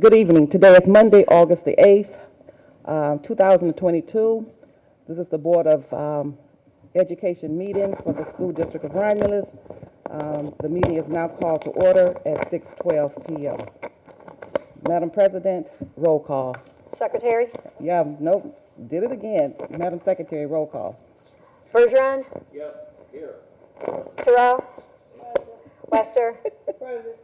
Good evening. Today is Monday, August the 8th, 2022. This is the Board of Education meeting for the School District of Romulus. The meeting is now called to order at 6:12 p.m. Madam President, roll call. Secretary? Yeah, nope, did it again. Madam Secretary, roll call. Bergeron? Yes, here. Terrell? Wester? Present.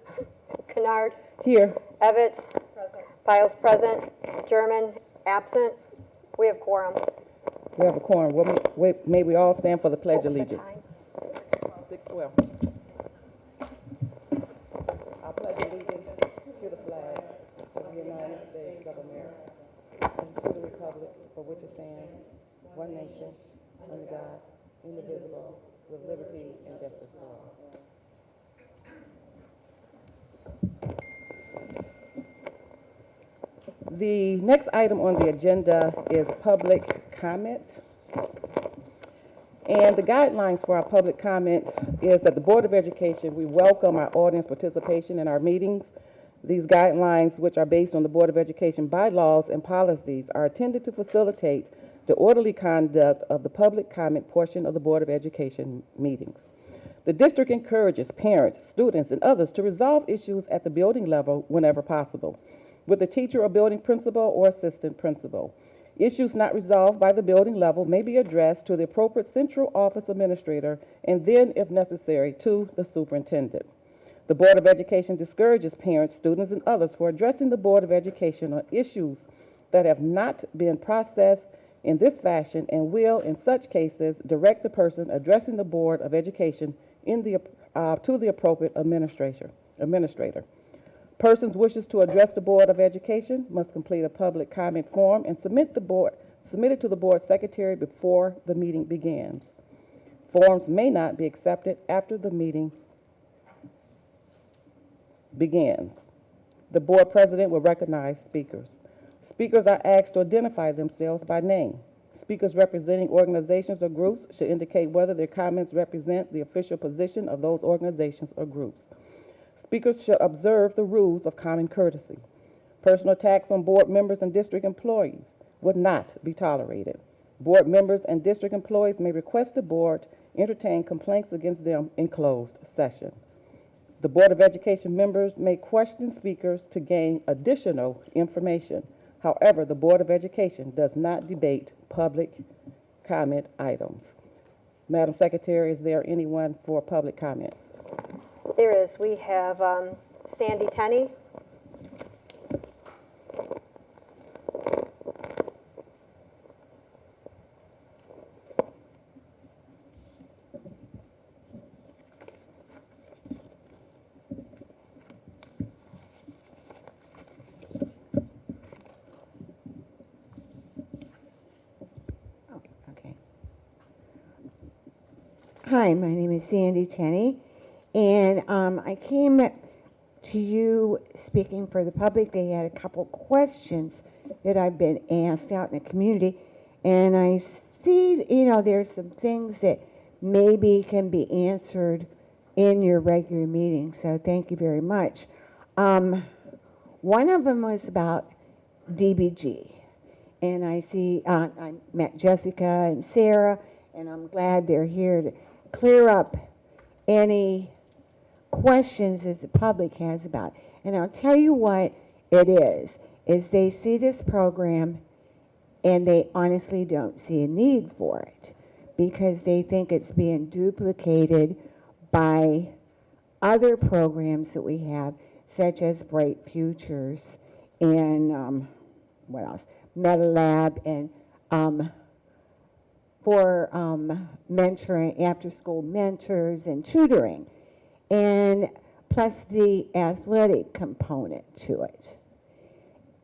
Kennard? Here. Evans? Present. Files present. German absent. We have quorum. We have a quorum. May we all stand for the Pledge of What was the Allegiance. time? 6:12. I pledge allegiance to the flag of the United States of America and to the republic for which it stands, one nation, under God, indivisible, with liberty and justice for all. The next item on the agenda is public comment. And the guidelines for our public comment is that the Board of Education, we welcome our audience participation in our meetings. These guidelines, which are based on the Board of Education bylaws and policies, are intended to facilitate the orderly conduct of the public comment portion of the Board of Education meetings. The district encourages parents, students, and others to resolve issues at the building level whenever possible, with the teacher or building principal or assistant principal. Issues not resolved by the building level may be addressed to the appropriate central office administrator and then, if necessary, to the superintendent. The Board of Education discourages parents, students, and others for addressing the Board of Education on issues that have not been processed in this fashion and will, in such cases, direct the person addressing the Board of Education to the appropriate administrator. Persons wishes to address the Board of Education must complete a public comment form and submit it to the board secretary before the meeting begins. Forms may not be accepted after the meeting begins. The board president will recognize speakers. Speakers are asked to identify themselves by name. Speakers representing organizations or groups should indicate whether their comments represent the official position of those organizations or groups. Speakers should observe the rules of common courtesy. Personal attacks on board members and district employees would not be tolerated. Board members and district employees may request the board entertain complaints against them in closed session. The Board of Education members may question speakers to gain additional information. However, the Board of Education does not debate public comment items. Madam Secretary, is there anyone for public comment? There is. We have Sandy Tenney. Okay. Hi, my name is Sandy Tenney, and I came to you speaking for the public. They had a couple questions that I've been asked out in the community, and I see, there's some things that maybe can be answered in your regular meeting, so thank you very much. One of them was about DBG. And I see, I met Jessica and Sarah, and I'm glad they're here to clear up any questions that the public has about it. And I'll tell you what it is they see this program and they honestly don't see a need for it because they think it's being duplicated by other programs that we have, such as Bright Futures and what else? MetaLab and for mentoring, after-school mentors and tutoring, and plus the athletic component to it.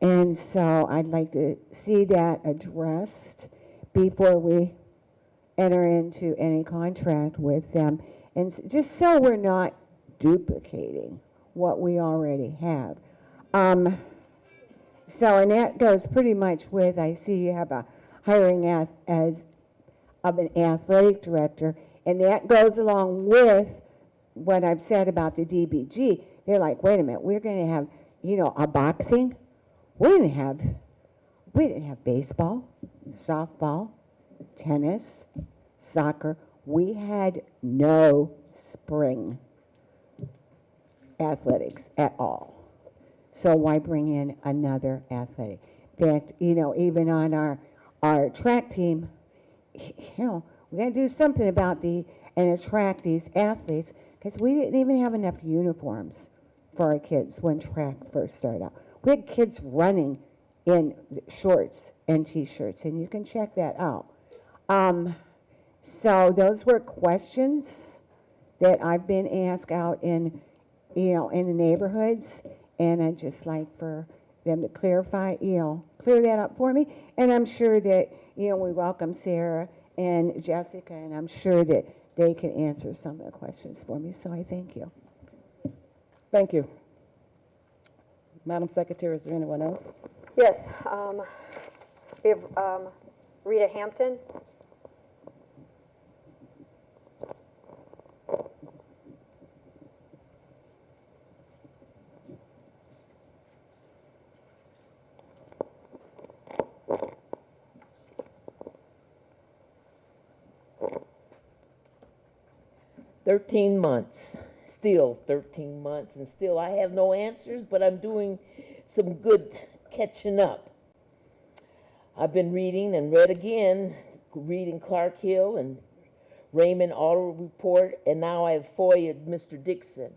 And so I'd like to see that addressed before we enter into any contract with them, and just so we're not duplicating what we already have. So, and that goes pretty much with, I see you have a hiring as of an athletic director, and that goes along with what I've said about the DBG. They're like, wait a minute, we're going to have, a boxing We didn't have baseball, softball, tennis, soccer. We had no spring athletics at all. So why bring in another athletic? In fact, even on our track team, we got to do something about and attract these athletes because we didn't even have enough uniforms for our kids when track first started out. We had kids running in shorts and t-shirts, and you can check that out. So those were questions that I've been asked out in the neighborhoods, and I'd just like for them to clear that up for me. And I'm sure that, we welcome Sarah and Jessica, and I'm sure that they can answer some of the questions for me. So I thank you. Thank you. Madam Secretary, is there anyone else? Yes, we have Rita Hampton. Still 13 months, and still I have no answers, but I'm doing some good catching up. I've been reading and read again, reading Clark Hill and Raymond Auto Report, and now I have FOIA'd Mr. Dixon.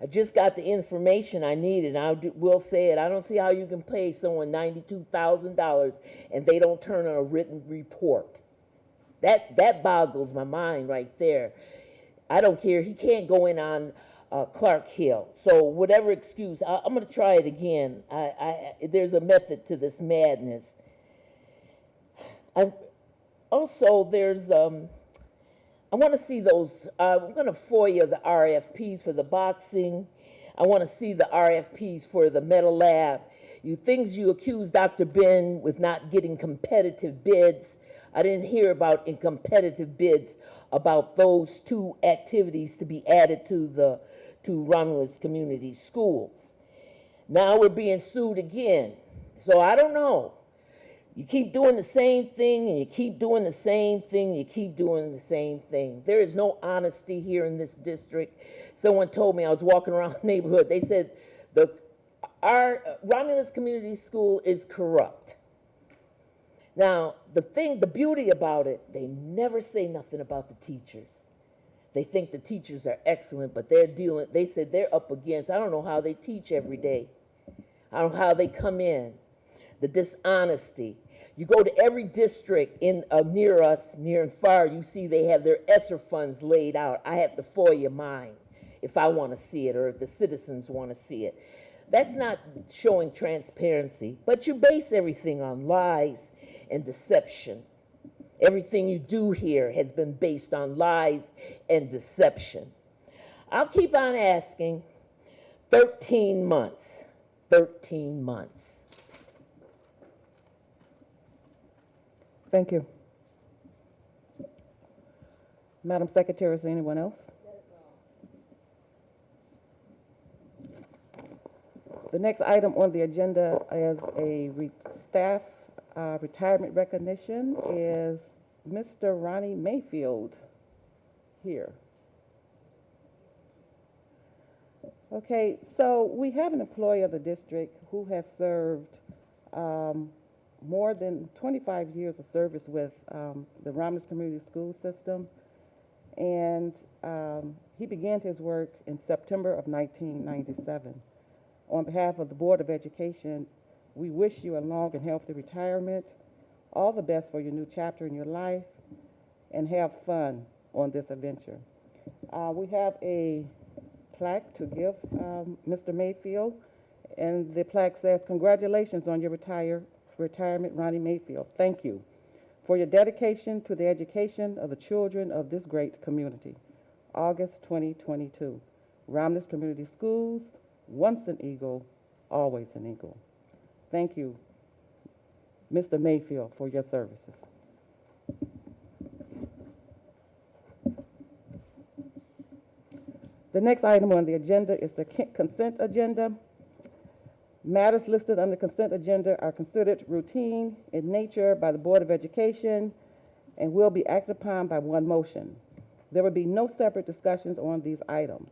I just got the information I needed, and will say it. I don't see how you can pay someone $92,000 and they don't turn on a written report. That boggles my mind right there. I don't care. He can't go in on Clark Hill. So whatever excuse, I'm going to try it again. There's a method to this madness. Also, I want to see those. I'm going to FOIA the RFPs for the boxing. I want to see the RFPs for the metal lab. Things you accuse Dr. Ben with not getting competitive bids. I didn't hear about in competitive bids about those two activities to be added to Romulus Community Schools. Now we're being sued again. So I don't know. You keep doing the same thing, and you keep doing the same thing, you keep doing the same thing. There is no honesty here in this district. Someone told me, I was walking around the neighborhood, they said our Romulus Community School is corrupt. Now, the beauty about it, they never say nothing about the teachers. They think the teachers are excellent, but they said they're up against, I don't know how they teach every day. I don't know how they come in. The dishonesty. You go to every district near us, near and far, you see they have their ESSER funds laid out. I have to FOIA mine if I want to see it or if the citizens want to see it. That's not showing transparency, but you base everything on lies and deception. Everything you do here has been based on lies and deception. I'll keep on asking. 13 months. 13 months. Thank you. Madam Secretary, is there anyone else? The next item on the agenda is a staff retirement recognition. Is Mr. Ronnie Mayfield here? Okay, so we have an employee of the district who has served more than 25 years of service with the Romulus Community School System, and he began his work in September of 1997. On behalf of the Board of Education, we wish you a long and healthy retirement, all the best for your new chapter in your life, and have fun on this adventure. We have a plaque to give Mr. Mayfield, and the plaque says, "Congratulations on your retirement, Ronnie Mayfield. Thank you for your dedication to the education of the children of this great community." August 2022. Romulus Community Schools, once an eagle, always an eagle. Thank you, Mr. Mayfield, for your services. The next item on the agenda is the consent agenda. Matters listed on the consent agenda are considered routine in nature by the Board of Education and will be acted upon by one motion. There will be no separate discussions on these items.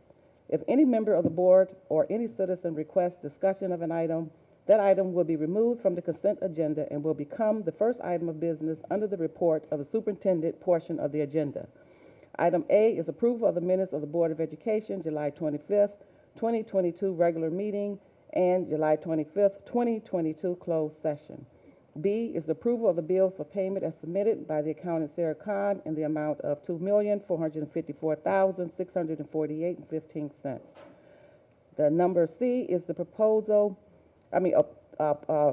If any member of the board or any citizen requests discussion of an item, that item will be removed from the consent agenda and will become the first item of business under the report of the superintendent portion of the agenda. Item A is approval of the minutes of the Board of Education, July 25th, 2022 regular meeting and July 25th, 2022 closed session. B is the approval of the bills for payment as submitted by the accountant Sarah Khan in the amount of $2,454,648.15. The number C is the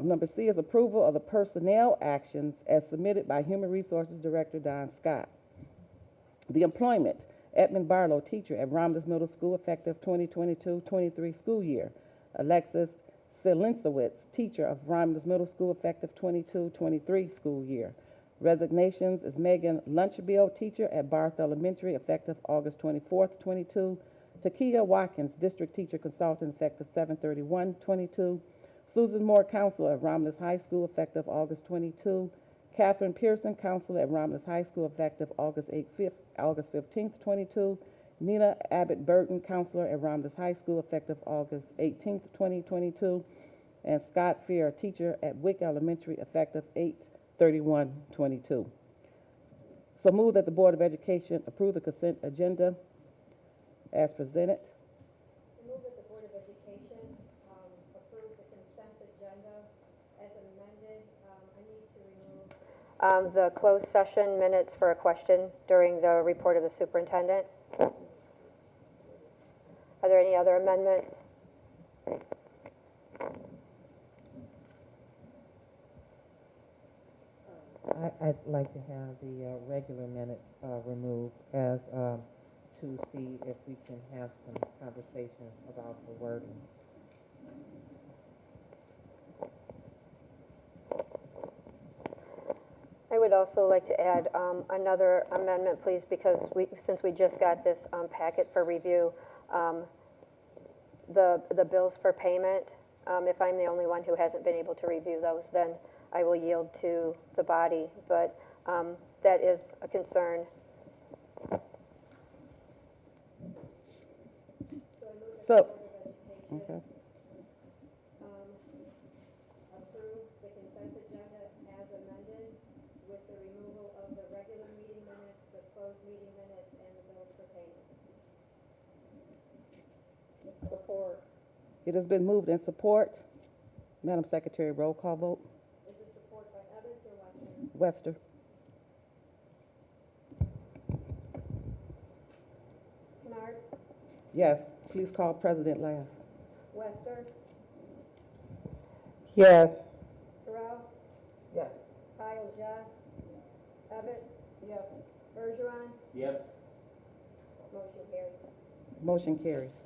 number C is approval of the personnel actions as submitted by Human Resources Director Don Scott. The employment, Edmund Barlow, teacher at Romulus Middle School, effective 2022-23 school year. Alexis Selinsiewicz, teacher of Romulus Middle School, effective 22-23 school year. Resignations is Megan Lunchbill, teacher at Barth Elementary, effective August 24th, 22. Takia Watkins, district teacher consultant, effective 7/31/22. Susan Moore, counselor at Romulus High School, effective August 22. Catherine Pearson, counselor at Romulus High School, effective August 15th, 22. Nina Abbott Burton, counselor at Romulus High School, effective August 18th, 2022. And Scott Fear, teacher at Wick Elementary, effective 8/31/22. So move that the Board of Education approve the consent agenda as presented. Move that the Board of Education approve the consent agenda as amended. I need to remove the closed session minutes for a question during the report of the superintendent. Are there any other amendments? I'd like to have the regular minutes removed as to see if we can have some conversation about the wording. I would also like to add another amendment, please, because since we just got this packet for review, the bills for payment, if I'm the only one who hasn't been able to review those, then I will yield to the body, but that is a concern. So, okay. Approve the consent agenda as amended with the removal of the regular meeting minutes, the closed meeting minutes, and the bills for payment. Support. It has been moved in support. Madam Secretary, roll call vote. Is it support by Evans or Wester? Wester. Kennard? Yes. Please call President last. Wester? Yes. Terrell? Yes. Piles, yes. Evans? Yes. Bergeron? Yes. Motion carries. Motion carries.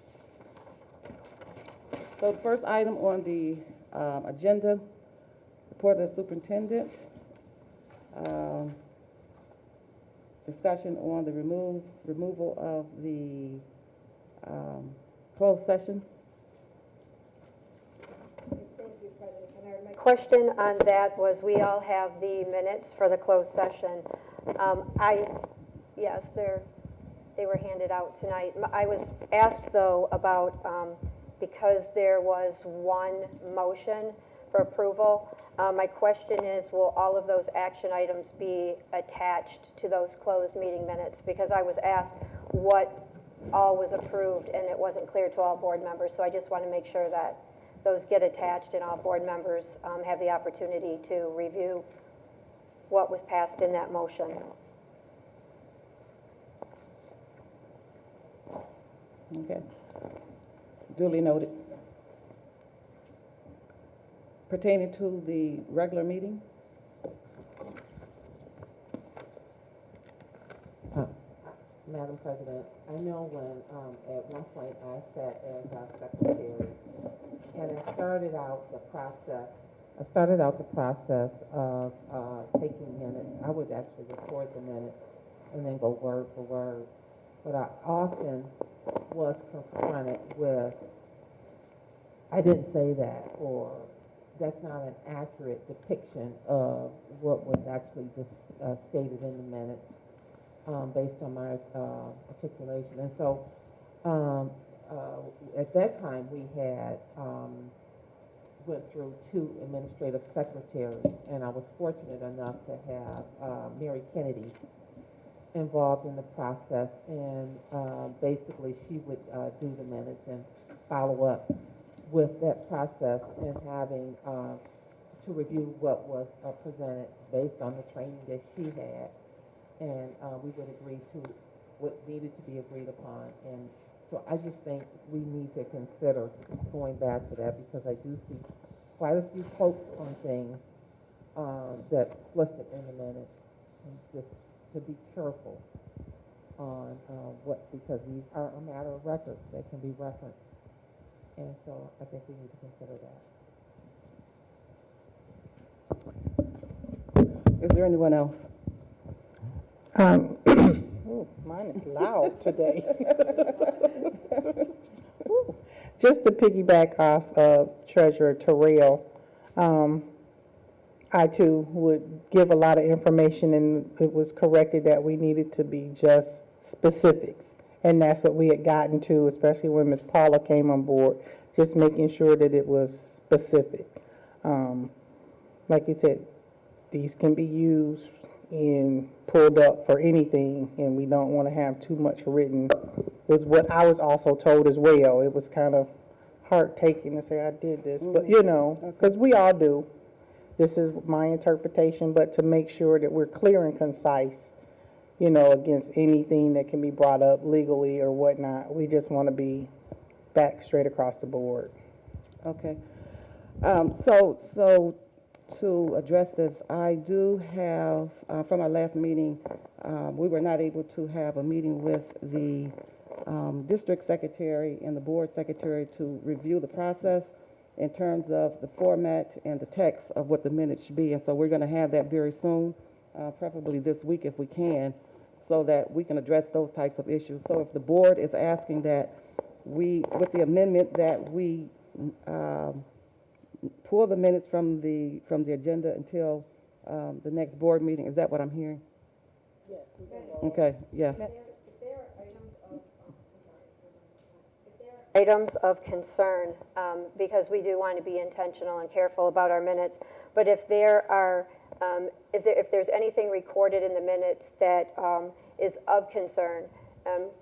So the first item on the agenda, report of the superintendent. Discussion on the removal of the closed session. Thank you, President Kennard. My question on that was, we all have the minutes for the closed session. Yes, they were handed out tonight. I was asked, though, about, because there was one motion for approval, my question is, will all of those action items be attached to those closed meeting minutes? Because I was asked what all was approved, and it wasn't clear to all board members, so I just want to make sure that those get attached and all board members have the opportunity to review what was passed in that motion. Okay. Duly noted. Pertaining to the regular meeting? Madam President, I know when at one point I sat as our secretary, and I started out the process of taking minutes. I would actually record the minutes and then go word for word. But I often was confronted with, I didn't say that, or that's not an accurate depiction of what was actually stated in the minutes, based on my articulation. And so, at that time, we had went through 2 administrative secretaries, and I was fortunate enough to have Mary Kennedy involved in the process, and basically she would do the minutes and follow up with that process, and having to review what was presented based on the training that she had, and we would agree to what needed to be agreed upon. And so I just think we need to consider going back to that, because I do see quite a few quotes on things that's listed in the minutes, and just to be careful on what, because these are a matter of record that can be referenced. And so I think we need to consider that. Is there anyone else? Ooh, mine is loud today. Ooh. Just to piggyback off of Treasurer Terrell, I too would give a lot of information, and it was corrected that we needed to be just specifics. And that's what we had gotten to, especially when Ms. Paula came on board, just making sure that it was specific. Like you said, these can be used and pulled up for anything, and we don't want to have too much written. Was what I was also told as well. It was kind of heart-taking to say I did this, but you know, because we all do. This is my interpretation, but to make sure that we're clear and concise, you know, against anything that can be brought up legally or whatnot. We just want to be back straight across the board. Okay. So to address this, I do have, from our last meeting, we were not able to have a meeting with the district secretary and the board secretary to review the process in terms of the format and the text of what the minutes should be. And so we're going to have that very soon, preferably this week if we can, so that we can address those types of issues. So if the board is asking that we, with the amendment, that we pull the minutes from the agenda until the next board meeting, is that what I'm hearing? Yes. Okay, yeah. Items of concern, because we do want to be intentional and careful about our minutes. But if there are, if there's anything recorded in the minutes that is of concern,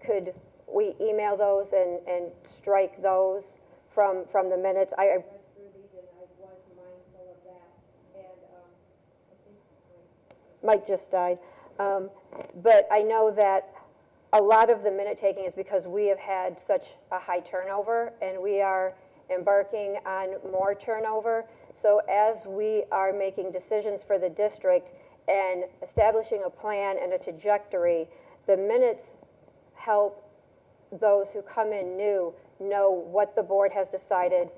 could we email those and strike those from the minutes? I read through these and I was mindful of that. And I think Mike just died. But I know that a lot of the minute taking is because we have had such a high turnover, and we are embarking on more turnover. So as we are making decisions for the district and establishing a plan and a trajectory, the minutes help those who come in new know what the board has decided,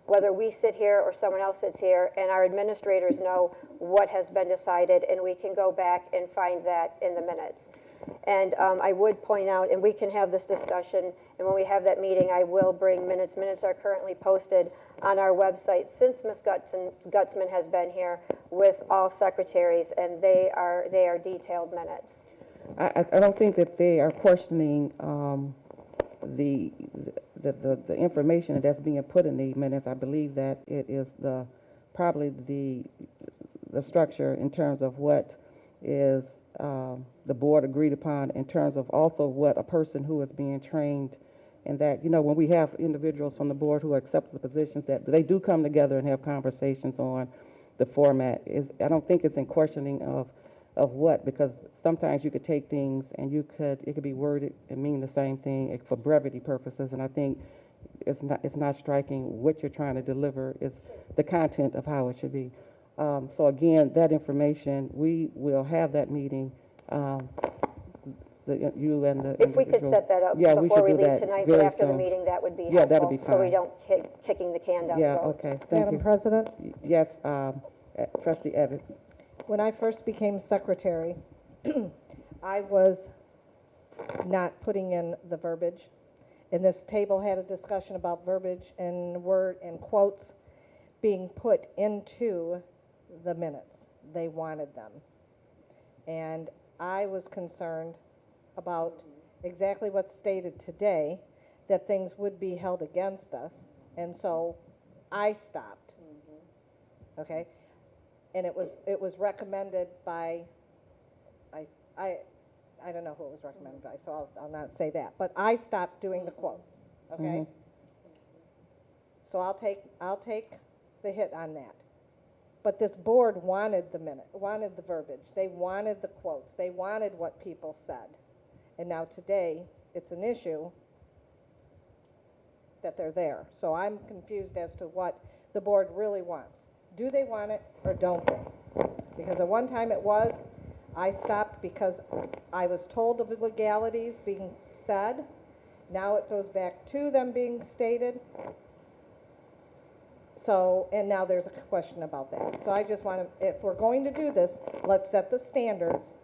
whether we sit here or someone else sits here, and our administrators know what has been decided, and we can go back and find that in the minutes. And I would point out, and we can have this discussion, and when we have that meeting, I will bring minutes. Minutes are currently posted on our website since Ms. Gutzman has been here with all secretaries, and they are detailed minutes. I don't think that they are questioning the information that's being put in the minutes. I believe that it is probably the structure in terms of what is the board agreed upon, in terms of also what a person who is being trained, and that, you know, when we have individuals from the board who accept the positions, that they do come together and have conversations on the format. I don't think it's in questioning of what, because sometimes you could take things and it could be worded and mean the same thing for brevity purposes, and I think it's not striking what you're trying to deliver, is the content of how it should be. So again, that information, we will have that meeting, you and the If we could individual. set that up Yeah, before we should do leave that tonight, but very after the soon. meeting, that would be Yeah, that'll helpful, be so we fine. don't keep kicking the can down the Yeah, road. okay, thank Madam you. President, Yes, Trustee Evans. when I first became secretary, I was not putting in the verbiage, And this table had a discussion about verbiage and word and quotes being put into the minutes. They wanted them. And I was concerned about exactly what's stated today, that things would be held against us. And so I stopped. Okay? And it was recommended by, I don't know who it was recommended by, so I'll not say that. But I stopped doing the quotes, okay? So I'll take the hit on that. But this board wanted wanted the verbiage. They wanted the quotes. They wanted what people said. And now today, it's an issue that they're there. So I'm confused as to what the board really wants. Do they want it or don't they? Because at one time it was, I stopped because I was told of the legalities being said. Now it goes back to them being stated. So, and now there's a question about that. So I just want to, if we're going to do this, let's set the standards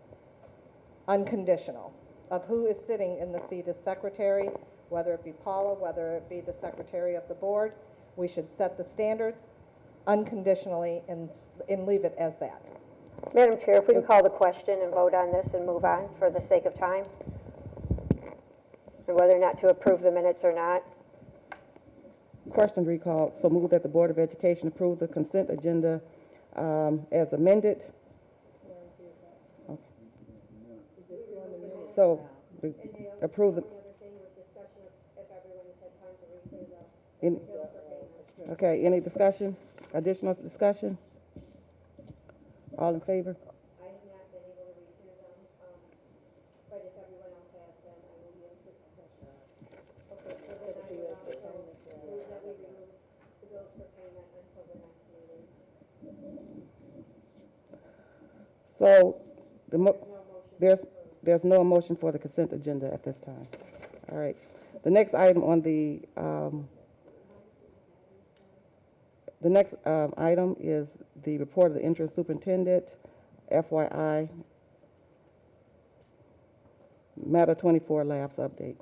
unconditional of who is sitting in the seat as secretary, whether it be Paula, whether it be the secretary of the board. We should set the standards unconditionally and leave it as that. Madam Chair, if we can call the question and vote on this and move on for the sake of time, and whether or not to approve the minutes or not. Question recalled. So move that the Board of Education approve the consent agenda as amended. Okay. So approve the. Okay, any discussion? Additional discussion? All in favor? I have not been able to read through them, but if everyone else has them, I will be able to. Okay, so then I would also move that we remove the bills for payment until the next meeting. So there's no motion for the consent agenda at this time. All right. The next item on the next item is the report of the interim superintendent, FYI, Matter 24 Labs update.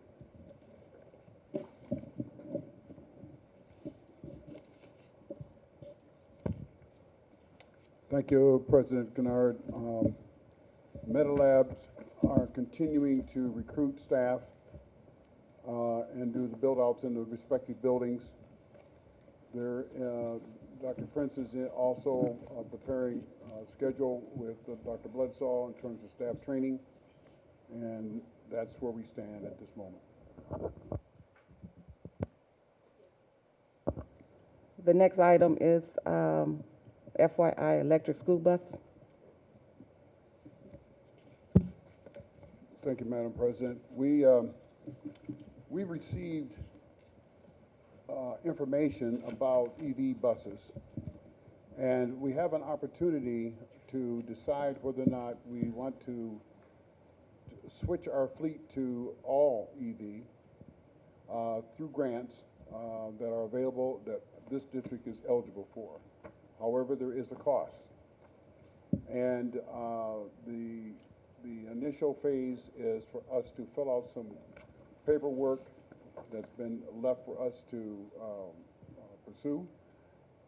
Thank you, President Kennard. MetaLabs are continuing to recruit staff and do the build-outs in the respective buildings. Dr. Prince is also preparing a schedule with Dr. Bledsoe in terms of staff training, and that's where we stand at this moment. The next item is FYI electric school bus. Thank you, Madam President. We received information about EV buses, and we have an opportunity to decide whether or not we want to switch our fleet to all EV through grants that are available that this district is eligible for. However, there is a cost, and the initial phase is for us to fill out some paperwork that's been left for us to pursue,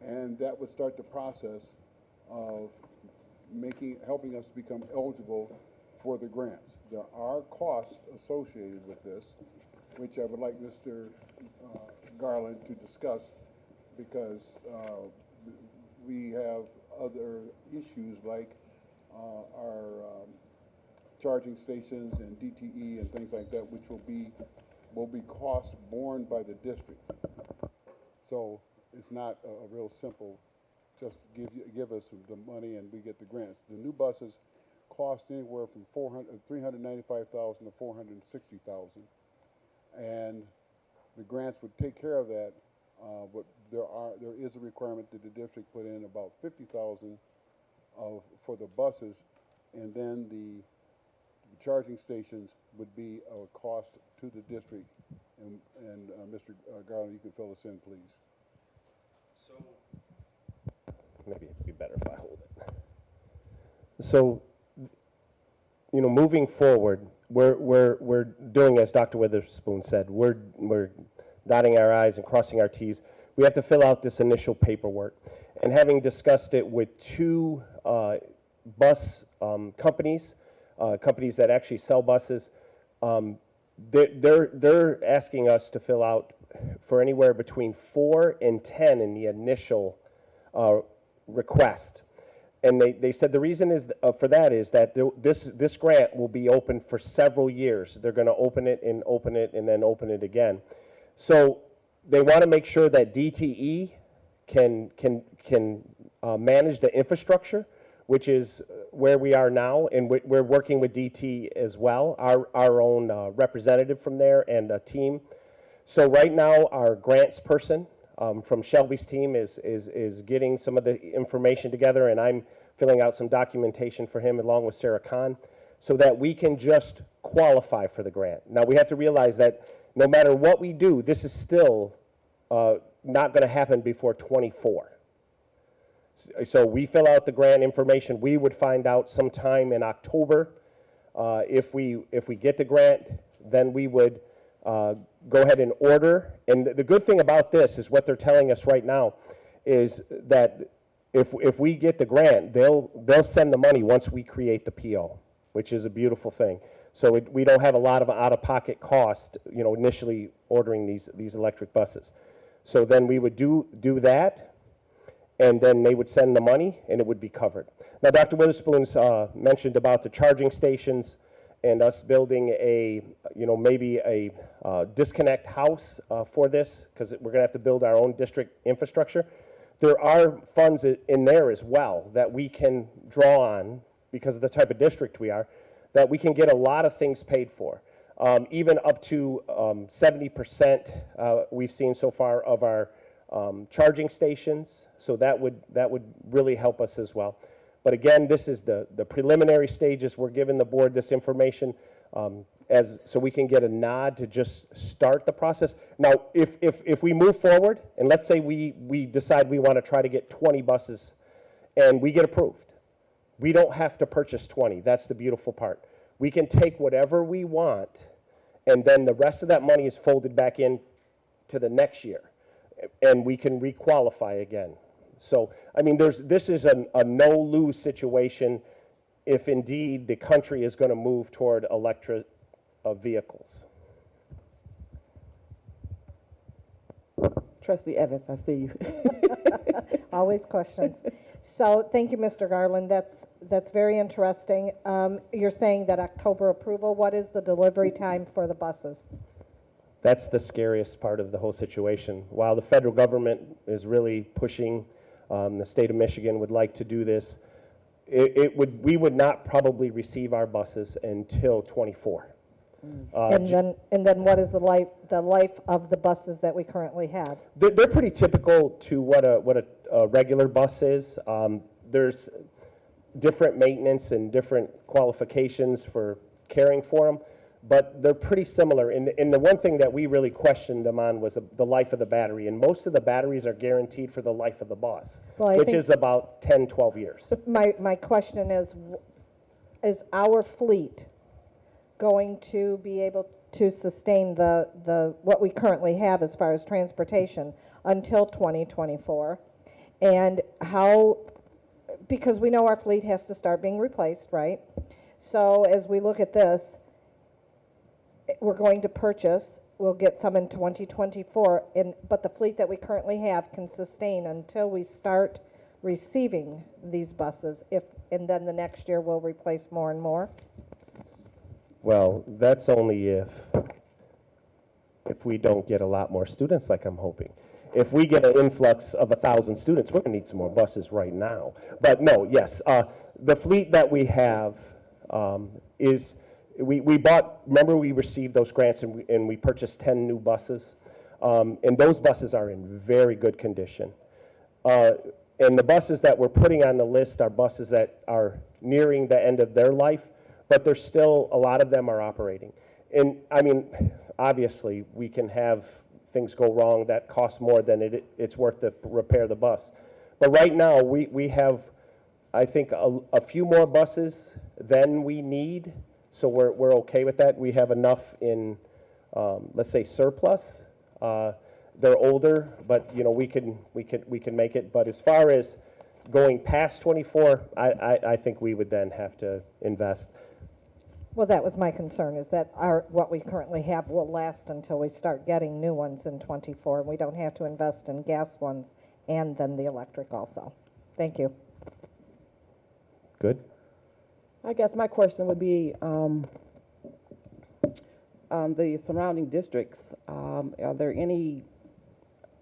and that would start the process of helping us become eligible for the grants. There are costs associated with this, which I would like Mr. Garland to discuss, because we have other issues like our charging stations and DTE and things like that, which will be costs borne by the district. So it's not a real simple, just give us the money and we get the grants. The new buses cost anywhere from $395,000 to $460,000, and the grants would take care of that. But there is a requirement that the district put in about $50,000 for the buses, and then the charging stations would be a cost to the district. And Mr. Garland, you can fill us in, please. So maybe it'd be better if I hold it. So, moving forward, we're doing, as Dr. Witherspoon said, we're dotting our i's and crossing our t's. We have to fill out this initial paperwork. And having discussed it with two bus companies, companies that actually sell buses, they're asking us to fill out for anywhere between 4 and 10 in the initial request. And they said the reason is for that is that this grant will be open for several years. They're going to open it and then open it again. So they want to make sure that DTE can manage the infrastructure, which is where we are now, and we're working with DT as well, our own representative from there and a team. So right now, our grants person from Shelby's team is getting some of the information together, and I'm filling out some documentation for him along with Sarah Kahn, so that we can just qualify for the grant. Now, we have to realize that no matter what we do, this is still not going to happen before 24. So we fill out the grant information. We would find out sometime in October if we get the grant. Then we would go ahead and order. And the good thing about this is what they're telling us right now is that if we get the grant, they'll send the money once we create the PO, which is a beautiful thing. So we don't have a lot of out-of-pocket cost, initially ordering these electric buses. So then we would do that, and then they would send the money, and it would be covered. Now, Dr. Witherspoon's mentioned about the charging stations and us building maybe a disconnect house for this, because we're going to have to build our own district infrastructure. There are funds in there as well that we can draw on because of the type of district we are, that we can get a lot of things paid for. Even up to 70% we've seen so far of our charging stations, so that would really help us as well. But again, this is the preliminary stages. We're giving the board this information so we can get a nod to just start the process. Now, if we move forward, and let's say we decide we want to try to get 20 buses, and we get approved, we don't have to purchase 20. That's the beautiful part. We can take whatever we want, and then the rest of that money is folded back in to the next year, and we can requalify again. So, I mean, this is a no-lose situation if indeed the country is going to move toward electric vehicles. Trustee Evans, I see you. Always questions. So, thank you, Mr. Garland. That's very interesting. You're saying that October approval. What is the delivery time for the buses? That's the scariest part of the whole situation. While the federal government is really pushing, the state of Michigan would like to do this, we would not probably receive our buses until 24. And then what is the life of the buses that we currently have? They're pretty typical to what a regular bus is. There's different maintenance and different qualifications for caring for them, but they're pretty similar. And the one thing that we really questioned them on was the life of the battery. And most of the batteries are guaranteed for the life of the bus, which is about 10, 12 years. My question is our fleet going to be able to sustain the what we currently have as far as transportation until 2024? And how, because we know our fleet has to start being replaced, right? So as we look at this, we're going to purchase, we'll get some in 2024, but the fleet that we currently have can sustain until we start receiving these buses, and then the next year we'll replace more and more? Well, that's only if we don't get a lot more students like I'm hoping. If we get an influx of 1,000 students, we're going to need some more buses right now. But no, yes, the fleet that we have is, we bought, remember we received those grants and we purchased 10 new buses, and those buses are in very good condition. And the buses that we're putting on the list are buses that are nearing the end of their life, but there's still, a lot of them are operating. And I mean, obviously, we can have things go wrong that cost more than it's worth to repair the bus. But right now, we have, I think, a few more buses than we need. So we're okay with that. We have enough in, let's say, surplus. They're older, but, you know, we can make it. But as far as going past 24, I think we would then have to invest. Well, that was my concern, is that what we currently have will last until we start getting new ones in '24, and we don't have to invest in gas ones and then the electric also. Thank you. Good? I guess my question would be, the surrounding districts, are there any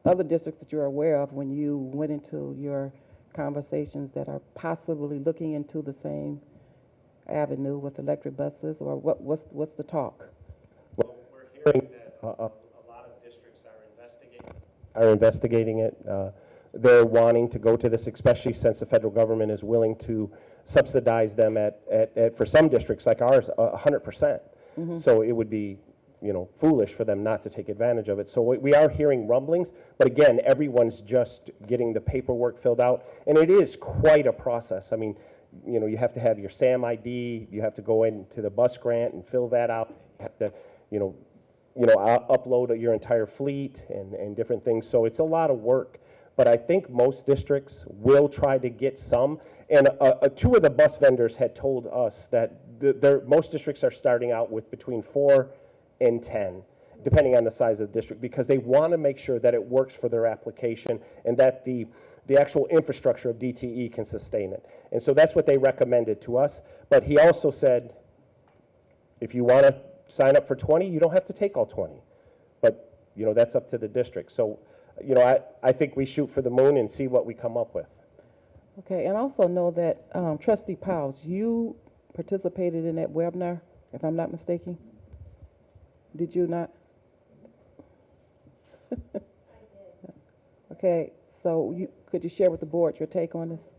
other districts that you're aware of when you went into your conversations that are possibly looking into the same avenue with electric buses, or what's the talk? Well, we're hearing that a lot of districts are investigating it. They're wanting to go to this, especially since the federal government is willing to subsidize them at for some districts like ours, 100%. So it would be, you know, foolish for them not to take advantage of it. So we are hearing rumblings, but again, everyone's just getting the paperwork filled out, and it is quite a process. I mean, you know, you have to have your SAM ID, you have to go into the bus grant and fill that out. You have to, upload your entire fleet and different things. So it's a lot of work. But I think most districts will try to get some. And two of the bus vendors had told us that most districts are starting out with between 4 and 10, depending on the size of the district, because they want to make sure that it works for their application and that the actual infrastructure of DTE can sustain it. And so that's what they recommended to us. But he also said, if you want to sign up for 20, you don't have to take all 20. But, you know, that's up to the district. So, you know, I think we shoot for the moon and see what we come up with. Okay, and also know that Trustee Powers, you participated in that webinar, if I'm not mistaken? Did you not? I did. Okay, so could you share with the board your take on this?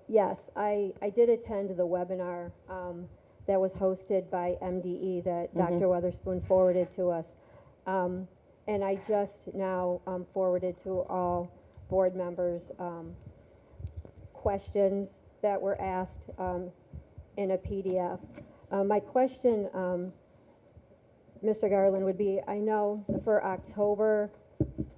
Yes, I did attend the webinar that was hosted by MDE that Dr. Weatherspoon forwarded to us. And I just now forwarded to all board members questions that were asked in a PDF. My question, Mr. Garland, would be, I know for October,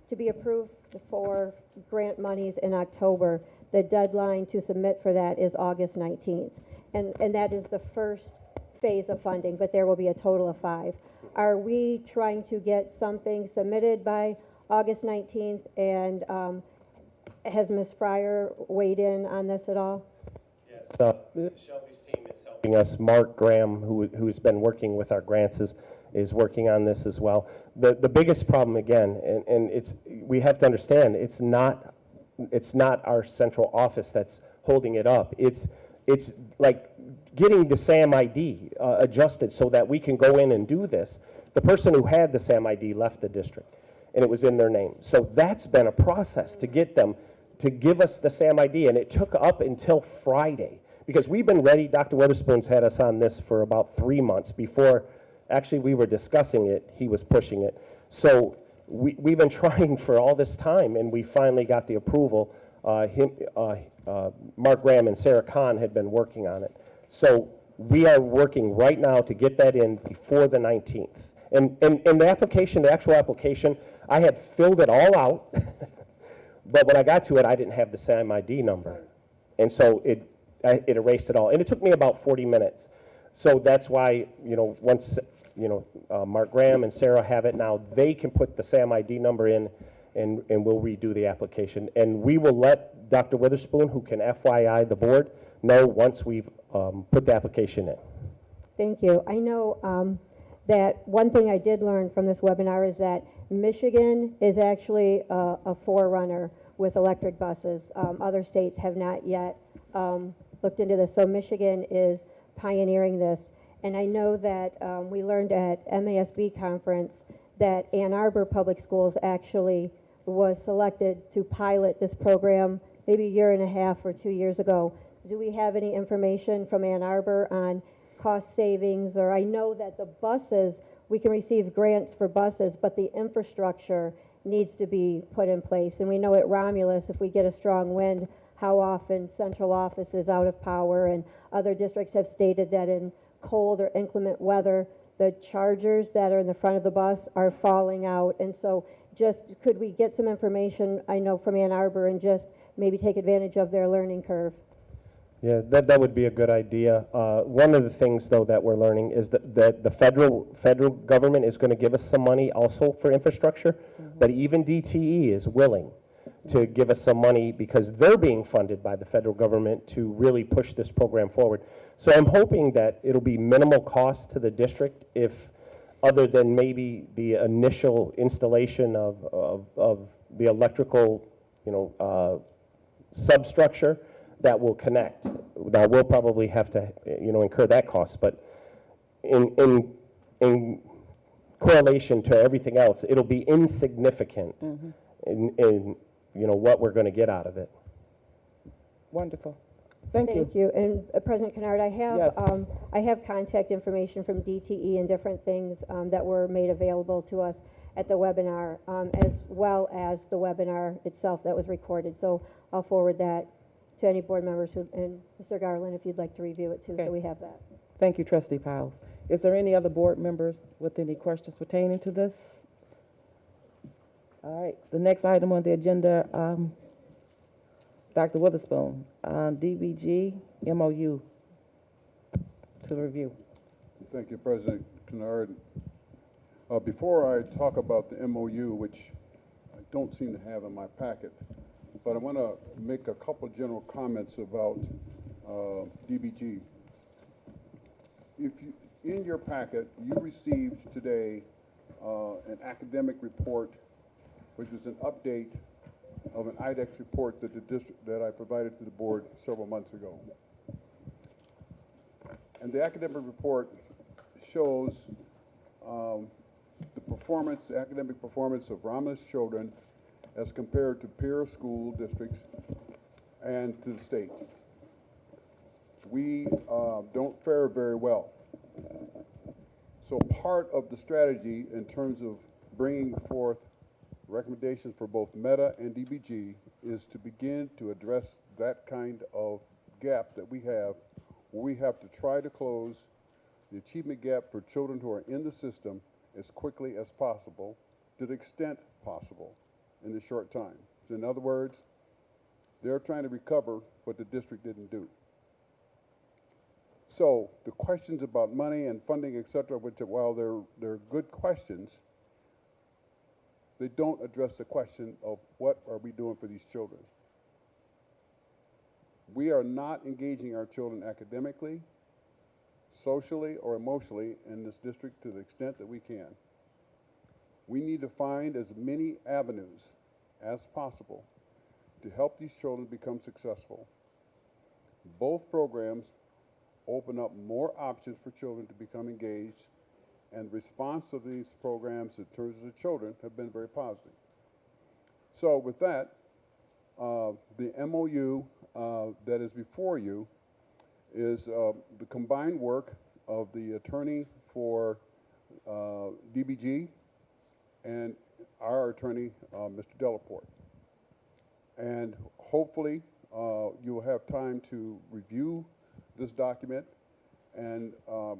to be approved for grant monies in October, the deadline to submit for that is August 19th. And that is the first phase of funding, but there will be a total of 5. Are we trying to get something submitted by August 19th? And has Ms. Fryer weighed in on this at all? Yes. Shelby's team is helping us. Mark Graham, who's been working with our grants, is working on this as well. The biggest problem, again, and we have to understand, it's not our central office that's holding it up. It's like getting the SAM ID adjusted so that we can go in and do this. The person who had the SAM ID left the district, and it was in their name. So that's been a process to get them to give us the SAM ID, and it took up until Friday, because we've been ready. Dr. Weatherspoon's had us on this for about 3 months before actually we were discussing it. He was pushing it. So we've been trying for all this time, and we finally got the approval. Mark Graham and Sarah Kahn had been working on it. So we are working right now to get that in before the 19th. And the application, the actual application, I had filled it all out, but when I got to it, I didn't have the SAM ID number. And so it erased it all. And it took me about 40 minutes. So that's why, you know, once Mark Graham and Sarah have it now, they can put the SAM ID number in, and we'll redo the application. And we will let Dr. Witherspoon, who can FYI the board, know once we've put the application in. Thank you. I know that one thing I did learn from this webinar is that Michigan is actually a forerunner with electric buses. Other states have not yet looked into this, so Michigan is pioneering this. And I know that we learned at MASB conference that Ann Arbor Public Schools actually was selected to pilot this program maybe a year and a half or 2 years ago. Do we have any information from Ann Arbor on cost savings, or I know that the buses, we can receive grants for buses, but the infrastructure needs to be put in place. And we know at Romulus, if we get a strong wind, how often central office is out of power, and other districts have stated that in cold or inclement weather, the chargers that are in the front of the bus are falling out. And so just, could we get some information, I know from Ann Arbor, and just maybe take advantage of their learning curve? Yeah, that would be a good idea. One of the things, though, that we're learning is that the federal government is going to give us some money also for infrastructure, but even DTE is willing to give us some money because they're being funded by the federal government to really push this program forward. So I'm hoping that it'll be minimal cost to the district, if other than maybe the initial installation of the electrical, substructure that will connect. Now, we'll probably have to, incur that cost, but in correlation to everything else, it'll be insignificant in what we're going to get out of it. Wonderful. Thank you. Thank you. And President Kennard, Yes. I have contact information from DTE and different things that were made available to us at the webinar, as well as the webinar itself that was recorded. So I'll forward that to any board members and Mr. Garland, if you'd like to review it too, Okay. so we have that. Thank you, Trustee Piles. Is there any other board members with any questions pertaining to this? All right, the next item on the agenda, Dr. Witherspoon, DBG MOU to review. Thank you, President Kennard. Before I talk about the MOU, which I don't seem to have in my packet, but I want to make a couple general comments about DBG. In your packet, you received today an academic report, which is an update of an IDEX report that I provided to the board several months ago. And the academic report shows the academic performance of Romulus children as compared to peer school districts and to the state. We don't fare very well. So part of the strategy in terms of bringing forth recommendations for both META and DBG is to begin to address that kind of gap that we have, where we have to try to close the achievement gap for children who are in the system as quickly as possible, to the extent possible, in a short time. So in other words, they're trying to recover what the district didn't do. So the questions about money and funding, et cetera, which, while they're good questions, they don't address the question of what are we doing for these children. We are not engaging our children academically, socially, or emotionally in this district to the extent that we can. We need to find as many avenues as possible to help these children become successful. Both programs open up more options for children to become engaged, and the response of these programs in terms of the children have been very positive. So with that, the MOU that is before you is the combined work of the attorney for DBG and our attorney, Mr. Delaporte. And hopefully you'll have time to review this document, and I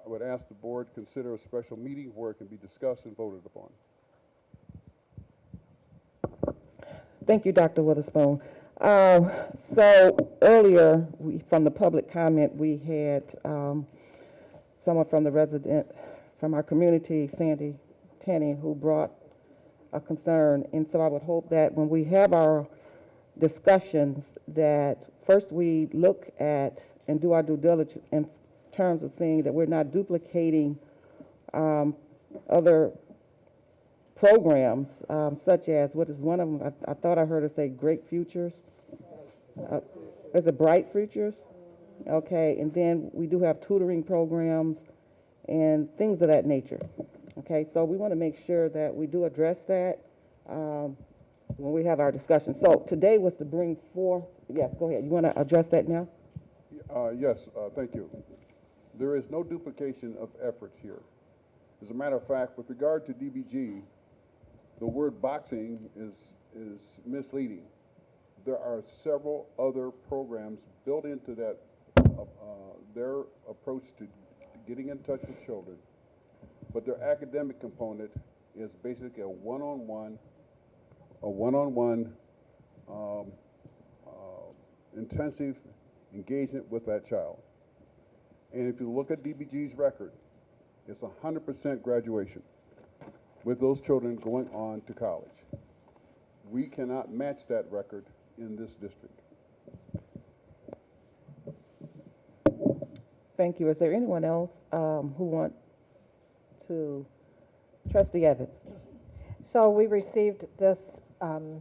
would ask the board to consider a special meeting where it can be discussed and voted upon. Thank you, Dr. Witherspoon. So earlier, from the public comment, we had someone from the resident, from our community, Sandy Tenney, who brought a concern. And so I would hope that when we have our discussions, that first we look at and do our due diligence in terms of seeing that we're not duplicating other programs, such as, what is one of them? I thought I heard her say Great Futures. Is it Bright Futures? Okay, and then we do have tutoring programs and things of that nature. Okay, so we want to make sure that we do address that when we have our discussion. So today was to bring forth, yes, go ahead. You want to address that now? Yes, thank you. There is no duplication of effort here. As a matter of fact, with regard to DBG, the word boxing is misleading. There are several other programs built into that, their approach to getting in touch with children. But their academic component is basically a one-on-one intensive engagement with that child. And if you look at DBG's record, it's 100% graduation with those children going on to college. We cannot match that record in this district. Thank you. Is there anyone else who want to? Trustee Evans. So we received this, Emma?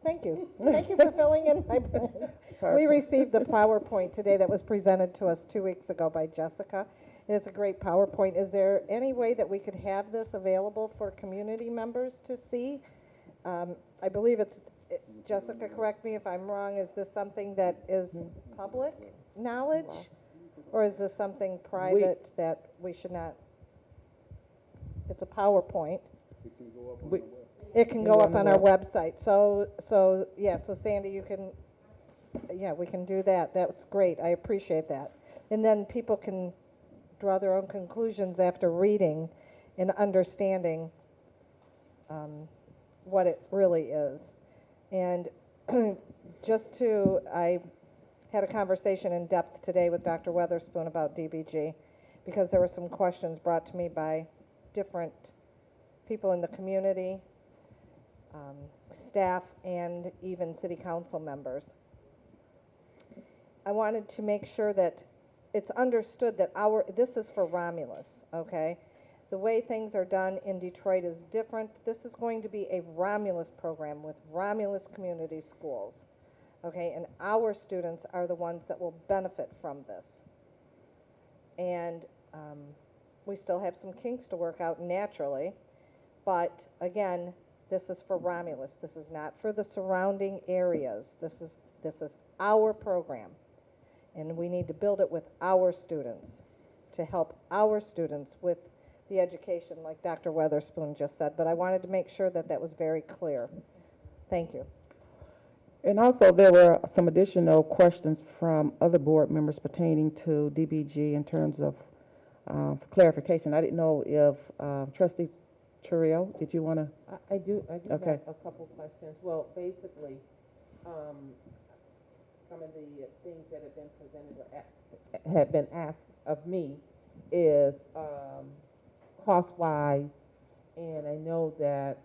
Thank you. Thank you for filling in my blank. We received the PowerPoint today that was presented to us 2 weeks ago by Jessica. It's a great PowerPoint. Is there any way that we could have this available for community members to see? I believe it's, Jessica, correct me if I'm wrong, is this something that is public knowledge? Or is this something private that we should not? It's a PowerPoint. It can go up on our website. So Sandy, you can, we can do that. That's great. I appreciate that. And then people can draw their own conclusions after reading and understanding what it really is. And I had a conversation in depth today with Dr. Weatherspoon about DBG because there were some questions brought to me by different people in the community, staff, and even city council members. I wanted to make sure that it's understood that this is for Romulus, okay? The way things are done in Detroit is different. This is going to be a Romulus program with Romulus Community Schools, okay? And our students are the ones that will benefit from this. And we still have some kinks to work out naturally, but again, this is for Romulus. This is not for the surrounding areas. This is our program. And we need to build it with our students to help our students with the education, like Dr. Weatherspoon just said. But I wanted to make sure that that was very clear. Thank you. And also, there were some additional questions from other board members pertaining to DBG in terms of clarification. I didn't know if Trustee Terrell, did you want to? I do Okay. have a couple questions. Well, basically, some of the things that have been presented or have been asked of me is cost-wise, and I know that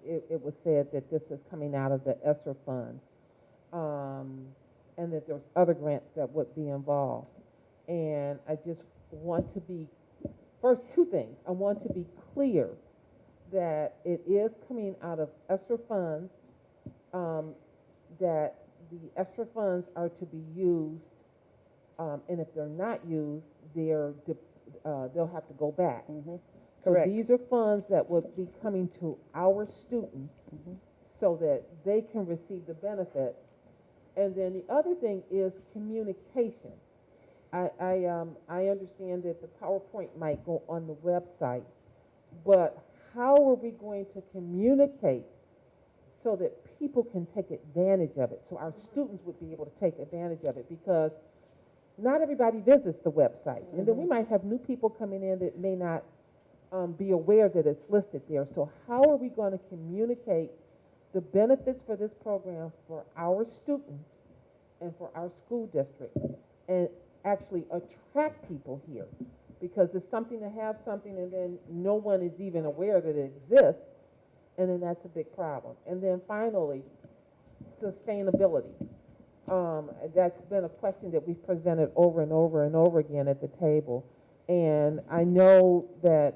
it was said that this is coming out of the ESSER funds, and that there's other grants that would be involved. And I just want to be, first, two things. I want to be clear that it is coming out of ESSER funds, that the ESSER funds are to be used, and if they're not used, they'll have to go back. Mm-hmm. So Correct. these are funds that will be coming to our students so that they can receive the benefits. And then the other thing is communication. I understand that the PowerPoint might go on the website, but how are we going to communicate so that people can take advantage of it, so our students would be able to take advantage of it? Because not everybody visits the website, and then we might have new people coming in that may not be aware that it's listed there. So how are we going to communicate the benefits for this program for our students and for our school district, and actually attract people here? Because it's something to have something and then no one is even aware that it exists, and then that's a big problem. And then finally, sustainability. That's been a question that we've presented over and over and over again at the table. And I know that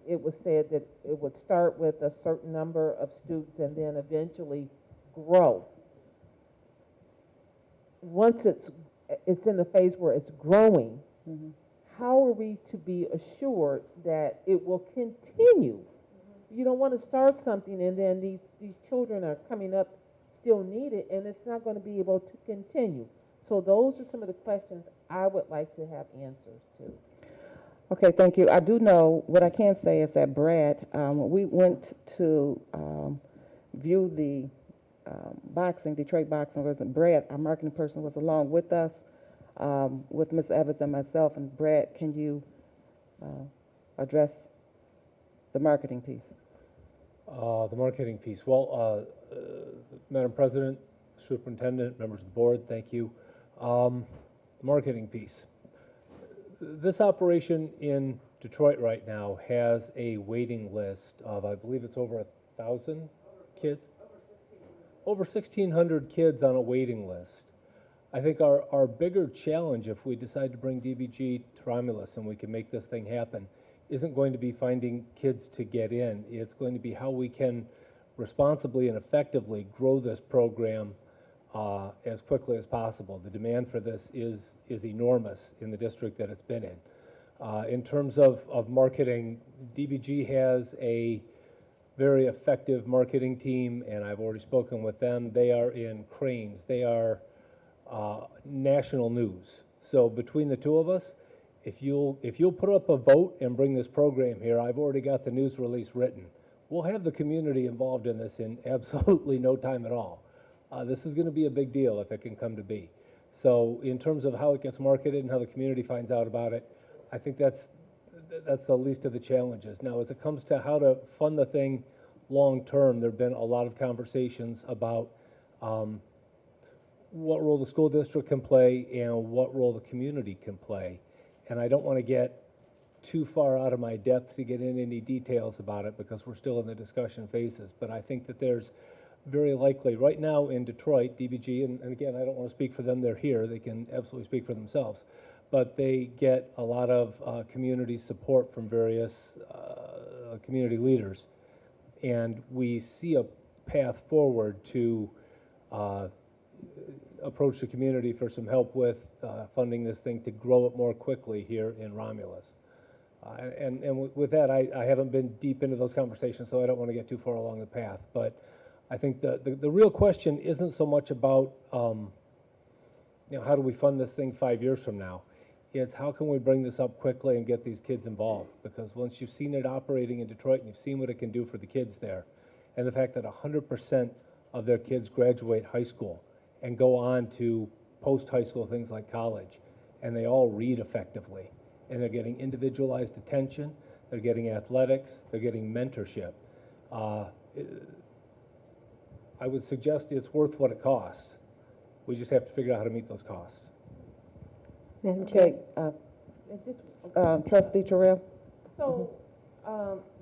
it was said that it would start with a certain number of students and then eventually grow. Once it's in the phase where it's growing, how are we to be assured that it will continue? You don't want to start something and then these children are coming up still needed, and it's not going to be able to continue. So those are some of the questions I would like to have answers to. Okay, thank you. I do know, what I can say is that Brad, when we went to view the boxing, Detroit boxing, was Brad, our marketing person, was along with us, with Ms. Evans and myself. And Brad, can you address the marketing piece? The marketing piece. Well, Madam President, Superintendent, members of the board, thank you. The marketing piece. This operation in Detroit right now has a waiting list of, I believe it's over 1,000 kids? Over 1,600 kids on a waiting list. I think our bigger challenge, if we decide to bring DBG to Romulus and we can make this thing happen, isn't going to be finding kids to get in. It's going to be how we can responsibly and effectively grow this program as quickly as possible. The demand for this is enormous in the district that it's been in. In terms of marketing, DBG has a very effective marketing team, and I've already spoken with them. They are in Cranes. They are national news. So between the two of us, if you'll put up a vote and bring this program here, I've already got the news release written. We'll have the community involved in this in absolutely no time at all. This is going to be a big deal if it can come to be. So in terms of how it gets marketed and how the community finds out about it, I think that's the least of the challenges. Now, as it comes to how to fund the thing long term, there have been a lot of conversations about what role the school district can play and what role the community can play. And I don't want to get too far out of my depth to get into any details about it because we're still in the discussion phases. But I think that there's very likely, right now in Detroit, DBG, and again, I don't want to speak for them, they're here, they can absolutely speak for themselves, but they get a lot of community support from various community leaders. And we see a path forward to approach the community for some help with funding this thing to grow it more quickly here in Romulus. And with that, I haven't been deep into those conversations, so I don't want to get too far along the path. But I think the real question isn't so much about how do we fund this thing 5 years from now. It's how can we bring this up quickly and get these kids involved? Because once you've seen it operating in Detroit and you've seen what it can do for the kids there, and the fact that 100% of their kids graduate high school and go on to post-high school things like college, and they all read effectively, and they're getting individualized attention, they're getting athletics, they're getting mentorship. I would suggest it's worth what it costs. We just have to figure out how to meet those costs. Madam Chair. Okay, And just, Trustee Terrell? so,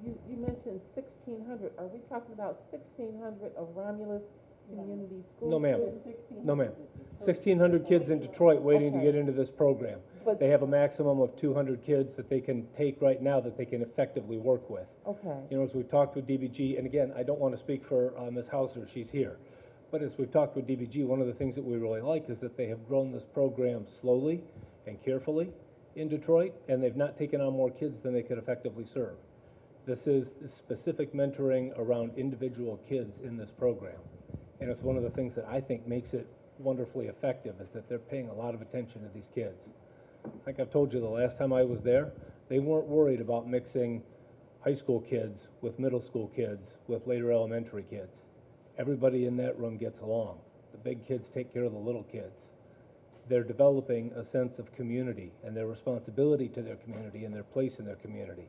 you mentioned 1,600. Are we talking about 1,600 of Romulus Community School? No, ma'am. students? No, ma'am. 1,600 kids in Detroit waiting to Okay. get into this program. But- They have a maximum of 200 kids that they can take right now that they can effectively work with. Okay. You know, as we've talked with DBG, and again, I don't want to speak for Ms. Hauser, she's here. But as we've talked with DBG, one of the things that we really like is that they have grown this program slowly and carefully in Detroit, and they've not taken on more kids than they could effectively serve. This is specific mentoring around individual kids in this program. And it's one of the things that I think makes it wonderfully effective is that they're paying a lot of attention to these kids. Like I've told you, the last time I was there, they weren't worried about mixing high school kids with middle school kids with later elementary kids. Everybody in that room gets along. The big kids take care of the little kids. They're developing a sense of community and their responsibility to their community and their place in their community.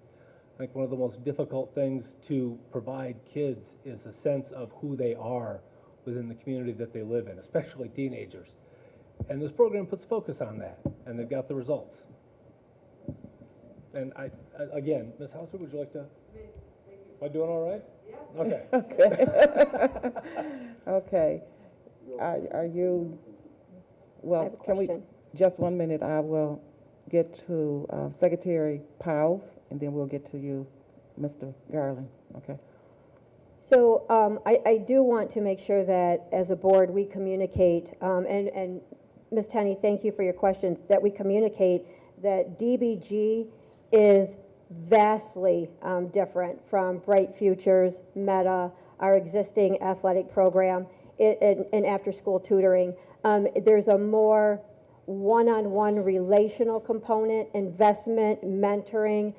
I think one of the most difficult things to provide kids is a sense of who they are within the community that they live in, especially teenagers. And this program puts focus on that, and they've got the results. And again, Ms. Hauser, would you like to? Am I doing all right? Yeah. Okay. Okay. Are you, I well, have a can we, question. just 1 minute, I will get to Secretary Powell, and then we'll get to you, Mr. Garland, okay? So I do want to make sure that as a board, we communicate, and Ms. Tenney, thank you for your questions, that we communicate that DBG is vastly different from Bright Futures, Meta, our existing athletic program. and after-school tutoring. There's a more one-on-one relational component, investment, mentoring,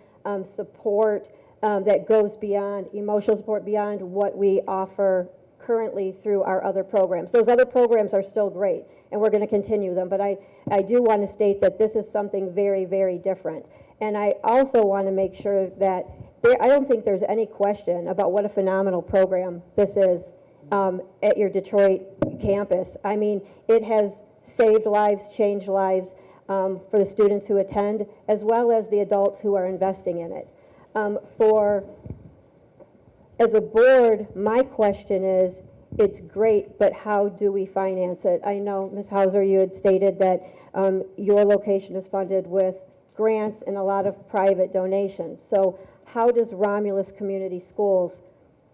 support that goes beyond emotional support, beyond what we offer currently through our other programs. Those other programs are still great, and we're going to continue them, but I do want to state that this is something very, very different. And I also want to make sure that I don't think there's any question about what a phenomenal program this is at your Detroit campus. I mean, it has saved lives, changed lives for the students who attend, as well as the adults who are investing in it. As a board, my question is, it's great, but how do we finance it? I know, Ms. Hauser, you had stated that your location is funded with grants and a lot of private donations. So how does Romulus Community Schools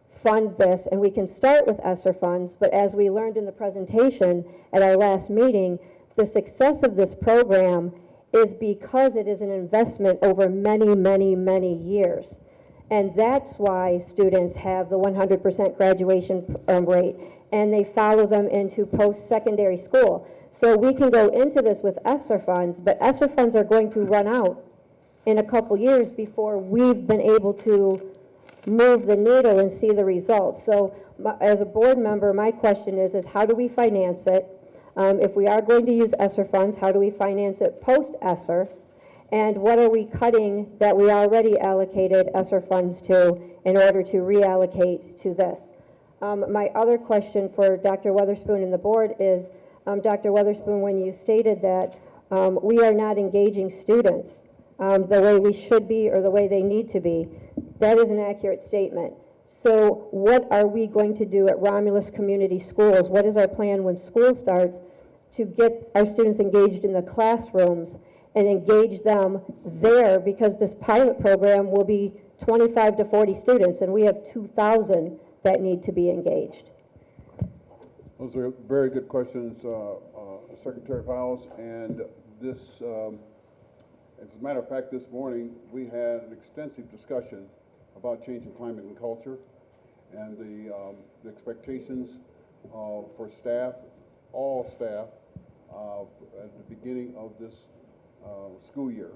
fund this? And we can start with ESSER funds, but as we learned in the presentation at our last meeting, the success of this program is because it is an investment over many, many, many years. And that's why students have the 100% graduation rate, and they follow them into post-secondary school. So we can go into this with ESSER funds, but ESSER funds are going to run out in a couple years before we've been able to move the needle and see the results. So as a board member, my question is how do we finance it? If we are going to use ESSER funds, how do we finance it post-ESSER? And what are we cutting that we already allocated ESSER funds to in order to reallocate to this? My other question for Dr. Weatherspoon and the board is, Dr. Weatherspoon, when you stated that we are not engaging students the way we should be or the way they need to be, that is an accurate statement. So what are we going to do at Romulus Community Schools? What is our plan when school starts to get our students engaged in the classrooms and engage them there, because this pilot program will be 25 to 40 students, and we have 2,000 that need to be engaged. Those are very good questions, Secretary Powles. And this, as a matter of fact, this morning we had an extensive discussion about changing climate and culture and the expectations for staff, all staff, at the beginning of this school year.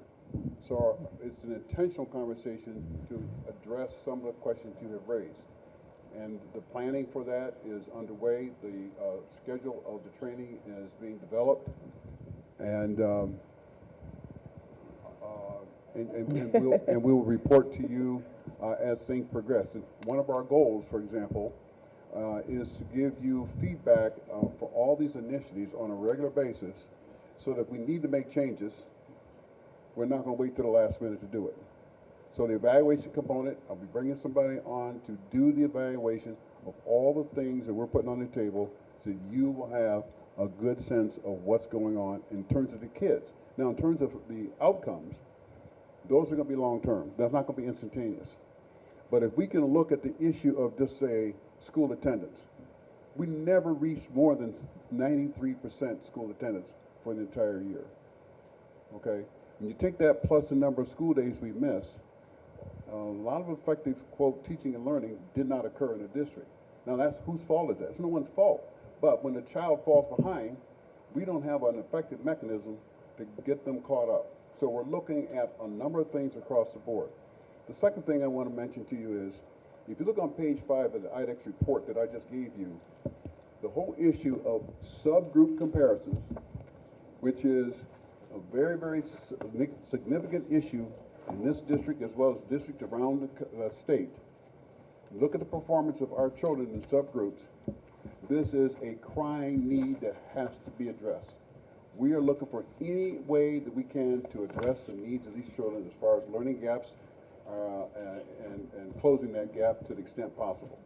So it's an intentional conversation to address some of the questions you have raised. And the planning for that is underway. The schedule of the training is being developed. And we will report to you as things progress. And one of our goals, for example, is to give you feedback for all these initiatives on a regular basis, so that if we need to make changes, we're not going to wait till the last minute to do it. So the evaluation component, I'll be bringing somebody on to do the evaluation of all the things that we're putting on the table, so you will have a good sense of what's going on in terms of the kids. Now, in terms of the outcomes, those are going to be long-term. That's not going to be instantaneous. But if we can look at the issue of just, say, school attendance, we never reached more than 93% school attendance for the entire year. Okay? When you take that plus the number of school days we missed, a lot of effective, quote, teaching and learning did not occur in the district. Now, that's whose fault is that? It's no one's fault. But when the child falls behind, we don't have an effective mechanism to get them caught up. So we're looking at a number of things across the board. The second thing I want to mention to you is, if you look on page 5 of the IDEX report that I just gave you, the whole issue of subgroup comparisons, which is a very, very significant issue in this district as well as districts around the state. Look at the performance of our children in subgroups. This is a crying need that has to be addressed. We are looking for any way that we can to address the needs of these children as far as learning gaps and closing that gap to the extent possible.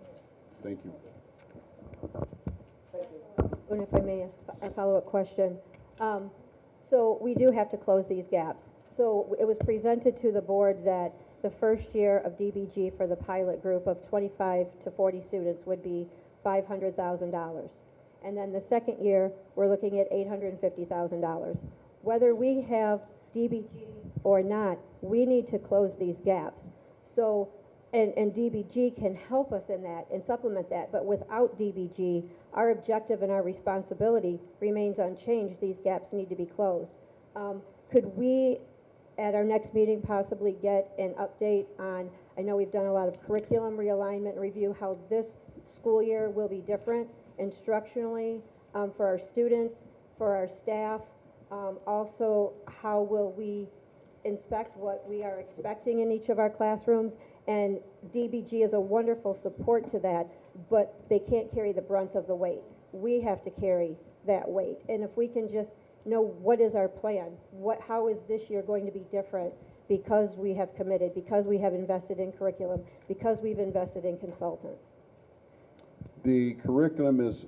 Thank you. And if I may ask a follow-up question. So we do have to close these gaps. So it was presented to the board that the first year of DBG for the pilot group of 25 to 40 students would be $500,000. And then the second year, we're looking at $850,000. Whether we have DBG or not, we need to close these gaps. So and DBG can help us in that and supplement that. But without DBG, our objective and our responsibility remains unchanged. These gaps need to be closed. Could we, at our next meeting, possibly get an update on, I know we've done a lot of curriculum realignment and review, how this school year will be different instructionally for our students, for our staff. Also, how will we inspect what we are expecting in each of our classrooms? And DBG is a wonderful support to that, but they can't carry the brunt of the weight. We have to carry that weight. And if we can just know what is our plan, how is this year going to be different, because we have committed, because we have invested in curriculum, because we've invested in consultants. The curriculum is,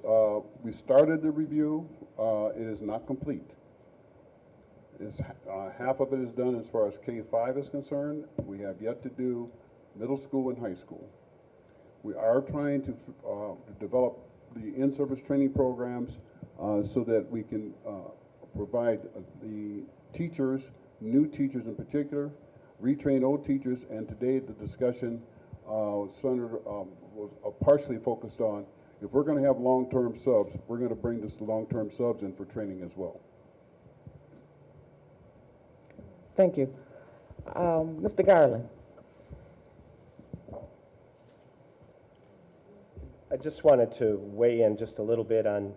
we started the review, it is not complete. It's, half of it is done as far as K-5 is concerned. We have yet to do middle school and high school. We are trying to develop the in-service training programs so that we can provide the teachers, new teachers in particular, retrain old teachers, and today the discussion Senator was partially focused on, if we're going to have long-term subs, we're going to bring this long-term subs in for training as well. Thank you. Mr. Garland. I just wanted to weigh in just a little bit on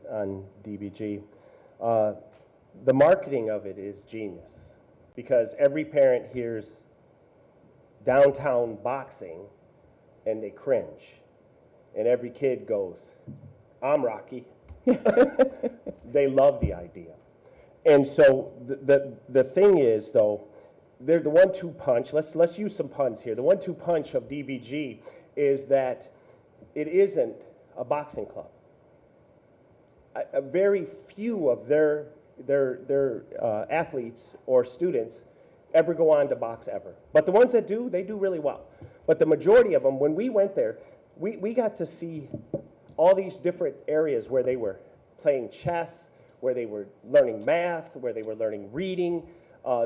DBG. The marketing of it is genius because every parent hears downtown boxing and they cringe. And every kid goes, I'm Rocky. They love the idea. And so the thing is, though, they're the 1-2 punch. Let's use some puns here. The 1-2 punch of DBG is that it isn't a boxing club. A very few of their athletes or students ever go on to box ever. But the ones that do, they do really well. But the majority of them, when we went there, we got to see all these different areas where they were playing chess, where they were learning math, where they were learning reading.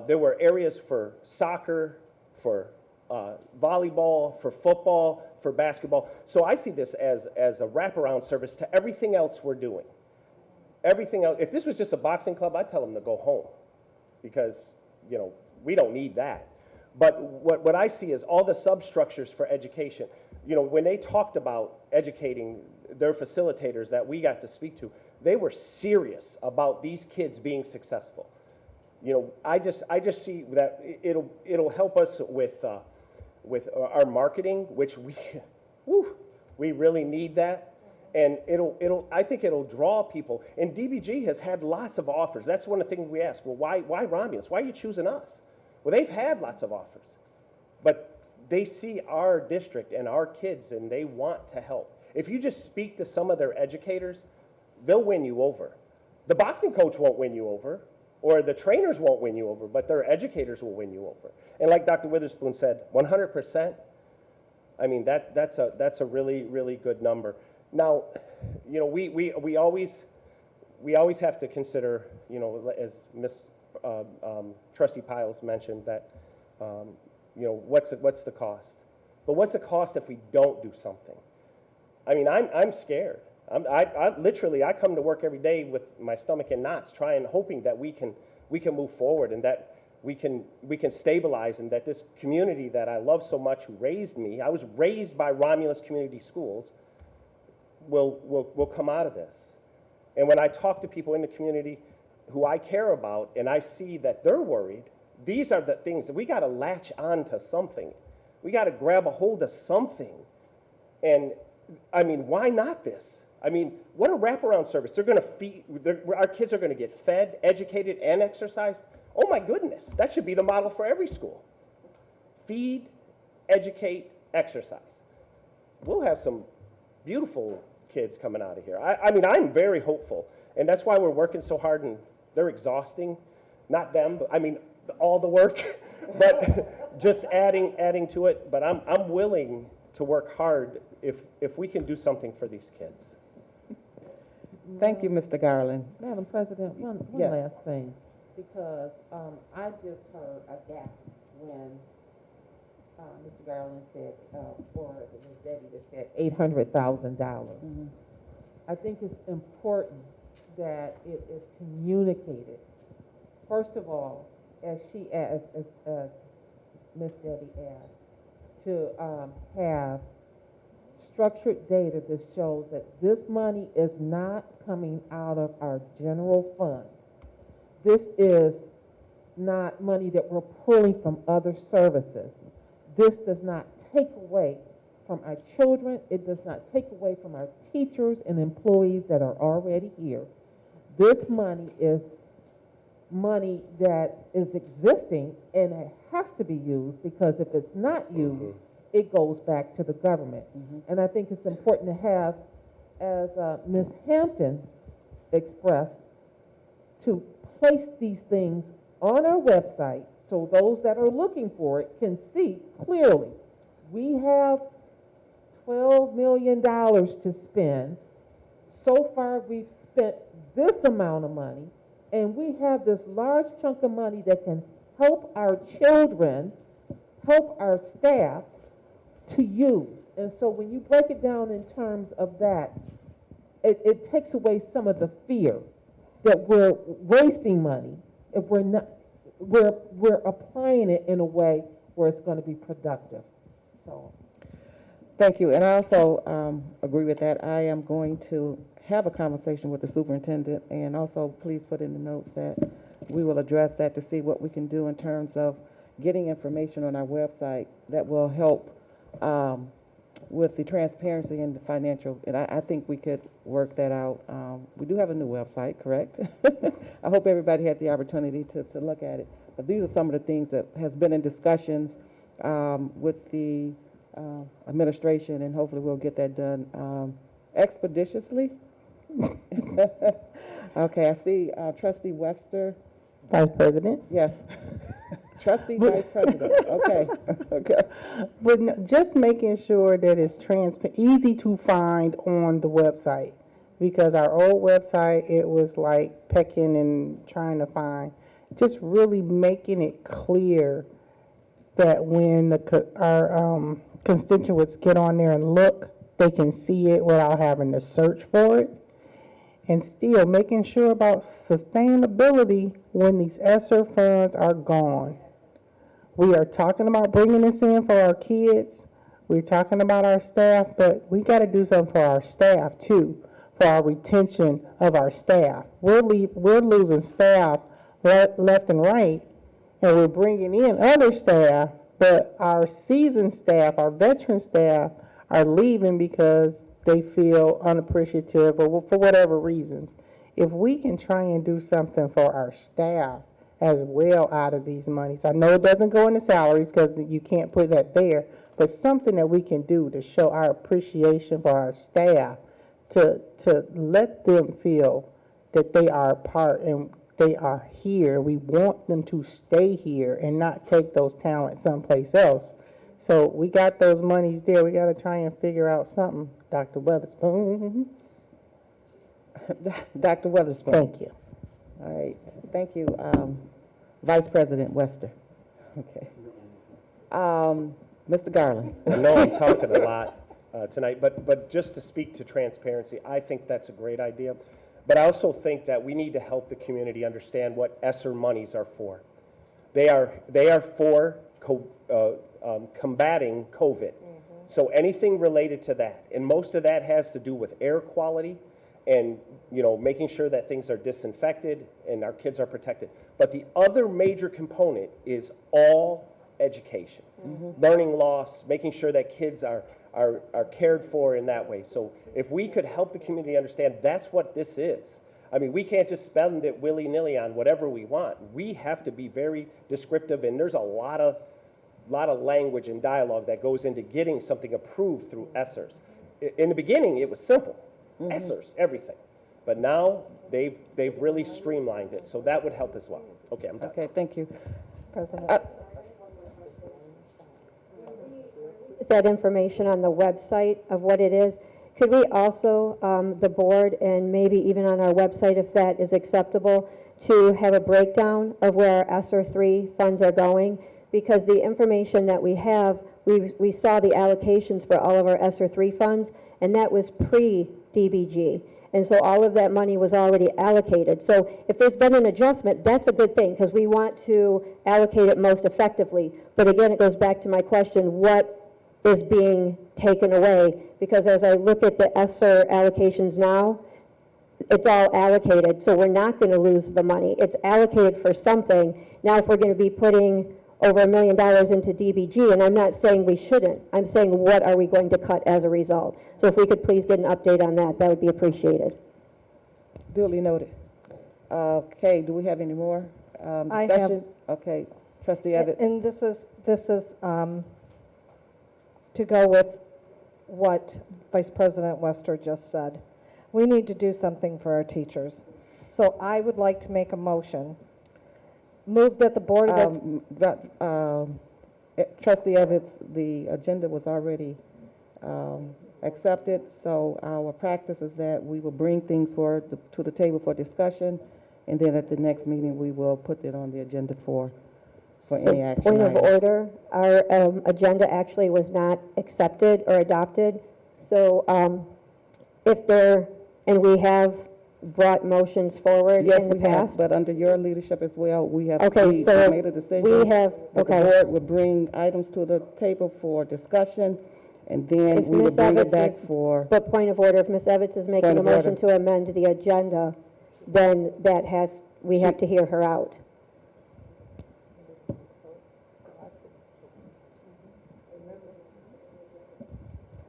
There were areas for soccer, for volleyball, for football, for basketball. So I see this as a wraparound service to everything else we're doing. Everything else, if this was just a boxing club, I'd tell them to go home because, you know, we don't need that. But what I see is all the substructures for education. You know, when they talked about educating their facilitators that we got to speak to, they were serious about these kids being successful. You know, I just see that it'll help us with our marketing, which we really need that. And I think it'll draw people. And DBG has had lots of offers. That's one of the things we ask. Well, why Romulus? Why are you choosing us? Well, they've had lots of offers, but they see our district and our kids, and they want to help. If you just speak to some of their educators, they'll win you over. The boxing coach won't win you over, or the trainers won't win you over, but their educators will win you over. And like Dr. Witherspoon said, 100%. I mean, that's a really, really good number. Now, you know, we always have to consider, you know, as Trustee Piles mentioned, that you know, what's the cost? But what's the cost if we don't do something? I mean, I'm scared. I literally come to work every day with my stomach in knots, hoping that we can move forward and that we can stabilize, and that this community that I love so much, who raised me, I was raised by Romulus Community Schools, will come out of this. And when I talk to people in the community who I care about and I see that they're worried, these are the things that we got to latch on to something. We got to grab a hold of something. And I mean, why not this? I mean, what a wraparound service. They're going to feed, our kids are going to get fed, educated, and exercised. Oh my goodness, that should be the model for every school. Feed, educate, exercise. We'll have some beautiful kids coming out of here. I mean, I'm very hopeful, and that's why we're working so hard, and they're exhausting. Not them, but I mean, all the work, but just adding to it. But I'm willing to work hard if we can do something for these kids. Thank you, Mr. Garland. Madam President, one Yes. last thing, because I just heard a gasp when Mr. Garland said, or Ms. Debbie that said $800,000. I think it's important that it is communicated. First of all, as Ms. Debbie asked, to have structured data that shows that this money is not coming out of our general fund. This is not money that we're pulling from other services. This does not take away from our children. It does not take away from our teachers and employees that are already here. This money is money that is existing and it has to be used, because if it's not used, it goes back to the government. And I think it's important to have, as Ms. Hampton expressed, to place these things on our website so those that are looking for it can see clearly. We have $12 million to spend. So far, we've spent this amount of money, and we have this large chunk of money that can help our children, help our staff to use. And so when you break it down in terms of that, it takes away some of the fear that we're wasting money if we're not, we're applying it in a way where it's going to be productive. So. Thank you, and I also agree with that. I am going to have a conversation with the superintendent, and also please put in the notes that we will address that to see what we can do in terms of getting information on our website that will help with the transparency and the financial, and I think we could work that out. We do have a new website, correct? I hope everybody had the opportunity to look at it. But these are some of the things that has been in discussions with the administration, and hopefully we'll get that done expeditiously. Okay, I see Trustee Wester. Vice President. Yes. Trustee Vice President. Okay. Okay. But no, just making sure that it's easy to find on the website, because our old website, it was like pecking and trying to find. Just really making it clear that when our constituents get on there and look, they can see it without having to search for it. And still making sure about sustainability when these ESSER funds are gone. We are talking about bringing this in for our kids. We're talking about our staff, but we got to do something for our staff too, for our retention of our staff. We're losing staff left and right, and we're bringing in other staff, but our seasoned staff, our veteran staff, are leaving because they feel unappreciative or for whatever reasons. If we can try and do something for our staff as well out of these monies, I know it doesn't go into salaries because you can't put that there, but something that we can do to show our appreciation for our staff, to let them feel that they are a part and they are here. We want them to stay here and not take those talents someplace else. So we got those monies there. We got to try and figure out something, Dr. Weatherspoon. Dr. Weatherspoon. Thank you. All right. Thank you, Vice President Wester. Okay. Mr. Garland. I know I'm talking a lot tonight, but just to speak to transparency, I think that's a great idea. But I also think that we need to help the community understand what ESSER monies are for. They are for combating COVID. So anything related to that, and most of that has to do with air quality and making sure that things are disinfected and our kids are protected. But the other major component is all education, learning loss, making sure that kids are cared for in that way. So if we could help the community understand that's what this is. I mean, we can't just spend it willy-nilly on whatever we want. We have to be very descriptive, and there's a lot of language and dialogue that goes into getting something approved through ESSERs. In the beginning, it was simple, ESSERs, everything. But now they've really streamlined it, so that would help as well. Okay, I'm done. Okay, thank you. President. That information on the website of what it is. Could we also, the board, and maybe even on our website, if that is acceptable, to have a breakdown of where our ESSER 3 funds are going? because the information that we have, we saw the allocations for all of our ESSER 3 funds, and that was pre-DBG. And so all of that money was already allocated. So if there's been an adjustment, that's a good thing, because we want to allocate it most effectively. But again, it goes back to my question, what is being taken away? Because as I look at the ESSER allocations now, it's all allocated, so we're not going to lose the money. It's allocated for something. Now, if we're going to be putting over $1 million into DBG, and I'm not saying we shouldn't, I'm saying what are we going to cut as a result? So if we could please get an update on that, that would be appreciated. Duly noted. Okay, do we have any more I have- discussion? Okay, trustee Abbott. And this is to go with what Vice President Wester just said. We need to do something for our teachers. So I would like to make a motion. Move that the Board of Trustee Evans, the agenda was already accepted, so our practice is that we will bring things to the table for discussion, and then at the next meeting, we will put it on the agenda for any action. Point of items. order, our agenda actually was not accepted or adopted. So and we have brought motions forward Yes, in the we have, past. but under your leadership as well, we have Okay, we so made a decision. we have, that the okay. board would bring items to the table for discussion, and then If we would Ms. bring it Evans back is- for, But point of order, if Ms. Evans is making Point a of motion order. to amend the agenda, then we have to hear her out.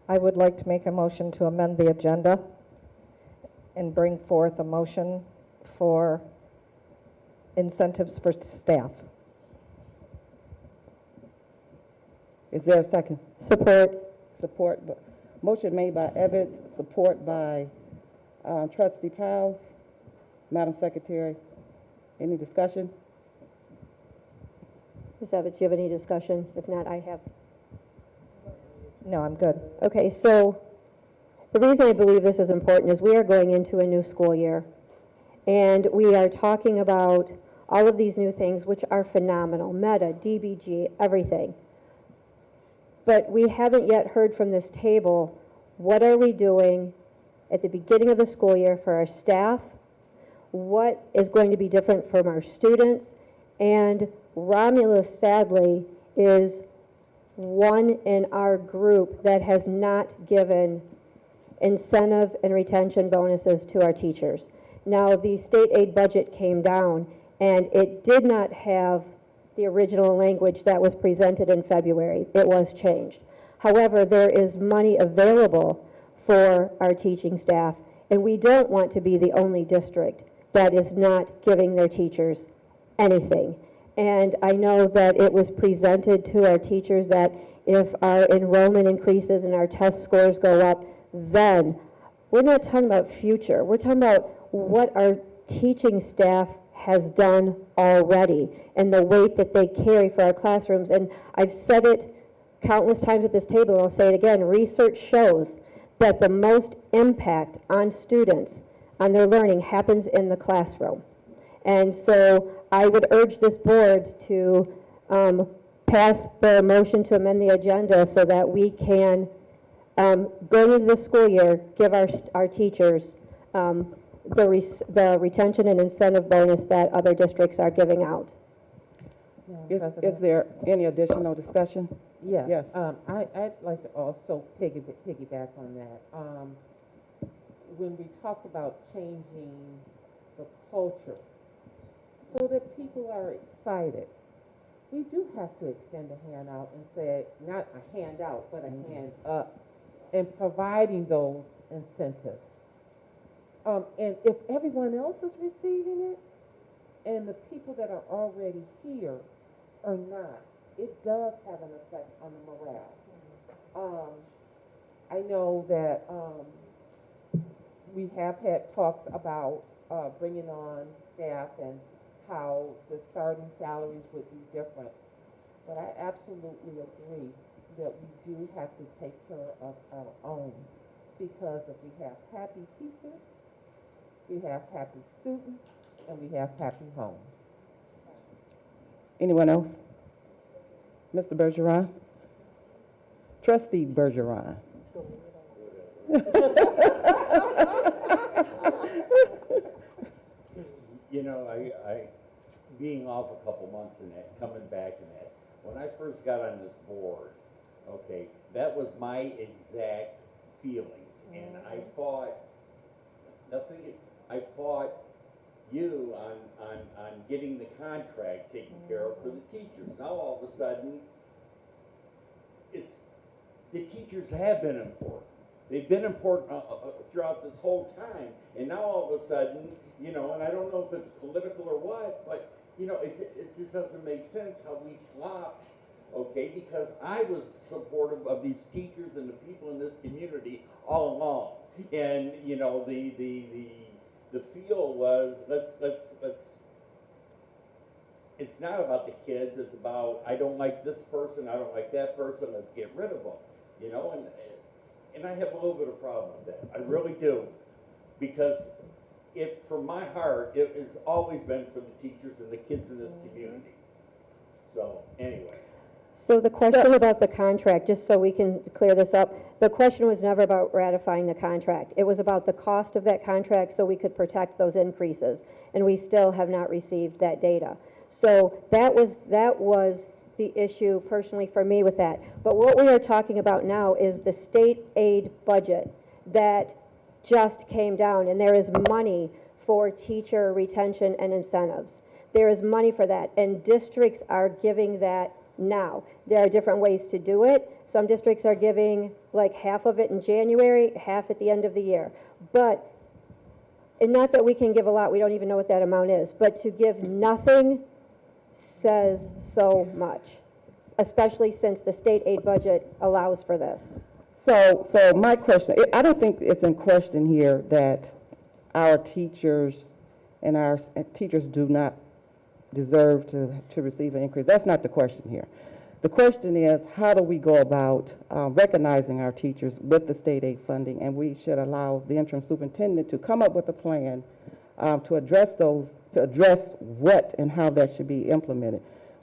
I would like to make a motion to amend the agenda and bring forth a motion for incentives for staff. is there a second? Support. Support, motion made by Evans, support by trustee Powell. Madam Secretary, any discussion? Ms. Evans, do you have any discussion? If not, I have. No, I'm good. Okay, so the reason I believe this is important is we are going into a new school year. And we are talking about all of these new things, which are phenomenal, Meta, DBG, everything. But we haven't yet heard from this table, what are we doing at the beginning of the school year for our staff? What is going to be different from our students? And Romulus, sadly, is one in our group that has not given incentive and retention bonuses to our teachers. Now, the state aid budget came down, and it did not have the original language that was presented in February. It was changed. However, there is money available for our teaching staff, and we don't want to be the only district that is not giving their teachers anything. And I know that it was presented to our teachers that if our enrollment increases and our test scores go up, then we're not talking about future. We're talking about what our teaching staff has done already and the weight that they carry for our classrooms. And I've said it countless times at this table, and I'll say it again. Research shows that the most impact on students, on their learning, happens in the classroom. And so I would urge this board to pass the motion to amend the agenda so that we can, going into the school year, give our teachers the retention and incentive bonus that other districts are giving out. Is there any additional discussion? Yes. Yes. I'd like to also piggyback on that. When we talk about changing the culture so that people are excited, we do have to extend a hand out and say, not a hand out, but a hand up in providing those incentives. And if everyone else is receiving it and the people that are already here are not, it does have an effect on the morale. I know that we have had talks about bringing on staff and how the starting salaries would be different. But I absolutely agree that we do have to take care of our own, because if we have happy teachers, we have happy students, and we have happy homes. Anyone else? Mr. Bergeron? Trustee Bergeron? You know, being off a couple months and that, coming back and that, when I first got on this board, okay, that was my exact feelings. And I fought, I fought you on getting the contract taken care of for the teachers. Now all of a sudden, the teachers have been important. They've been important throughout this whole time, and now all of a sudden, you know, and I don't know if it's political or what, but, you know, it just doesn't make sense how we flopped, okay, because I was supportive of these teachers and the people in this community all along. And, you know, the feel was, it's not about the kids, it's about, I don't like this person, I don't like that person, let's get rid of them, you know, and I have a little bit of problem with that. I really do. Because from my heart, it has always been for the teachers and the kids in this community. So, anyway. So the question about the contract, just so we can clear this up, the question was never about ratifying the contract. It was about the cost of that contract so we could protect those increases. And we still have not received that data. So that was the issue personally for me with that. But what we are talking about now is the state aid budget that just came down, and there is money for teacher retention and incentives. There is money for that, and districts are giving that now. There are different ways to do it. Some districts are giving like half of it in January, half at the end of the year. But, and not that we can give a lot, we don't even know what that amount is, but to give nothing says so much, especially since the state aid budget allows for this. So my question, I don't think it's in question here that our teachers and our teachers do not deserve to receive an increase. That's not the question here. The question is, how do we go about recognizing our teachers with the state aid funding? And we should allow the interim superintendent to come up with a plan to address what and how that should be implemented.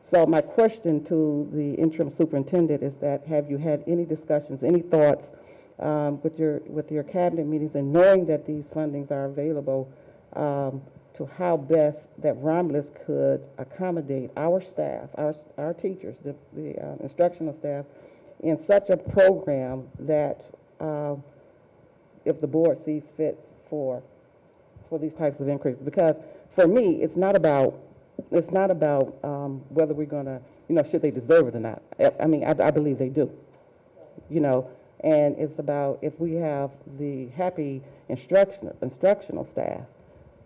So my question to the interim superintendent is that, have you had any discussions, any thoughts with your cabinet meetings, and knowing that these fundings are available, to how best that Romulus could accommodate our staff, our teachers, the instructional staff, in such a program that if the board sees fit for these types of increases? Because for me, it's not about whether we're going to, should they deserve it or not. I mean, I believe they do, and it's about if we have the happy instructional staff,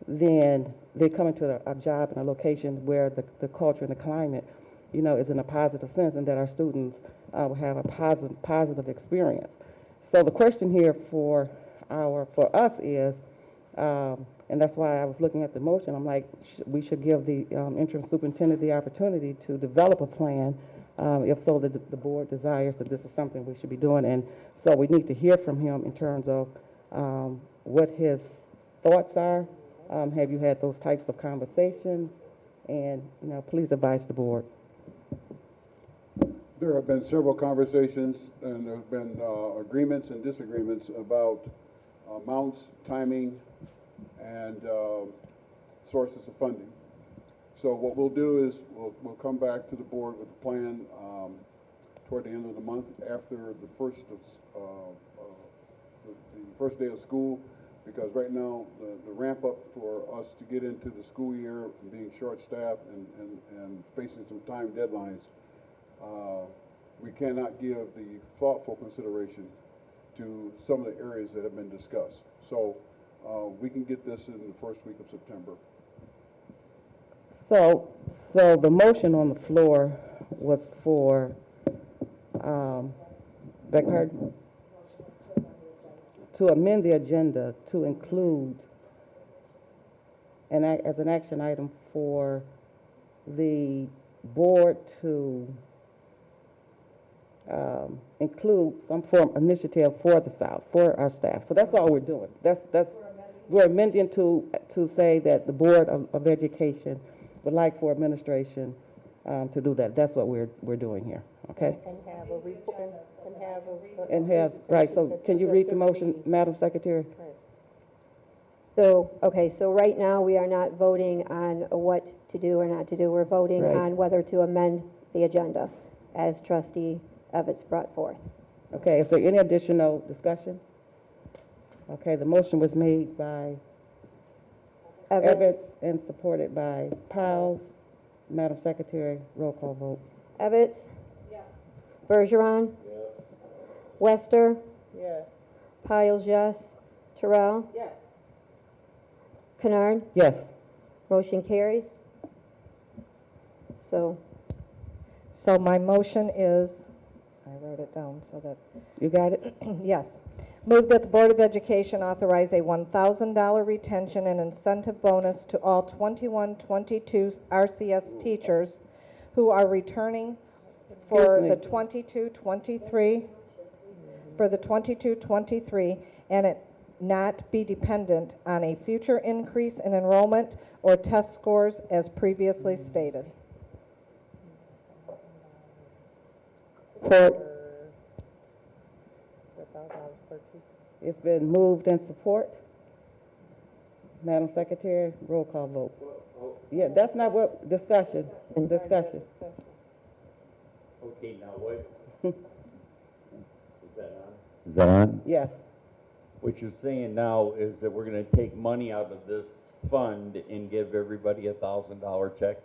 then they come into a job in a location where the culture and the climate, is in a positive sense, and that our students will have a positive experience. So the question here for us is, and that's why I was looking at the motion, I'm like, we should give the interim superintendent the opportunity to develop a plan, if so that the board desires that this is something we should be doing. And so we need to hear from him in terms of what his thoughts are. Have you had those types of conversations? And, please advise the board. There have been several conversations, and there have been agreements and disagreements about amounts, timing, and sources of funding. So what we'll do is we'll come back to the board with a plan toward the end of the month, after the first day of school, because right now the ramp up for us to get into the school year, being short-staffed and facing some time deadlines, we cannot give the thoughtful consideration to some of the areas that have been discussed. So we can get this in the first week of September. So the motion on the floor was for, beg pardon? To amend the agenda to include as an action item for the board to include some form of initiative for the South, for our staff. So that's all we're doing. We're amending to say that the Board of Education would like for administration to do that. That's what we're doing here. Okay. And have a report, and have a. And has, right, so can you read the motion, Madam Secretary? So, okay, so right now, we are not voting on what to do or not to do. We're voting Right. on whether to amend the agenda, as trustee Evans brought forth. Okay, is there any additional discussion? Okay, the motion was made by Evans, Evans and supported by Piles. Madam Secretary, roll call vote. Evans? Yes. Bergeron? Yes. Wester? Yes. Piles, yes. Terrell? Yes. Kennard? Yes. Motion carries. So, So my motion is, I wrote it down so that You got it? yes. Move that the Board of Education authorize a $1,000 retention and incentive bonus to all 21-22 RCS teachers who are returning for Excuse the 22-23, for the 22-23, and it not be dependent on a future increase in enrollment or test scores as previously stated. It's been moved in support. Madam Secretary, roll call vote. Yeah, that's not what, discussion. Okay, now what? Is that on? Is that on? Yes. What you're saying now is that we're gonna take money out of this fund and give everybody $1,000 check?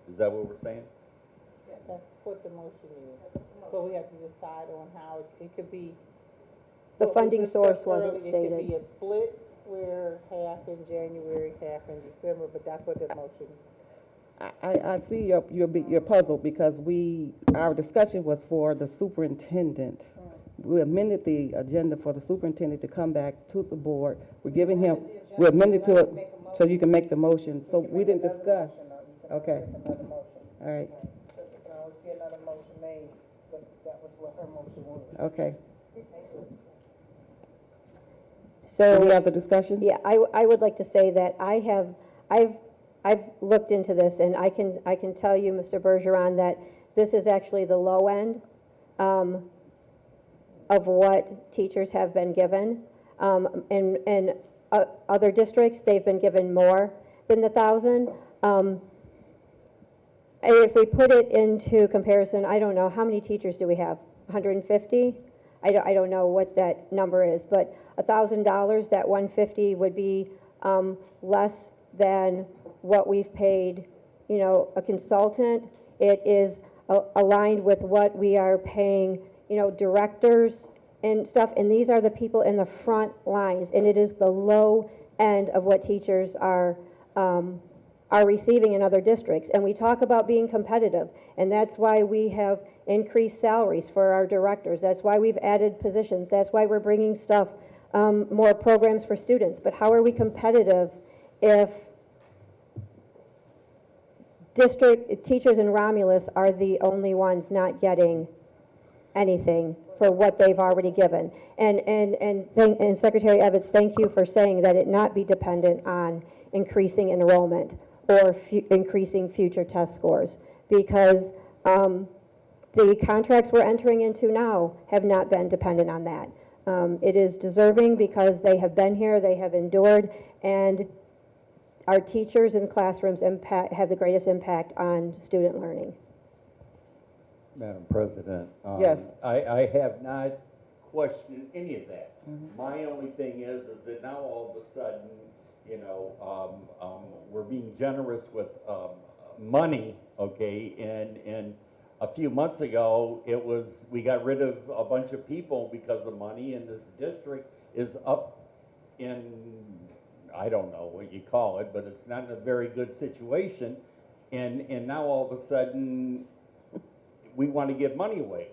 Is that what we're saying? That's what the motion is, but we have to decide on how it could be. the what was funding discussed source wasn't earlier, It could be stated. a split, where half in January, half in December, but that's what the motion. I see you're puzzled because our discussion was for the superintendent. We amended the agenda for the superintendent to come back to the board. We're giving him, we amended to it so you can make the motion. So we didn't discuss. Okay. All right. Another motion made, but that was what her motion was. Okay. So. Any other discussion? Yeah, I would like to say that I've looked into this, and I can tell you, Mr. Bergeron, that this is actually the low end of what teachers have been given. In other districts, they've been given more than the 1,000. If we put it into comparison, I don't know, how many teachers do we have? 150? I don't know what that number is, but $1,000, that 150 would be less than what we've paid, a consultant. It is aligned with what we are paying, directors and stuff, and these are the people in the front lines, and it is the low end of what teachers are receiving in other districts. And we talk about being competitive, and that's why we have increased salaries for our directors. That's why we've added positions. That's why we're bringing stuff, more programs for students. But how are we competitive if district teachers in Romulus are the only ones not getting anything for what they've already given? And Secretary Evans, thank you for saying that it not be dependent on increasing enrollment or increasing future test scores, because the contracts we're entering into now have not been dependent on that. It is deserving because they have been here, they have endured, and our teachers in classrooms have the greatest impact on student learning. Madam President. Yes. I have not questioned any of that. My only thing is that now all of a sudden, we're being generous with money, okay, and a few months ago, we got rid of a bunch of people because of money, and this district is up in, I don't know what you call it, but it's not in a very good situation, and now all of a sudden, we want to give money away.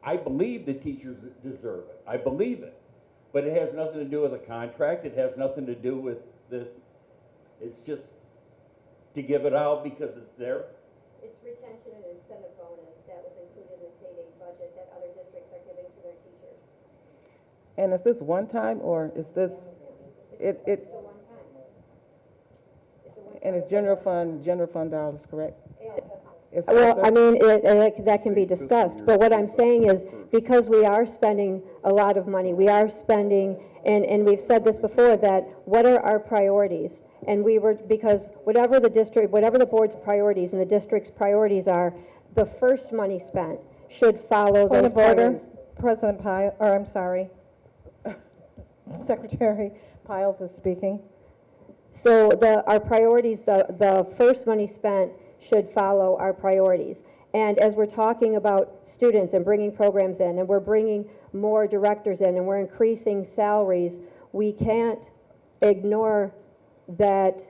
I believe the teachers deserve it. I believe it. But it has nothing to do with a contract. It has nothing to do with it's just to give it out because it's there. It's retention and incentive bonus that was included in the state aid budget that other districts are giving to their teachers. And is this one time or is this, It's a one-time. and it's general fund dollars, correct? Well, I mean, that can be discussed, but what I'm saying is, because we are spending a lot of money, we are spending, and we've said this before, that what are our priorities? And because whatever the board's priorities and the district's priorities are, the first money spent should follow Point those of order, priorities. President Pyle, or I'm sorry, Secretary Piles is speaking. So our priorities, the first money spent should follow our priorities. And as we're talking about students and bringing programs in, and we're bringing more directors in, and we're increasing salaries, we can't ignore that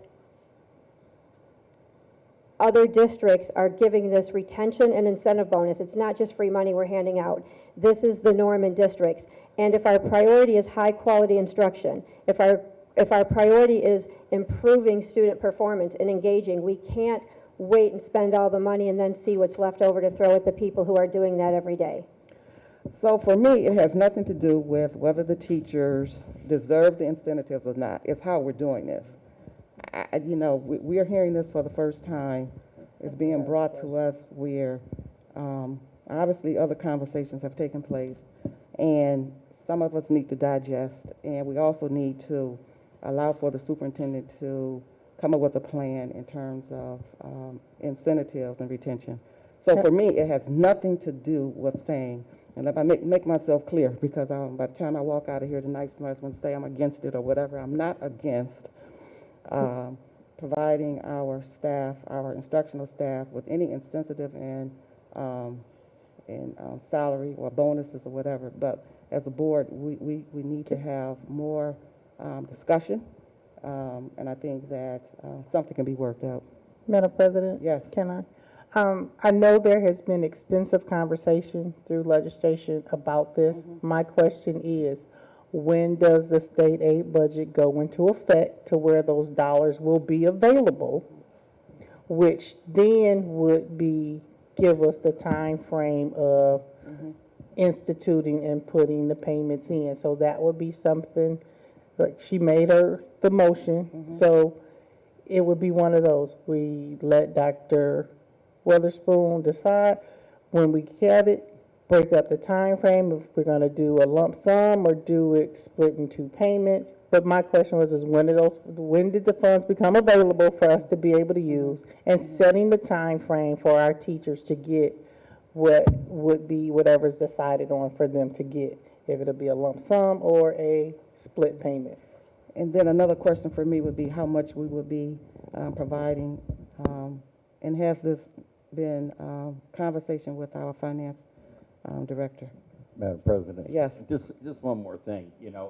other districts are giving this retention and incentive bonus. It's not just free money we're handing out. This is the norm in districts. And if our priority is high quality instruction, if our priority is improving student performance and engaging, we can't wait and spend all the money and then see what's left over to throw at the people who are doing that every day. So for me, it has nothing to do with whether the teachers deserve the incentives or not. It's how we're doing this. We are hearing this for the first time. It's being brought to us where obviously other conversations have taken place, and some of us need to digest, and we also need to allow for the superintendent to come up with a plan in terms of incentives and retention. So for me, it has nothing to do with saying, and if I make myself clear, because by the time I walk out of here tonight, somebody's going to say I'm against it or whatever. I'm not against providing our staff, our instructional staff, with any incentive and salary or bonuses or whatever. But as a board, we need to have more discussion, and I think that something can be worked out. Madam President? Yes. Can I? I know there has been extensive conversation through legislation about this. My question is, when does the state aid budget go into effect to where those dollars will be available, which then would give us the time frame of instituting and putting the payments in? So that would be something, like she made the motion, so it would be one of those. We let Dr. Witherspoon decide when we get it, break up the time frame, if we're going to do a lump sum or do it split in two payments. But my question was, when did the funds become available for us to be able to use, and setting the time frame for our teachers to get what would be whatever's decided on for them to get, if it'll be a lump sum or a split payment. And then another question for me would be how much we would be providing, and has this been conversation with our finance director? Madam President? Yes. Just one more thing, and I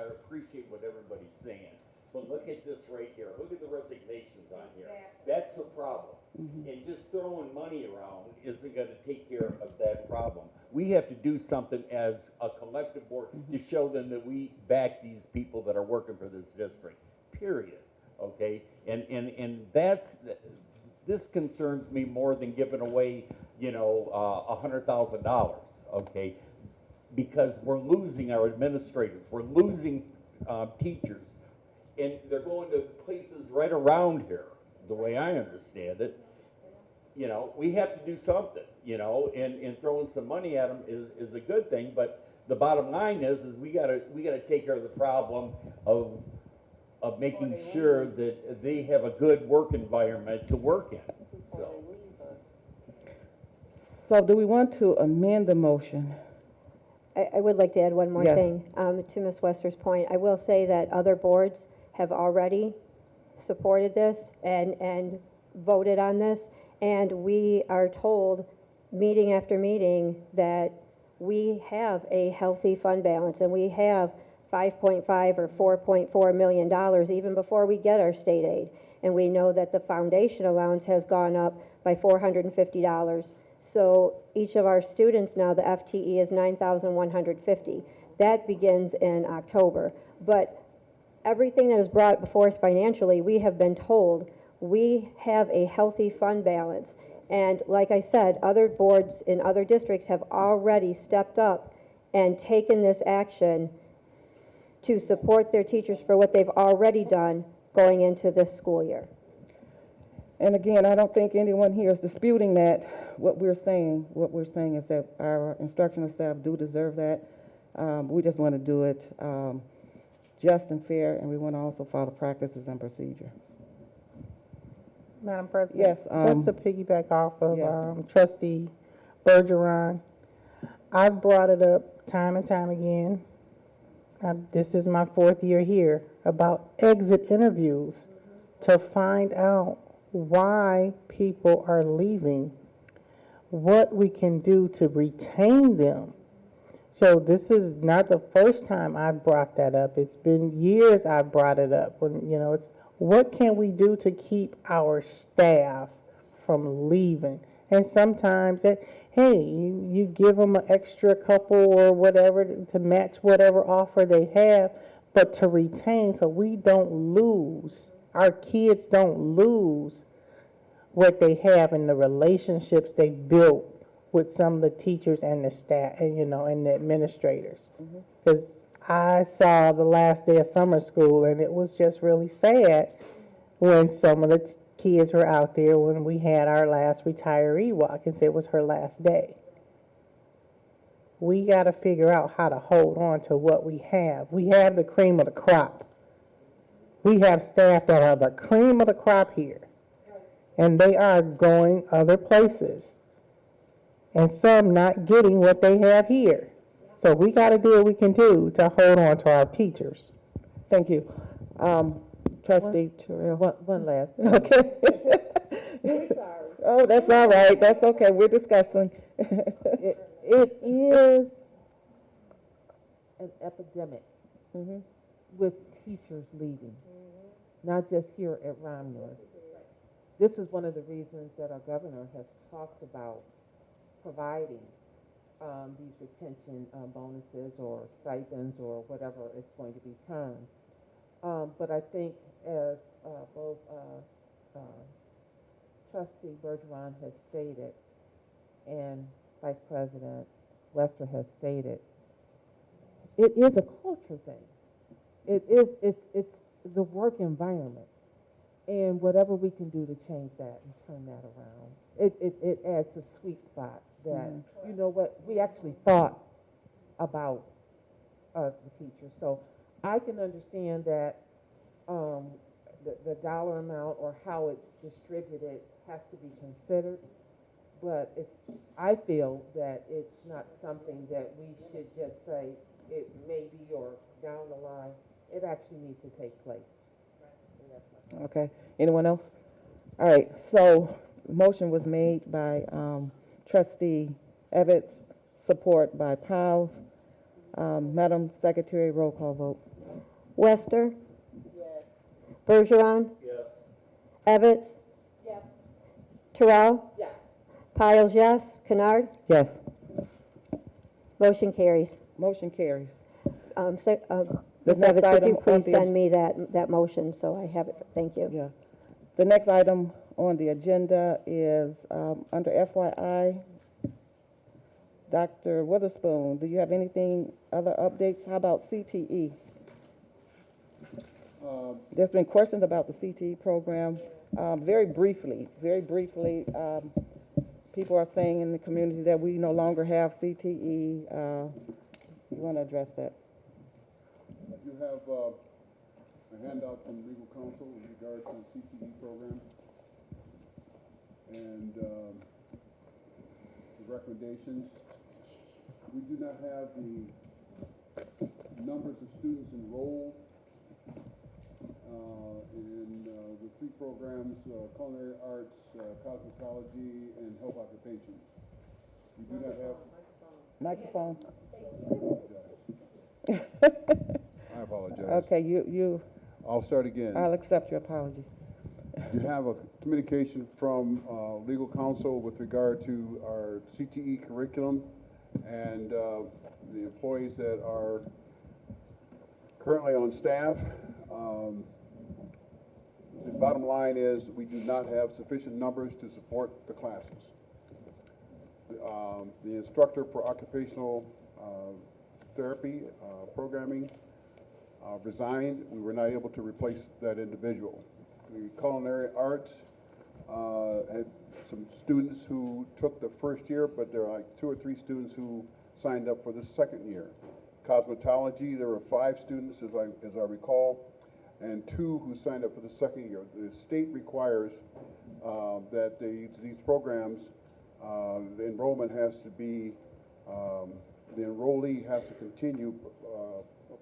appreciate what everybody's saying, but look at this right here. Look at the resignations on here. That's the problem. And just throwing money around isn't going to take care of that problem. We have to do something as a collective board to show them that we back these people that are working for this district, period, okay? And this concerns me more than giving away, $100,000, okay? Because we're losing our administrators, we're losing teachers, and they're going to places right around here, the way I understand it. We have to do something, and throwing some money at them is a good thing, but the bottom line is we gotta take care of the problem of making sure that they have a good work environment to work in, so. So do we want to amend the motion? I would like to add one more Yes. thing to Ms. Wester's point. I will say that other boards have already supported this and voted on this, and we are told meeting after meeting that we have a healthy fund balance, and we have $5.5 or $4.4 million even before we get our state aid. And we know that the foundation allowance has gone up by $450. So each of our students now, the FTE is $9,150. That begins in October. But everything that is brought before us financially, we have been told we have a healthy fund balance. And like I said, other boards in other districts have already stepped up and taken this action to support their teachers for what they've already done going into this school year. And again, I don't think anyone here is disputing that. What we're saying is that our instructional staff do deserve that. We just want to do it just and fair, and we want to also follow practices and procedure. Madam President? Yes, Just to piggyback off of yeah. Trustee Bergeron, I've brought it up time and time again. This is my 4th year here, about exit interviews to find out why people are leaving, what we can do to retain them. So this is not the first time I've brought that up. It's been years I've brought it up. When, you know, it's what can we do to keep our staff from leaving? And sometimes, hey, you give them an extra couple or whatever to match whatever offer they have, but to retain so we don't lose, our kids don't lose what they have and the relationships they built with some of the teachers and the staff, and you know, and the administrators. Because I saw the last day of summer school, and it was just really sad when some of the kids were out there when we had our last retiree walk and said it was her last day. We got to figure out how to hold on to what we have. We have the cream of the crop. We have staff that are the cream of the crop here, and they are going other places, and some not getting what they have here. So we got to do what we can do to hold on to our teachers. Thank you. Trustee Terrell. One last. Okay. Oh, that's all right. That's okay. We're discussing. It is an epidemic with teachers leaving, not just here at Romulus. This is one of the reasons that our governor has talked about providing these retention bonuses or stipends or whatever it's going to be termed. But I think as both Trustee Bergeron has stated and Vice President Wester has stated, it is a culture thing. It's the work environment. And whatever we can do to change that and turn that around, it adds a sweet spot that, you know what, we actually thought about the teachers. So I can understand that the dollar amount or how it's distributed has to be considered, but I feel that it's not something that we should just say it may be or down the line. It actually needs to take place. Okay. Anyone else? All right. So motion was made by Trustee Evetts, support by Powell. Madam Secretary, roll call vote. Wester? Yes. Bergeron? Yes. Evetts? Yes. Terrell? Yes. Piles, yes. Kennard? Yes. Motion carries. Motion carries. Ms. next Evetts, would item you on please the send me that motion so I have it? Thank you. Yeah. The next item on the agenda is under FYI. Dr. Witherspoon, do you have anything, other updates? How about CTE? There's been questions about the CTE program. Very briefly, people are saying in the community that we no longer have CTE. You want to address that? You have a handout from legal counsel in regard to the CTE program and the recommendations. We do not have the numbers of students enrolled in the three programs, culinary arts, cosmetology, and health occupations. We do not have... Microphone. I apologize. Okay, I'll start again. I'll accept your apology. You have a communication from legal counsel with regard to our CTE curriculum and the employees that are currently on staff. The bottom line is we do not have sufficient numbers to support the classes. The instructor for occupational therapy programming resigned. We were not able to replace that individual. The culinary arts, had some students who took the first year, but there are like 2 or 3 students who signed up for the second year. Cosmetology, there were 5 students, as I recall, and 2 who signed up for the second year. The state requires that these programs, the enrollment has to be, the enrollee has to continue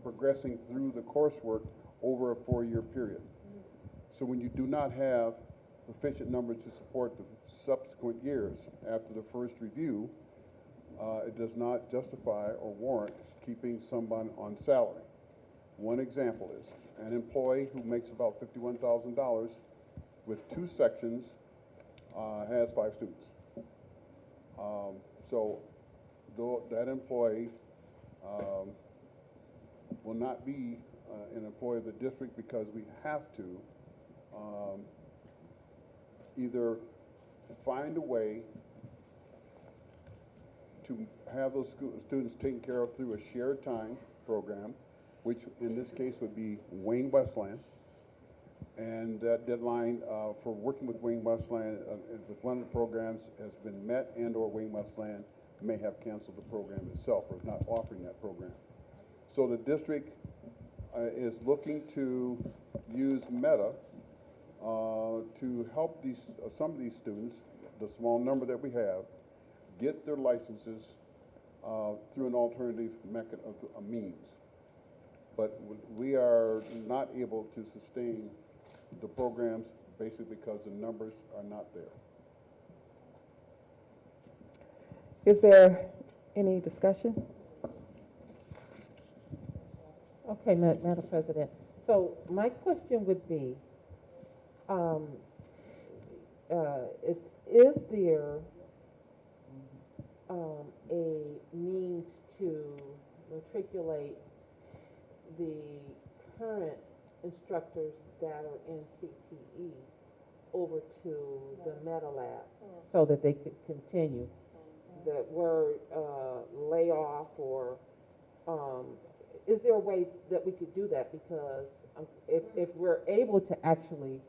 progressing through the coursework over a 4-year period. So when you do not have sufficient numbers to support the subsequent years after the first review, it does not justify or warrant keeping someone on salary. One example is an employee who makes about $51,000 with 2 sections has 5 students. So though that employee will not be an employee of the district because we have to either find a way to have those students taken care of through a shared time program, which in this case would be Wayne Westland. And that deadline for working with Wayne Westland with one of the programs has been met, and/or Wayne Westland may have canceled the program itself or is not offering that program. So the district is looking to use Meta to help some of these students, the small number that we have, get their licenses through an alternative means. But we are not able to sustain the programs basically because the numbers are not there. Is there any discussion? Okay, Madam President. So my question would be, is there a means to matriculate the current instructors that are in CTE over to the Meta Labs so that they could continue? The word layoff or is there a way that we could do that? Because if we're able to actually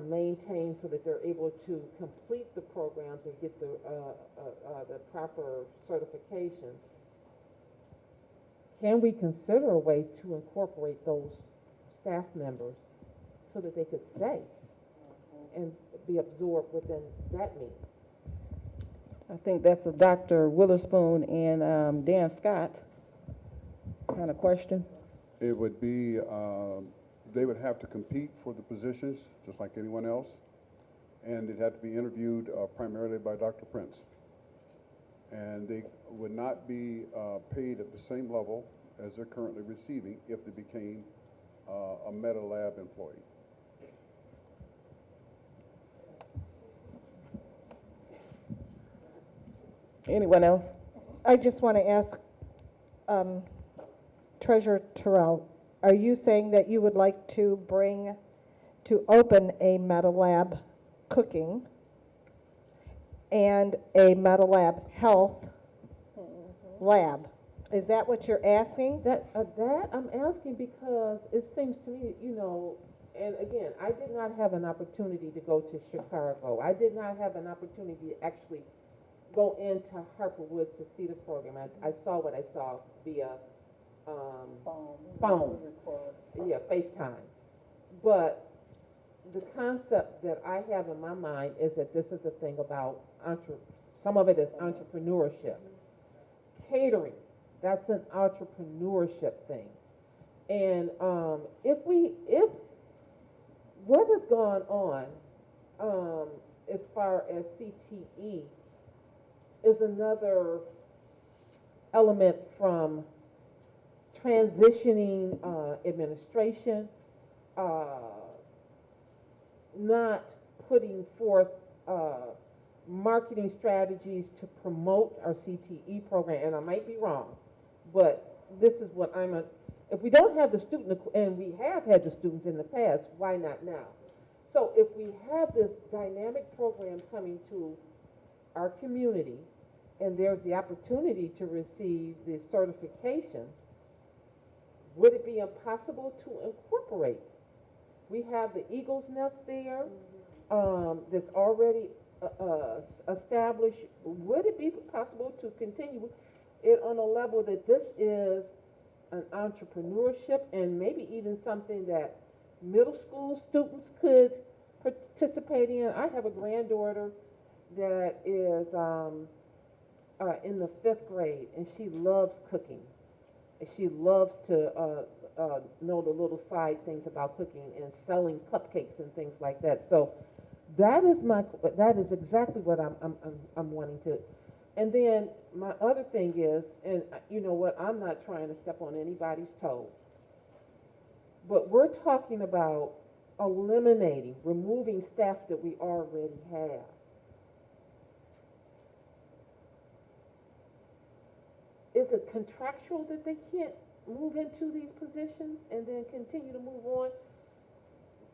maintain so that they're able to complete the programs and get the proper certifications, can we consider a way to incorporate those staff members so that they could stay and be absorbed within that means? I think that's a Dr. Witherspoon and Dan Scott kind of question. It would be, they would have to compete for the positions just like anyone else, and they'd have to be interviewed primarily by Dr. Prince. And they would not be paid at the same level as they're currently receiving if they became a Meta Lab employee. Anyone else? I just want to ask Treasurer Terrell, are you saying that you would like to open a Meta Lab cooking and a Meta Lab health lab? Is that what you're asking? That I'm asking because it seems to me, and again, I did not have an opportunity to go to Chicago. I did not have an opportunity to actually go into Harper Woods to see the program. I saw what I saw via phone, yeah, FaceTime. But the concept that I have in my mind is that this is a thing about some of it is entrepreneurship. Catering, that's an entrepreneurship thing. And if what has gone on as far as CTE is another element from transitioning administration, not putting forth marketing strategies to promote our CTE program, and I might be wrong, but this is what if we don't have the student, and we have had the students in the past, why not now? So if we have this dynamic program coming to our community, and there's the opportunity to receive the certification, would it be impossible to incorporate? We have the Eagle's Nest there. that's already established, would it be possible to continue it on a level that this is an entrepreneurship and maybe even something that middle school students could participate in? I have a granddaughter that is in the 5th grade, and she loves cooking. And she loves to know the little side things about cooking and selling cupcakes and things like that. So that is exactly what I'm wanting to. And then my other thing is, and you know what, I'm not trying to step on anybody's toes, but we're talking about removing staff that we already have. Is it contractual that they can't move into these positions and then continue to move on?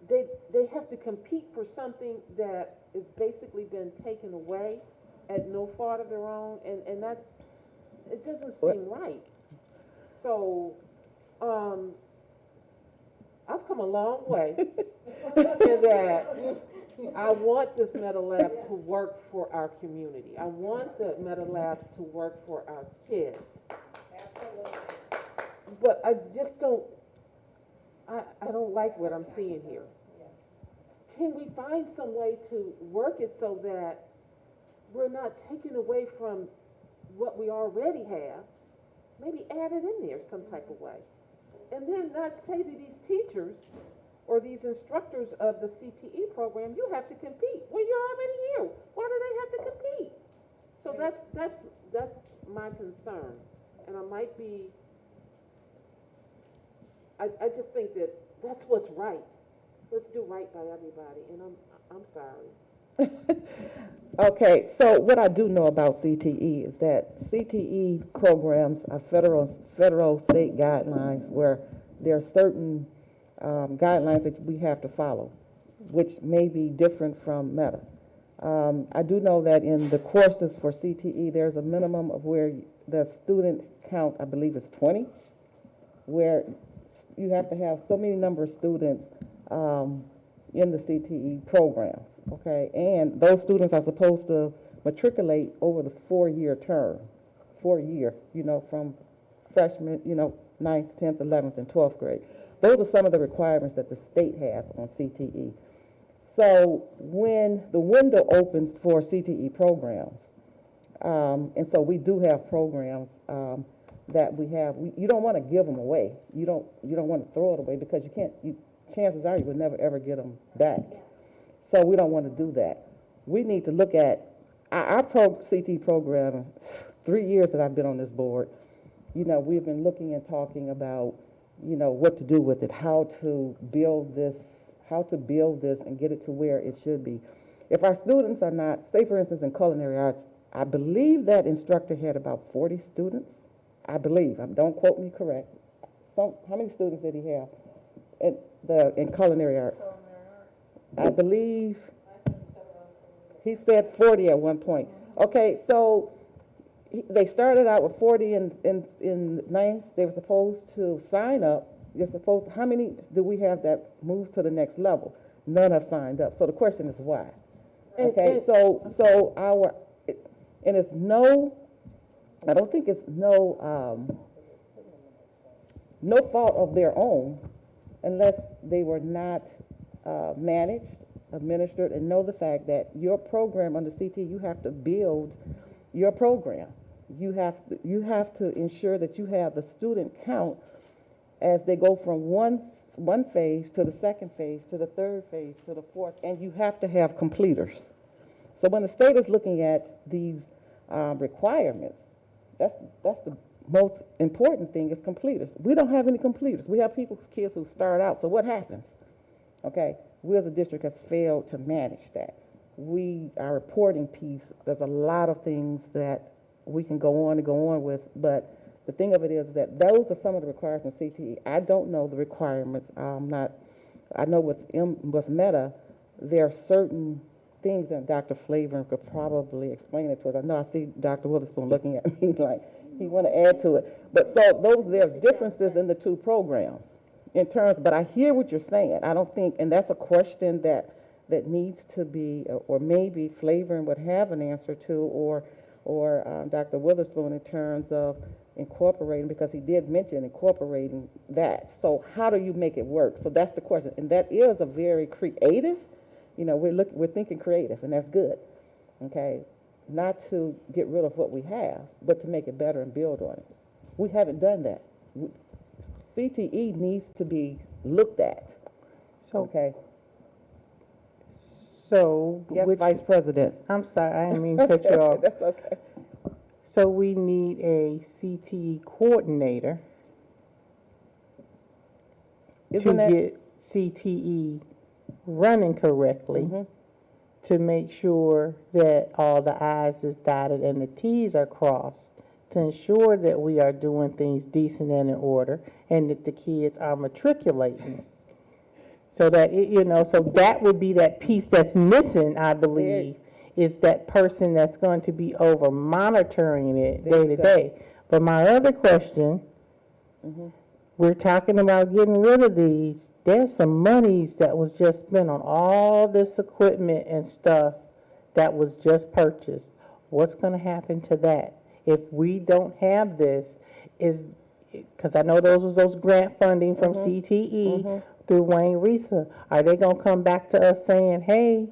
They have to compete for something that has basically been taken away at no fault of their own, and that's, it doesn't seem right. So, I've come a long way in that I want this Meta Lab to work for our community. I want the Meta Labs to work for our kids. Absolutely. But I just don't, I don't like what I'm seeing here. Can we find some way to work it so that we're not taking away from what we already have? Maybe add it in there some type of way. And then not say to these teachers or these instructors of the CTE program, you have to compete. Well, you're already here. Why do they have to compete? So that's my concern. And I might be, I just think that that's what's right. Let's do right by everybody, and I'm sorry. Okay, so what I do know about CTE is that CTE programs are federal state guidelines where there are certain guidelines that we have to follow, which may be different from Meta. I do know that in the courses for CTE, there's a minimum of where the student count, I believe, is 20, where you have to have so many number of students in the CTE programs, okay? And those students are supposed to matriculate over the 4-year term, 4-year, from freshman, 9th, 10th, 11th, and 12th grade. Those are some of the requirements that the state has on CTE. So when the window opens for CTE programs, and so we do have programs that we have, you don't want to give them away. You don't want to throw it away because chances are you will never ever get them back. So we don't want to do that. We need to look at our CTE program. 3 years that I've been on this board, we've been looking and talking about, what to do with it, how to build this and get it to where it should be. If our students are not, say for instance in culinary arts, I believe that instructor had about 40 students. I believe, don't quote me correct. How many students did he have in culinary arts? I believe he said 40 at one point. Okay, so they started out with 40 in ninth. They were supposed to sign up. How many do we have that moves to the next level? None have signed up. So the question is why? Okay, so and it's no, I don't think it's no fault of their own unless they were not managed, administered, and know the fact that your program under CT, you have to build your program. You have to ensure that you have the student count as they go from one phase to the second phase to the third phase to the fourth, and you have to have completers. So when the state is looking at these requirements, that's the most important thing is completers. We don't have any completers. We have kids who start out. So what happens? Okay, we as a district has failed to manage that. Our reporting piece, there's a lot of things that we can go on with, but the thing of it is that those are some of the requirements of CTE. I don't know the requirements. I know with Meta, there are certain things that Dr. Flavor could probably explain it to us. I know I see Dr. Witherspoon looking at me like he want to add to it. But so there's differences in the two programs in terms, but I hear what you're saying. I don't think, and that's a question that that needs to be, or maybe Flavor would have an answer to, or Dr. Witherspoon in terms of incorporating, because he did mention incorporating that. So how do you make it work? So that's the question, and that is a very creative, we're thinking creative, and that's good, okay? Not to get rid of what we have, but to make it better and build on it. We haven't done that. CTE needs to be looked at, So, okay? so Yes, which, Vice President. I'm sorry, I didn't mean to cut you off. That's okay. So we need a CTE coordinator Isn't to that- get CTE running correctly, to make sure that all the I's is dotted and the T's are crossed, to ensure that we are doing things decent and in order, and that the kids are matriculating. So that, so that would be that piece that's missing, I believe, is that person that's going to be over monitoring it day to day. But my other question, we're talking about getting rid of these. There's some monies that was just spent on all this equipment and stuff that was just purchased. What's going to happen to that? If we don't have this, because I know those grant funding from CTE through Wayne Risa, are they going to come back to us saying, hey,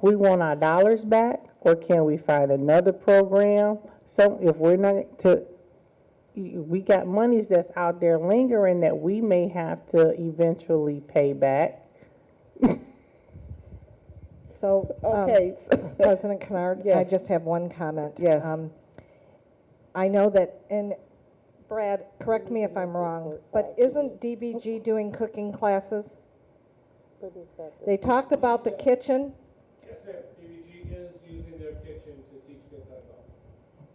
we want our dollars back, or can we find another program? So if we're not we got monies that's out there lingering that we may have to eventually pay back. So, Okay. President Kennard, I Yes. just have one comment. Yes. I know that, and Brad, correct me if I'm wrong, but isn't DBG doing cooking classes? They talked about the kitchen. Yes, ma'am. DBG is using their kitchen to teach kids how to cook.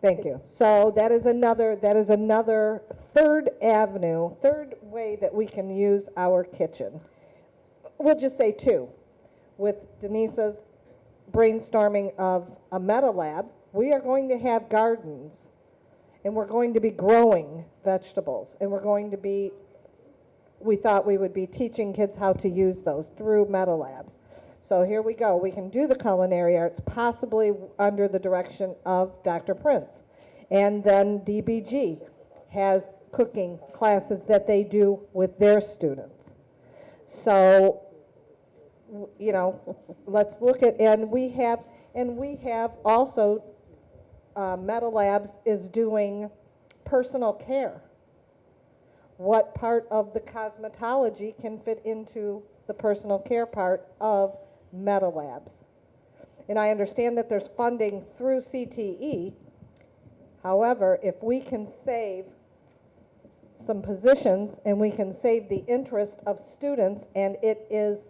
Thank you. So that is another third avenue, third way that we can use our kitchen. We'll just say two. With Denise's brainstorming of a meta lab, we are going to have gardens, and we're going to be growing vegetables, and we thought we would be teaching kids how to use those through meta labs. So here we go. We can do the culinary arts possibly under the direction of Dr. Prince. And then DBG has cooking classes that they do with their students. So, let's look at, and we have also, Meta Labs is doing personal care. What part of the cosmetology can fit into the personal care part of Meta Labs? And I understand that there's funding through CTE. However, if we can save some positions and we can save the interest of students, and it is,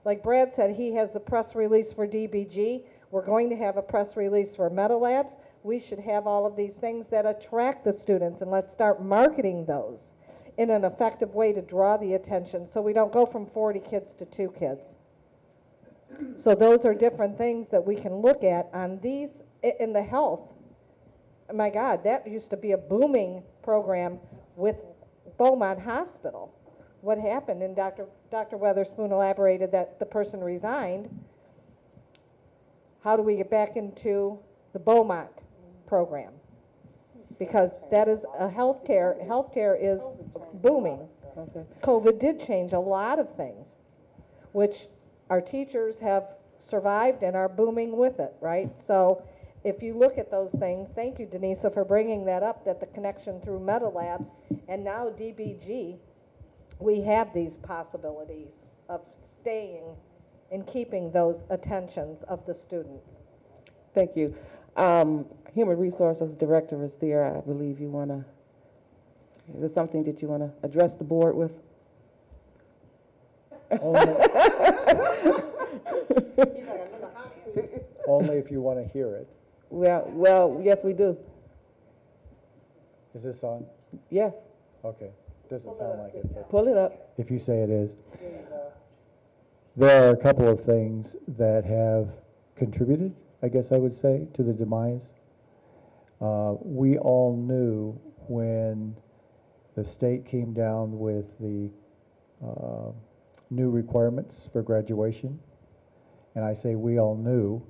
like Brad said, he has the press release for DBG. We're going to have a press release for Meta Labs. We should have all of these things that attract the students, and let's start marketing those in an effective way to draw the attention so we don't go from 40 kids to 2 kids. So those are different things that we can look at on these in the health. My God, that used to be a booming program with Beaumont Hospital. What happened? And Dr. Weatherspoon elaborated that the person resigned. How do we get back into the Beaumont program? Because that is a healthcare is booming. Okay. COVID did change a lot of things, which our teachers have survived and are booming with it, right? So if you look at those things, thank you, Denisa, for bringing that up, that the connection through Meta Labs and now DBG, we have these possibilities of staying and keeping those attentions of the students. Thank you. Human Resources Director is there. I believe you want to, is there something that you want to address the board with? Only if you want to hear it. Well, yes, we do. Is this on? Yes, Okay. Doesn't sound like it, but pull it up. if you say it is. There are a couple of things that have contributed, I guess I would say, to the demise. We all knew when the state came down with the new requirements for graduation, and I say we all knew,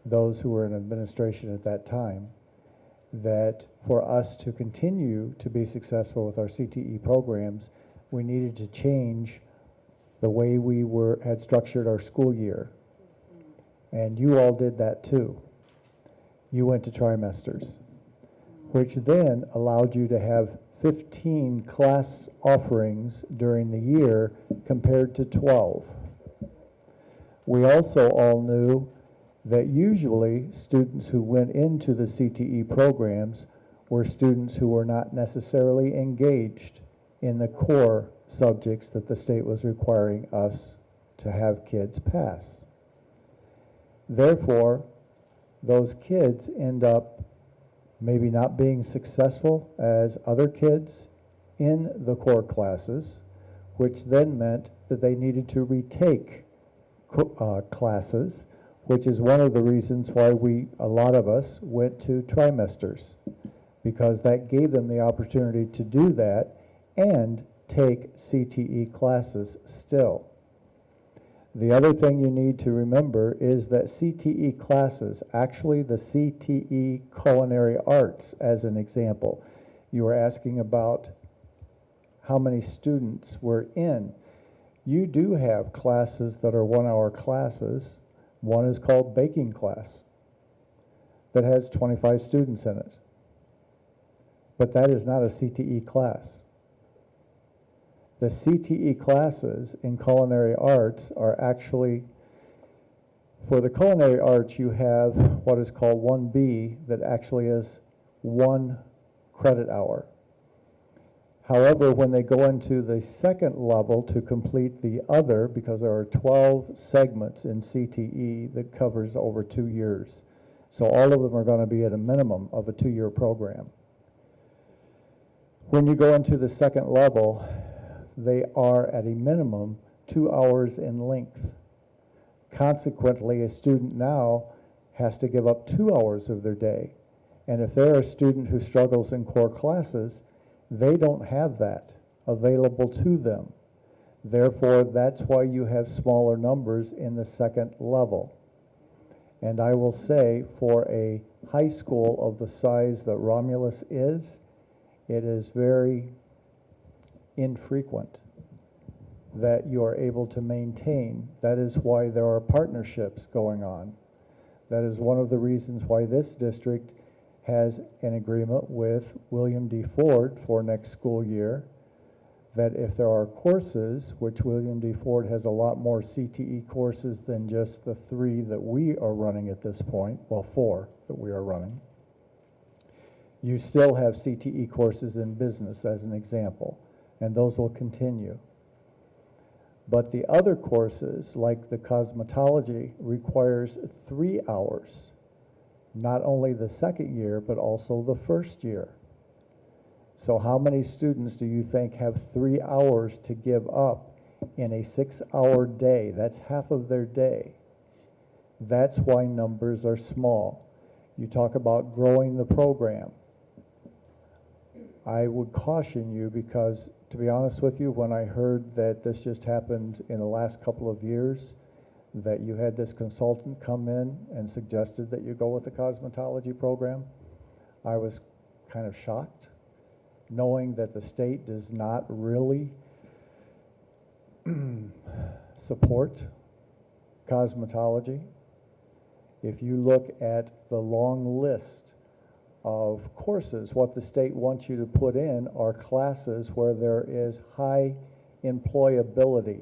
those who were in administration at that time, that for us to continue to be successful with our CTE programs, we needed to change the way we had structured our school year. And you all did that too. You went to trimesters, which then allowed you to have 15 class offerings during the year compared to 12. We also all knew that usually students who went into the CTE programs were students who were not necessarily engaged in the core subjects that the state was requiring us to have kids pass. Therefore, those kids end up maybe not being successful as other kids in the core classes, which then meant that they needed to retake classes, which is one of the reasons why a lot of us went to trimesters, because that gave them the opportunity to do that and take CTE classes still. The other thing you need to remember is that CTE classes, actually the CTE Culinary Arts as an example, you were asking about how many students were in. You do have classes that are 1-hour classes. One is called baking class that has 25 students in it. But that is not a CTE class. The CTE classes in culinary arts are actually, for the culinary arts, you have what is called 1B that actually is 1 credit hour. However, when they go into the second level to complete the other, because there are 12 segments in CTE that covers over 2 years. So all of them are going to be at a minimum of a 2-year program. When you go into the second level, they are at a minimum 2 hours in length. Consequently, a student now has to give up 2 hours of their day. And if they're a student who struggles in core classes, they don't have that available to them. Therefore, that's why you have smaller numbers in the second level. And I will say, for a high school of the size that Romulus is, it is very infrequent that you are able to maintain. That is why there are partnerships going on. That is one of the reasons why this district has an agreement with William D. Ford for next school year, that if there are courses, which William D. Ford has a lot more CTE courses than just the 3 that we are running at this point, well, 4 that we are running, you still have CTE courses in business as an example, and those will continue. But the other courses, like the cosmetology, requires 3 hours, not only the second year, but also the first year. So how many students do you think have 3 hours to give up in a 6-hour day? That's half of their day. That's why numbers are small. You talk about growing the program. I would caution you because, to be honest with you, when I heard that this just happened in the last couple of years, that you had this consultant come in and suggested that you go with the cosmetology program, I was kind of shocked, knowing that the state does not really support cosmetology. If you look at the long list of courses, what the state wants you to put in are classes where there is high employability.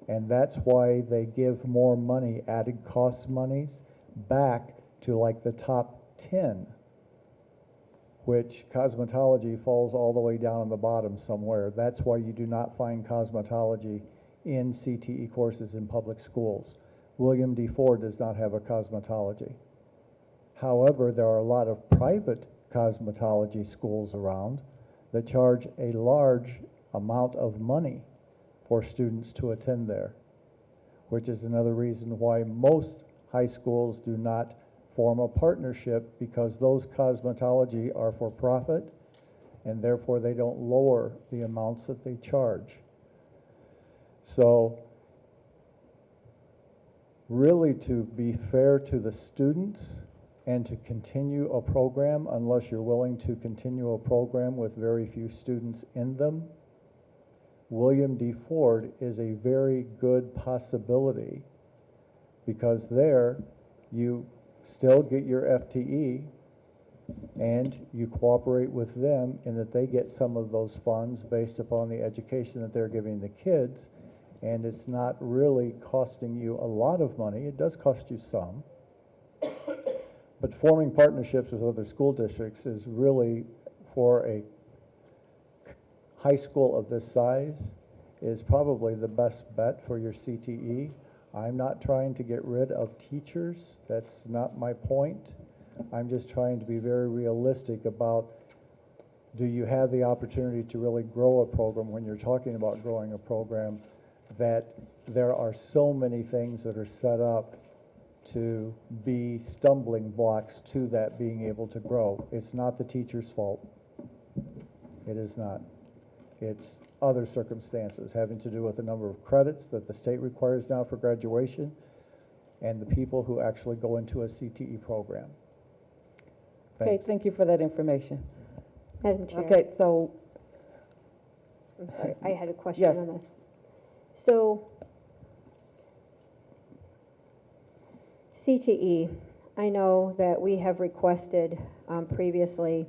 And that's why they give more money, added cost monies, back to like the top 10, which cosmetology falls all the way down on the bottom somewhere. That's why you do not find cosmetology in CTE courses in public schools. William D. Ford does not have a cosmetology. However, there are a lot of private cosmetology schools around that charge a large amount of money for students to attend there, which is another reason why most high schools do not form a partnership, because those cosmetology are for profit and therefore they don't lower the amounts that they charge. So really to be fair to the students and to continue a program unless you're willing to continue a program with very few students in them. William D. Ford is a very good possibility because there you still get your FTE and you cooperate with them in that they get some of those funds based upon the education that they're giving the kids, and it's not really costing you a lot of money. It does cost you some, but forming partnerships with other school districts is really, for a high school of this size, is probably the best bet for your CTE. I'm not trying to get rid of teachers. That's not my point. I'm just trying to be very realistic about, do you have the opportunity to really grow a program when you're talking about growing a program, that there are so many things that are set up to be stumbling blocks to that being able to grow. It's not the teacher's fault. It is not. It's other circumstances having to do with the number of credits that the state requires now for graduation and the people who actually go into a CTE program. Okay, Thanks. thank you for that information. Madam Chair. Okay, so, I'm sorry, I had a question Yes. on this. So, CTE, I know that we have requested previously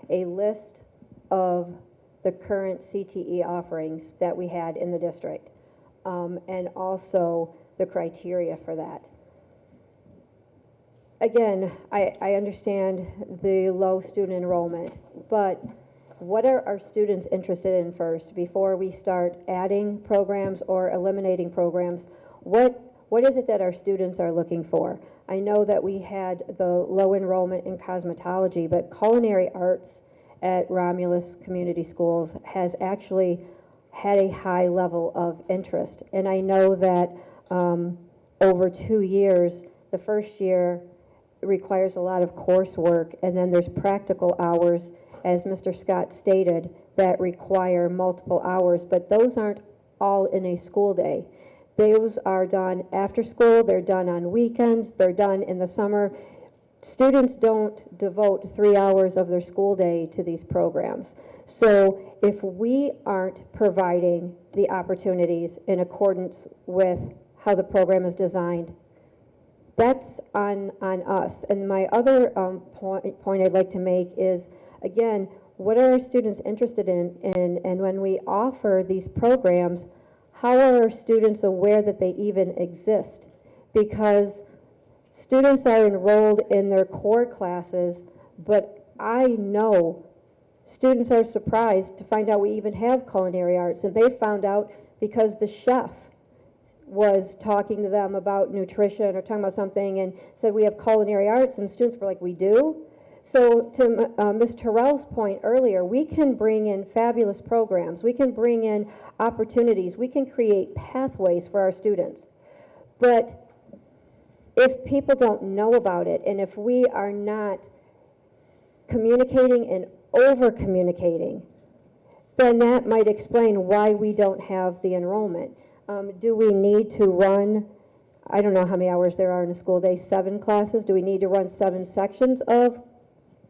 a list of the current CTE offerings that we had in the district, and also the criteria for that. Again, I understand the low student enrollment, but what are our students interested in first before we start adding programs or eliminating programs? What is it that our students are looking for? I know that we had the low enrollment in cosmetology, but culinary arts at Romulus Community Schools has actually had a high level of interest. And I know that over 2 years, the first year requires a lot of coursework, and then there's practical hours, as Mr. Scott stated, that require multiple hours, but those aren't all in a school day. Those are done after school, they're done on weekends, they're done in the summer. Students don't devote 3 hours of their school day to these programs. So if we aren't providing the opportunities in accordance with how the program is designed, that's on us. And my other point I'd like to make is, again, what are our students interested in? And when we offer these programs, how are our students aware that they even exist? Because students are enrolled in their core classes, but I know students are surprised to find out we even have culinary arts, and they found out because the chef was talking to them about nutrition or talking about something and said we have culinary arts, and students were like, we do? So to Ms. Terrell's point earlier, we can bring in fabulous programs, we can bring in opportunities, we can create pathways for our students. But if people don't know about it, and if we are not communicating and over-communicating, then that might explain why we don't have the enrollment. Do we need to run, I don't know how many hours there are in a school day, 7 classes? Do we need to run 7 sections of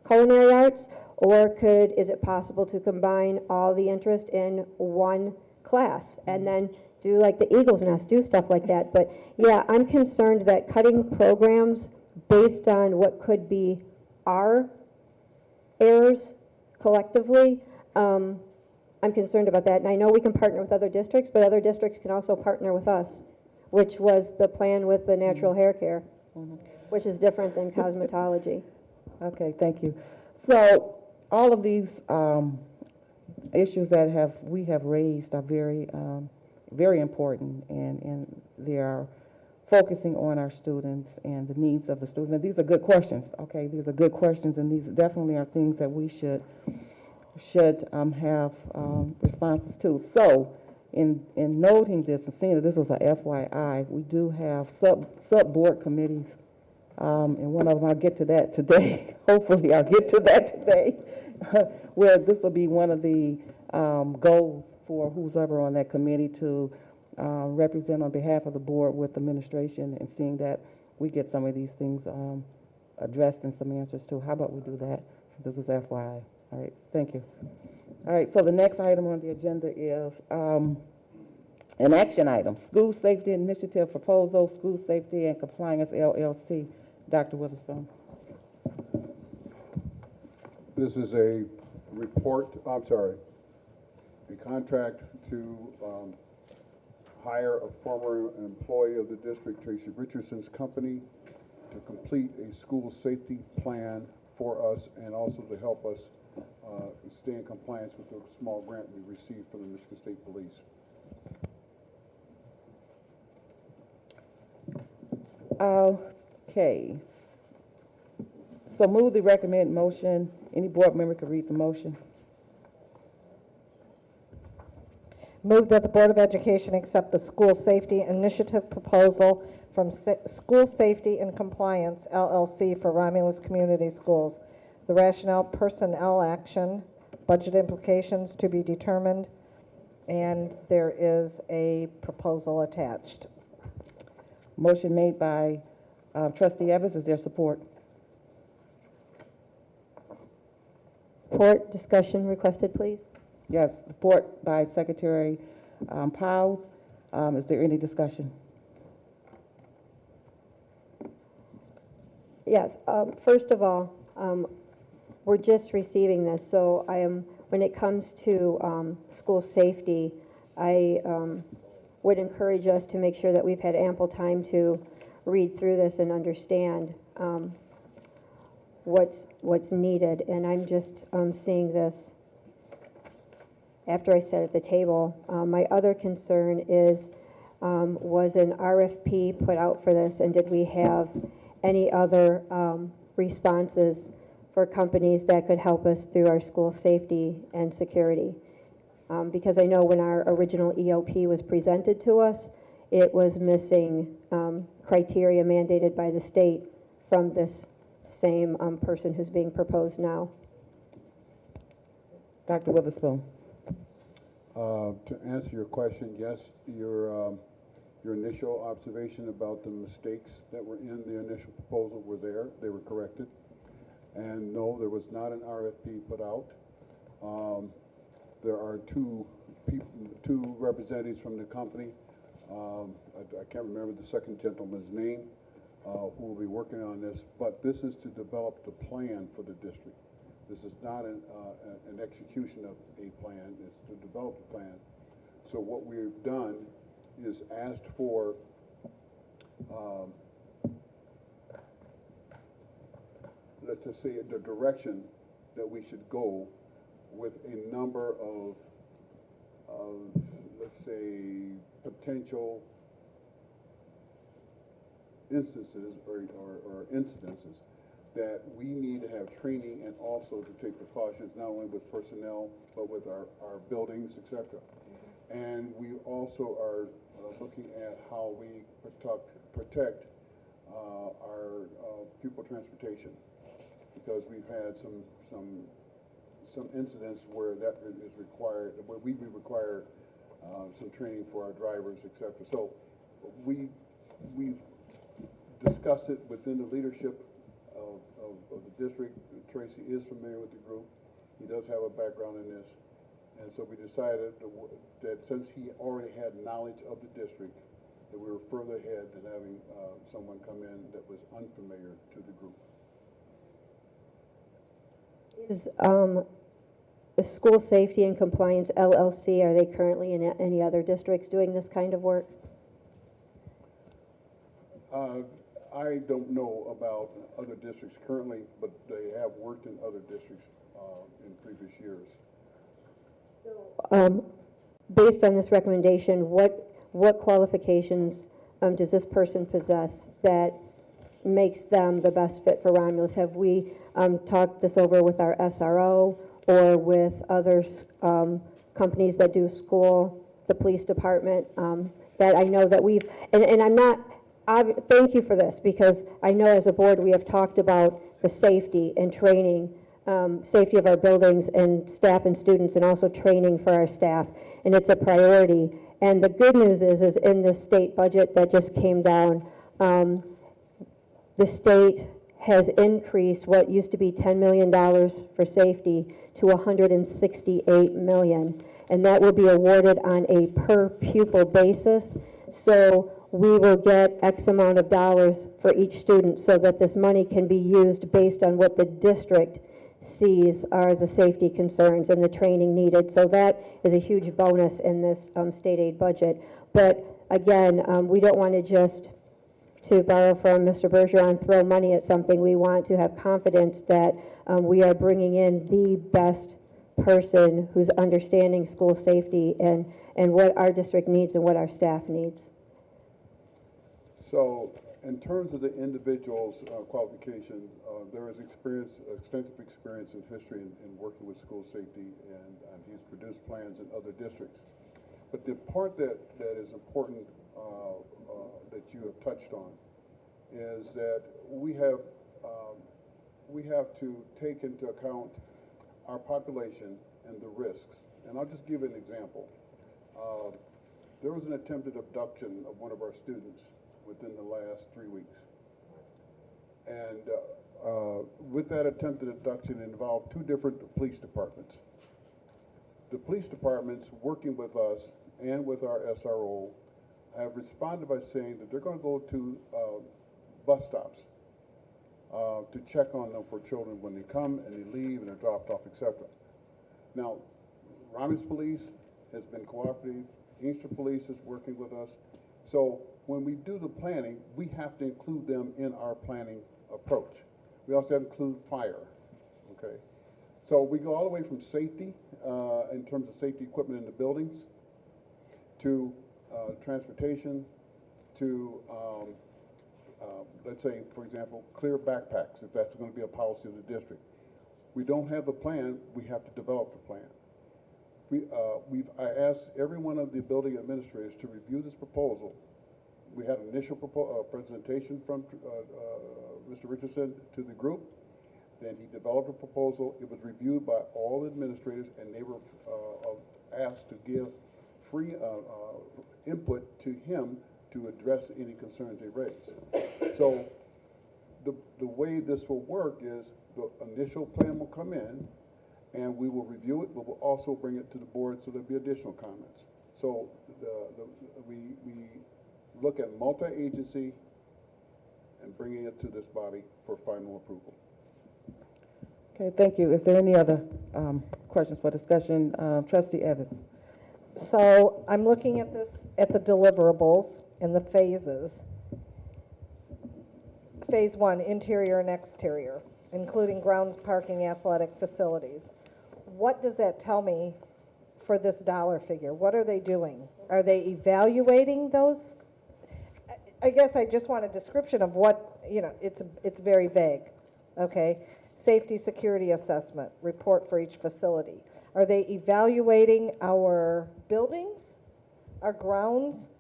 culinary arts? Or is it possible to combine all the interest in one class and then do like the Eagle's Nest, do stuff like that? But yeah, I'm concerned that cutting programs based on what could be our errors collectively, I'm concerned about that. And I know we can partner with other districts, but other districts can also partner with us, which was the plan with the natural hair care, which is different than cosmetology. okay, thank you. So all of these issues that we have raised are very, very important, and they are focusing on our students and the needs of the students. And these are good questions, okay? These are good questions, and these definitely are things that we should have responses to. So in noting this and seeing that this was a FYI, we do have sub-board committees, and one of them, I'll get to that today. Hopefully I'll get to that today, where this will be one of the goals for who's ever on that committee to represent on behalf of the board with administration and seeing that we get some of these things addressed and some answers too. How about we do that? So this is FYI. All right, thank you. All right, so the next item on the agenda is an action item, School Safety Initiative Proposal, School Safety and Compliance LLC. Dr. Witherspoon. This is a report, I'm sorry, a contract to hire a former employee of the district, Tracy Richardson's company, to complete a school safety plan for us and also to help us stay in compliance with the small grant we received from the Michigan State Police. Okay. So move the recommended motion. Any board member could read the motion. Move that the Board of Education accept the School Safety Initiative proposal from School Safety and Compliance, LLC, for Romulus Community Schools. The rationale, personnel action, budget implications to be determined, and there is a proposal attached. Motion made by Trustee Evans. Is there support? Support, discussion requested, please. Yes, support by Secretary Powles. Is there any discussion? Yes, first of all, we're just receiving this, so when it comes to school safety, I would encourage us to make sure that we've had ample time to read through this and understand what's needed. And I'm just seeing this after I sat at the table. My other concern is, was an RFP put out for this, and did we have any other responses for companies that could help us through our school safety and security? Because I know when our original EOP was presented to us, it was missing criteria mandated by the state from this same person who's being proposed now. Dr. Witherspoon. To answer your question, yes, your initial observation about the mistakes that were in the initial proposal were there. They were corrected. And no, there was not an RFP put out. There are two representatives from the company. I can't remember the second gentleman's name who will be working on this, but this is to develop the plan for the district. This is not an execution of a plan, it's to develop a plan. So what we've done is asked for let's just say the direction that we should go with a number of let's say, potential instances or incidences that we need to have training and also to take precautions not only with personnel but with our buildings, etc. And we also are looking at how we protect our pupil transportation, because we've had some incidents where that is required, where we require some training for our drivers, etc. So we've discussed it within the leadership of the district. Tracy is familiar with the group. He does have a background in this. And so we decided that since he already had knowledge of the district, that we were further ahead than having someone come in that was unfamiliar to the group. Is the School Safety and Compliance LLC, are they currently in any other districts doing this kind of work? I don't know about other districts currently, but they have worked in other districts in previous years. Based on this recommendation, what qualifications does this person possess that makes them the best fit for Romulus? Have we talked this over with our SRO or with other companies that do school, the police department, that I know that we've, and I'm not, thank you for this, because I know as a board we have talked about the safety and training, safety of our buildings and staff and students, and also training for our staff, and it's a priority. And the good news is in the state budget that just came down, the state has increased what used to be $10 million for safety to $168 million. And that will be awarded on a per pupil basis. So we will get X amount of dollars for each student so that this money can be used based on what the district sees are the safety concerns and the training needed. So that is a huge bonus in this state aid budget. But again, we don't want to just, to borrow from Mr. Bergeron, throw money at something. We want to have confidence that we are bringing in the best person who's understanding school safety and what our district needs and what our staff needs. So, in terms of the individual's qualification, there is extensive experience in history in working with school safety, and he's produced plans in other districts. But the part that is important that you have touched on is that we have to take into account our population and the risks. And I'll just give an example. There was an attempted abduction of one of our students within the last 3 weeks. And with that attempted abduction, it involved 2 different police departments. The police departments working with us and with our SRO have responded by saying that they're going to go to bus stops to check on them for children when they come and they leave and they're dropped off, etc. Now, Romulus Police has been cooperative. Inkster Police is working with us. So when we do the planning, we have to include them in our planning approach. We also have to include fire, okay? So we go all the way from safety, in terms of safety equipment in the buildings, to transportation, to, let's say, for example, clear backpacks, if that's going to be a policy of the district. We don't have the plan, we have to develop the plan. I asked every one of the building administrators to review this proposal. We had an initial presentation from Mr. Richardson to the group. Then he developed a proposal. It was reviewed by all the administrators, and they were asked to give free input to him to address any concerns they raised. So the way this will work is the initial plan will come in, and we will review it, but we'll also bring it to the board so there'll be additional comments. So we look at multi-agency and bringing it to this body for final approval. Okay, thank you. Is there any other questions for discussion? Trustee Evans. So I'm looking at this, at the deliverables and the phases. Phase 1, interior and exterior, including grounds, parking, athletic facilities. What does that tell me for this dollar figure? What are they doing? Are they evaluating those? I guess I just want a description of what, it's very vague, okay? Safety, security assessment, report for each facility. Are they evaluating our buildings, our grounds?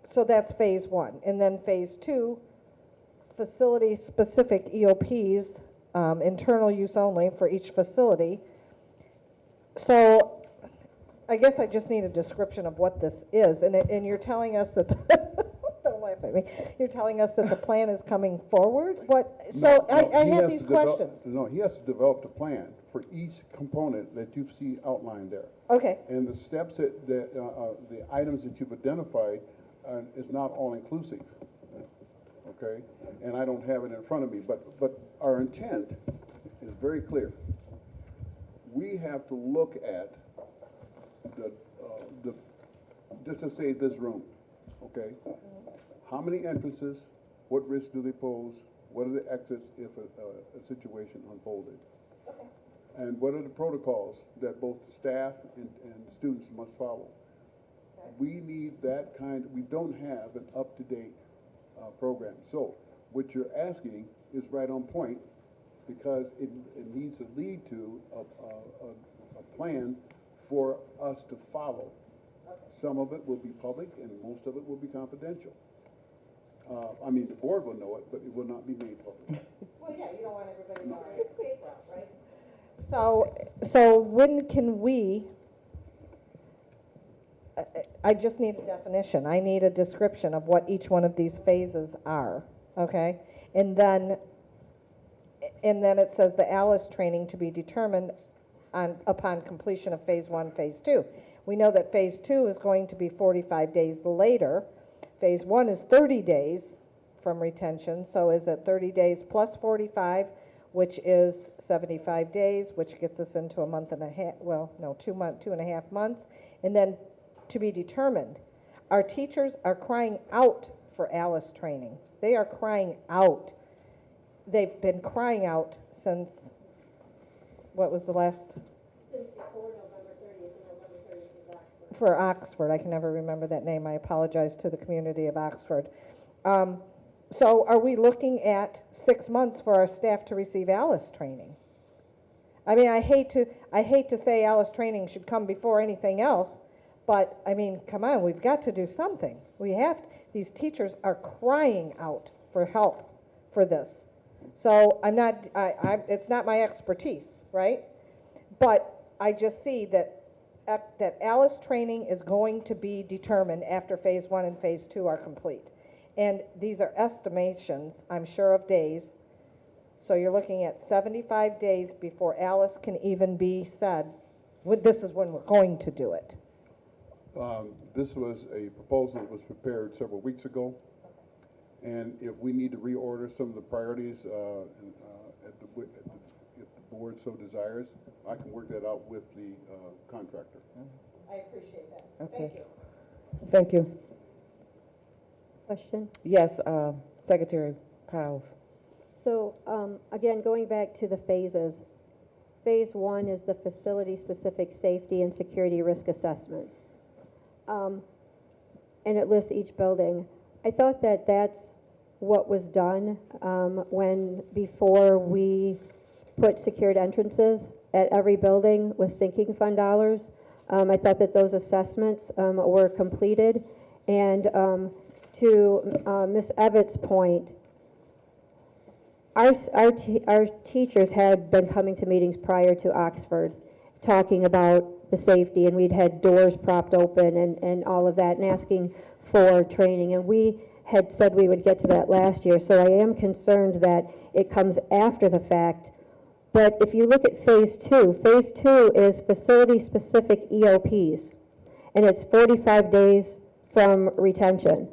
So that's phase 1. And then phase 2, facility-specific EOPs, internal use only for each facility. So I guess I just need a description of what this is. And you're telling us that, don't laugh at me, you're telling us that the plan is coming forward? I have these questions. No, he has to develop the plan for each component that you see outlined there. Okay. And the steps the items that you've identified is not all inclusive, okay? And I don't have it in front of me, but our intent is very clear. We have to look at just to say this room, okay? How many entrances? What risks do they pose? What are the exits if a situation unfolded? Okay. And what are the protocols that both the staff and students must follow? Okay. We need that we don't have an up-to-date program. So what you're asking is right on point, because it needs to lead to a plan for us to follow. Okay. Some of it will be public and most of it will be confidential. The board will know it, but it will not be made public. Well, yeah, you don't want everybody to know our escape route, right? So when can we I just need a definition. I need a description of what each one of these phases are, okay? And then it says the ALICE training to be determined upon completion of phase 1, phase 2. We know that phase 2 is going to be 45 days later. Phase 1 is 30 days from retention, so is it 30 days plus 45, which is 75 days, which gets us into a month and a half, well, no, 2.5 months, and then to be determined. Our teachers are crying out for ALICE training. They are crying out. They've been crying out since, what was the last? Since before November 30th, and November 30th is Oxford. For Oxford, I can never remember that name. I apologize to the community of Oxford. So are we looking at 6 months for our staff to receive ALICE training? I mean, I hate to say ALICE training should come before anything else, but I mean, come on, we've got to do something. These teachers are crying out for help for this. So it's not my expertise, right? But I just see that ALICE training is going to be determined after phase 1 and phase 2 are complete. And these are estimations, I'm sure, of days. So you're looking at 75 days before ALICE can even be said, this is when we're going to do it. This was a proposal that was prepared several weeks ago. And if we need to reorder some of the priorities, if the board so desires, I can work that out with the contractor. I appreciate that. Okay. Thank you. Thank you. Question? Yes, Secretary Powell. So, again, going back to the phases, phase 1 is the facility-specific safety and security risk assessments. And it lists each building. I thought that that's what was done before we put secured entrances at every building with sinking fund dollars. I thought that those assessments were completed. And to Ms. Evatt's point, our teachers had been coming to meetings prior to Oxford talking about the safety, and we'd had doors propped open and all of that, and asking for training. And we had said we would get to that last year, so I am concerned that it comes after the fact. But if you look at phase 2 is facility-specific EOPs, and it's 45 days from retention.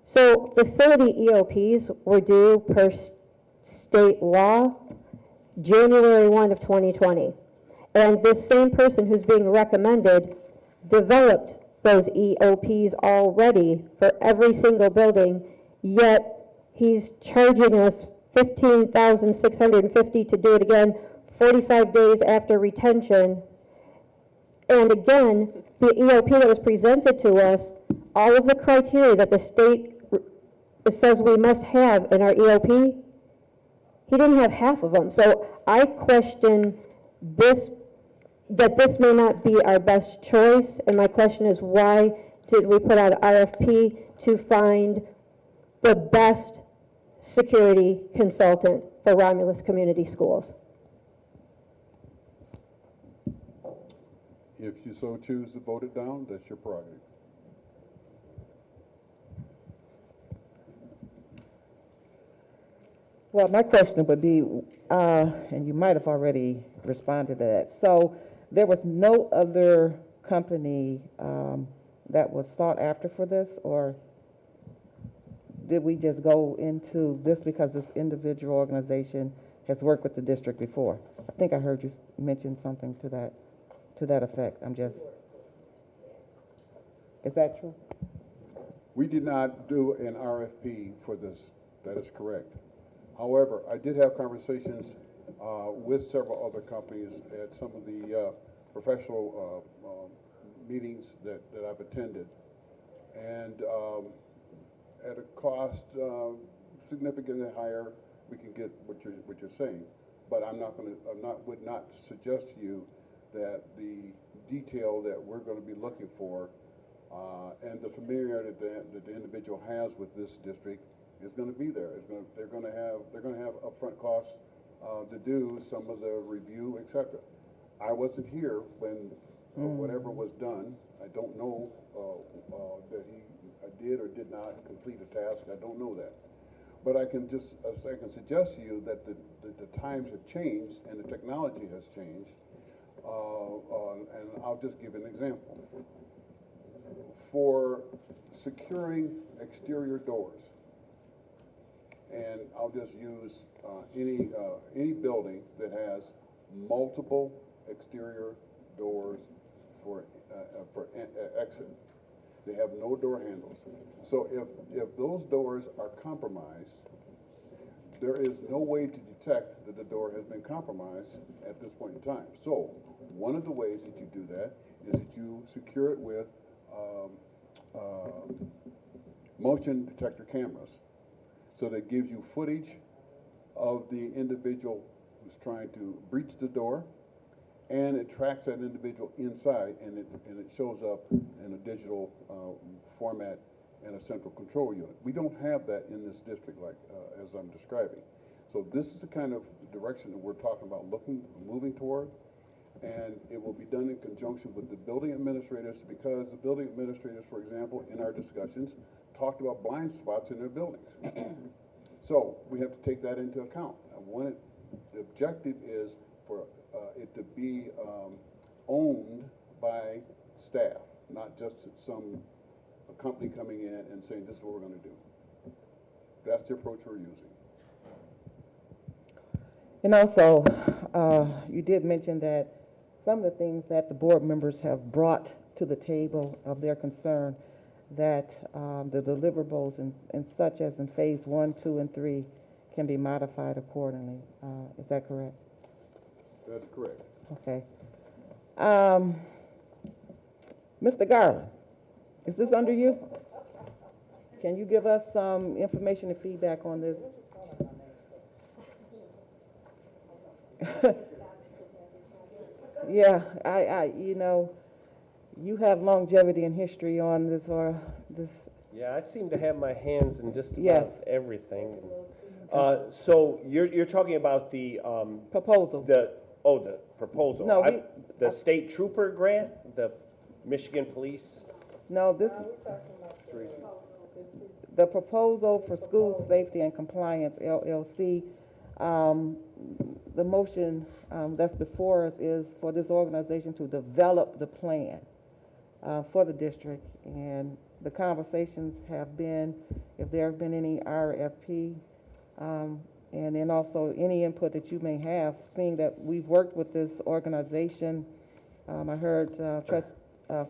So facility EOPs were due per state law January 1 of 2020. And this same person who's being recommended developed those EOPs already for every single building, yet he's charging us $15,650 to do it again 45 days after retention. And again, the EOP that was presented to us, all of the criteria that the state says we must have in our EOP, he didn't have half of them. So I question this, that this may not be our best choice, and my question is, why did we put out an RFP to find the best security consultant for Romulus Community Schools? If you so choose to vote it down, that's your prerogative. Well, my question would be, and you might have already responded to that. So there was no other company that was sought after for this, or did we just go into this because this individual organization has worked with the district before? I think I heard you mention something to that effect. Is that true? We did not do an RFP for this. That is correct. However, I did have conversations with several other companies at some of the professional meetings that I've attended, and at a cost significantly higher, we can get what you're saying. But would not suggest to you that the detail that we're going to be looking for and the familiarity that the individual has with this district is going to be there. They're going to have upfront costs to do some of the review, etc. I wasn't here when whatever was done, I don't know that he did or did not complete a task. I don't know that. But I can suggest to you that the times have changed and the technology has changed. And I'll just give an example. For securing exterior doors, and I'll just use any building that has multiple exterior doors for exit. They have no door handles. So if those doors are compromised, there is no way to detect that the door has been compromised at this point in time. So one of the ways that you do that is that you secure it with motion detector cameras. So that gives you footage of the individual who's trying to breach the door, and it tracks that individual inside, and it shows up in a digital format and a central control unit. We don't have that in this district, like as I'm describing. So this is the kind of direction that we're talking about moving toward, and it will be done in conjunction with the building administrators, because the building administrators, for example, in our discussions, talked about blind spots in their buildings. So we have to take that into account. And the objective is for it to be owned by staff, not just a company coming in and saying, this is what we're going to do. That's the approach we're using. And also, you did mention that some of the things that the board members have brought to the table of their concern, that the deliverables and such as in phase 1, 2, and 3 can be modified accordingly. Is that correct? That's correct. Okay. Mr. Garland, is this under you? Can you give us some information and feedback on this? Yeah, you have longevity and history on this, or this. Yeah, I seem to have my hands in just about Yes. everything. So you're talking about the Proposal. The proposal. No, the state trooper grant, the Michigan Police. No, the proposal for School Safety and Compliance, LLC. The motion that's before us is for this organization to develop the plan for the district. And the conversations have been, if there have been any RFP, and then also any input that you may have, seeing that we've worked with this organization. I heard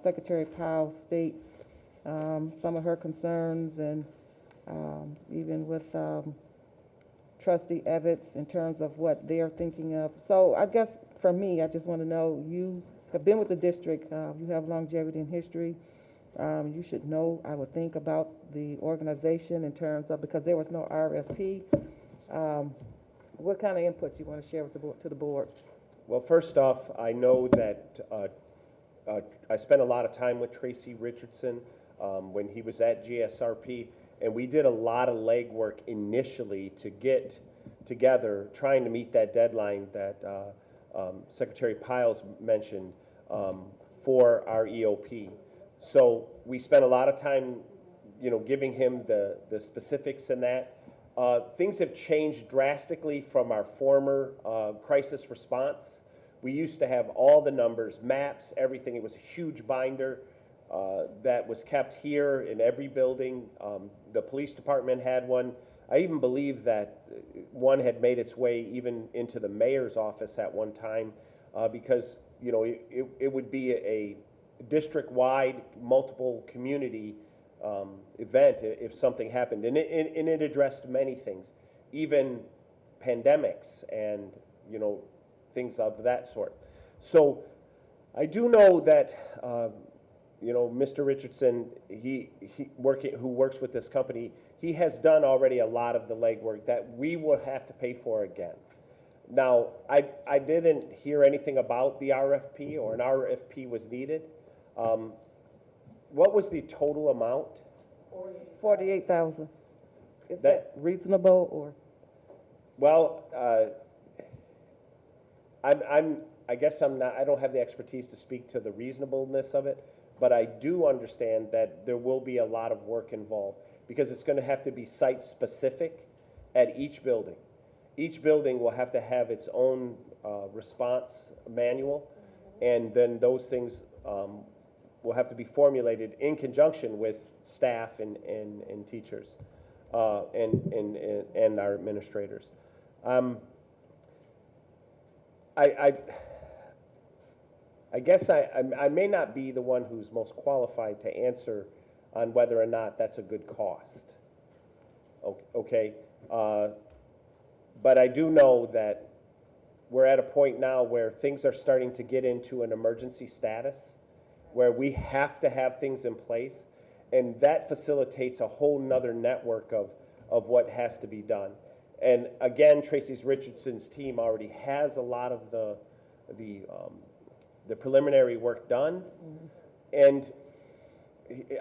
Secretary Powell state some of her concerns, and even with Trustee Evans in terms of what they're thinking of. So I guess for me, I just want to know, you have been with the district, you have longevity and history. You should know, I would think, about the organization in terms of, because there was no RFP. What kind of input you want to share with to the board? Well, first off, I know that I spent a lot of time with Tracy Richardson when he was at GSRP, and we did a lot of legwork initially to get together, trying to meet that deadline that Secretary Piles mentioned for our EOP. So we spent a lot of time, giving him the specifics in that. Things have changed drastically from our former crisis response. We used to have all the numbers, maps, everything. It was a huge binder that was kept here in every building. The police department had one. I even believe that one had made its way even into the mayor's office at one time because, it would be a district-wide, multiple community event if something happened. And it addressed many things, even pandemics and, things of that sort. So I do know that, Mr. Richardson, who works with this company, he has done already a lot of the legwork that we will have to pay for again. Now, I didn't hear anything about the RFP or an RFP was needed. What was the total amount? 48,000. Is that reasonable, or? Well, I guess I don't have the expertise to speak to the reasonableness of it, But I do understand that there will be a lot of work involved because it's going to have to be site-specific at each building. Each building will have to have its own response manual, and then those things will have to be formulated in conjunction with staff and teachers and our administrators. I guess I may not be the one who's most qualified to answer on whether or not that's a good cost. Okay? But I do know that we're at a point now where things are starting to get into an emergency status, where we have to have things in place, and that facilitates a whole nother network of what has to be done. And again, Tracy Richardson's team already has a lot of the preliminary work done. And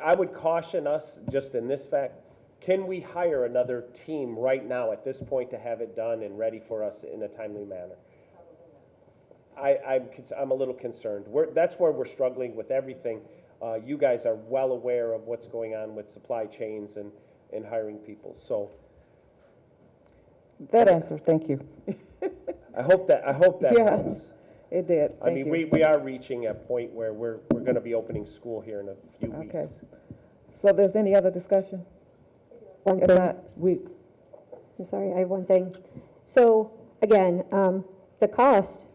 I would caution us just in this fact, can we hire another team right now at this point to have it done and ready for us in a timely manner? I'm a little concerned. That's where we're struggling with everything. You guys are well aware of what's going on with supply chains and hiring people. So That answer, thank you. I hope that Yeah. helps. It did, I thank mean, you. we are reaching a point where we're going to be opening school here in a few Okay. weeks. So there's any other discussion? One If thing, not, I'm sorry, I have one thing. So, again, the cost,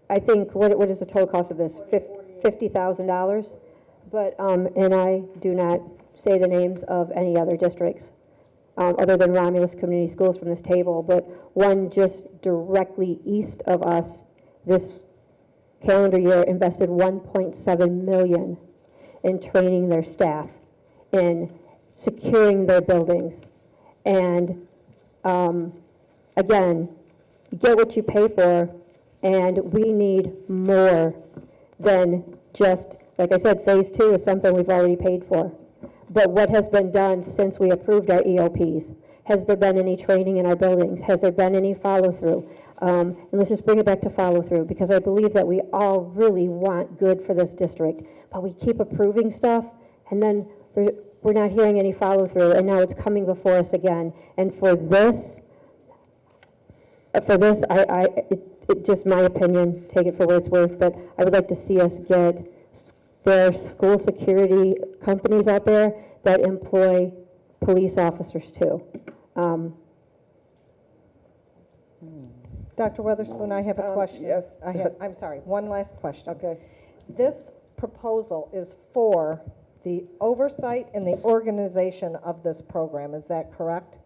I think, what is the total cost of this? $50,000? But, and I do not say the names of any other districts, other than Romulus Community Schools from this table, but one just directly east of us this calendar year invested $1.7 million in training their staff, in securing their buildings. And again, you get what you pay for, and we need more than just, like I said, phase 2 is something we've already paid for. But what has been done since we approved our EOPs? Has there been any training in our buildings? Has there been any follow-through? And let's just bring it back to follow-through, because I believe that we all really want good for this district, but we keep approving stuff, and then we're not hearing any follow-through, and now it's coming before us again. And for this, it's just my opinion, take it for what it's worth, but I would like to see us get there are school security companies out there that employ police officers too. Dr. Weatherspoon, I have a question. yes. I'm sorry, one last question. Okay. This proposal is for the oversight and the organization of this program, is that correct?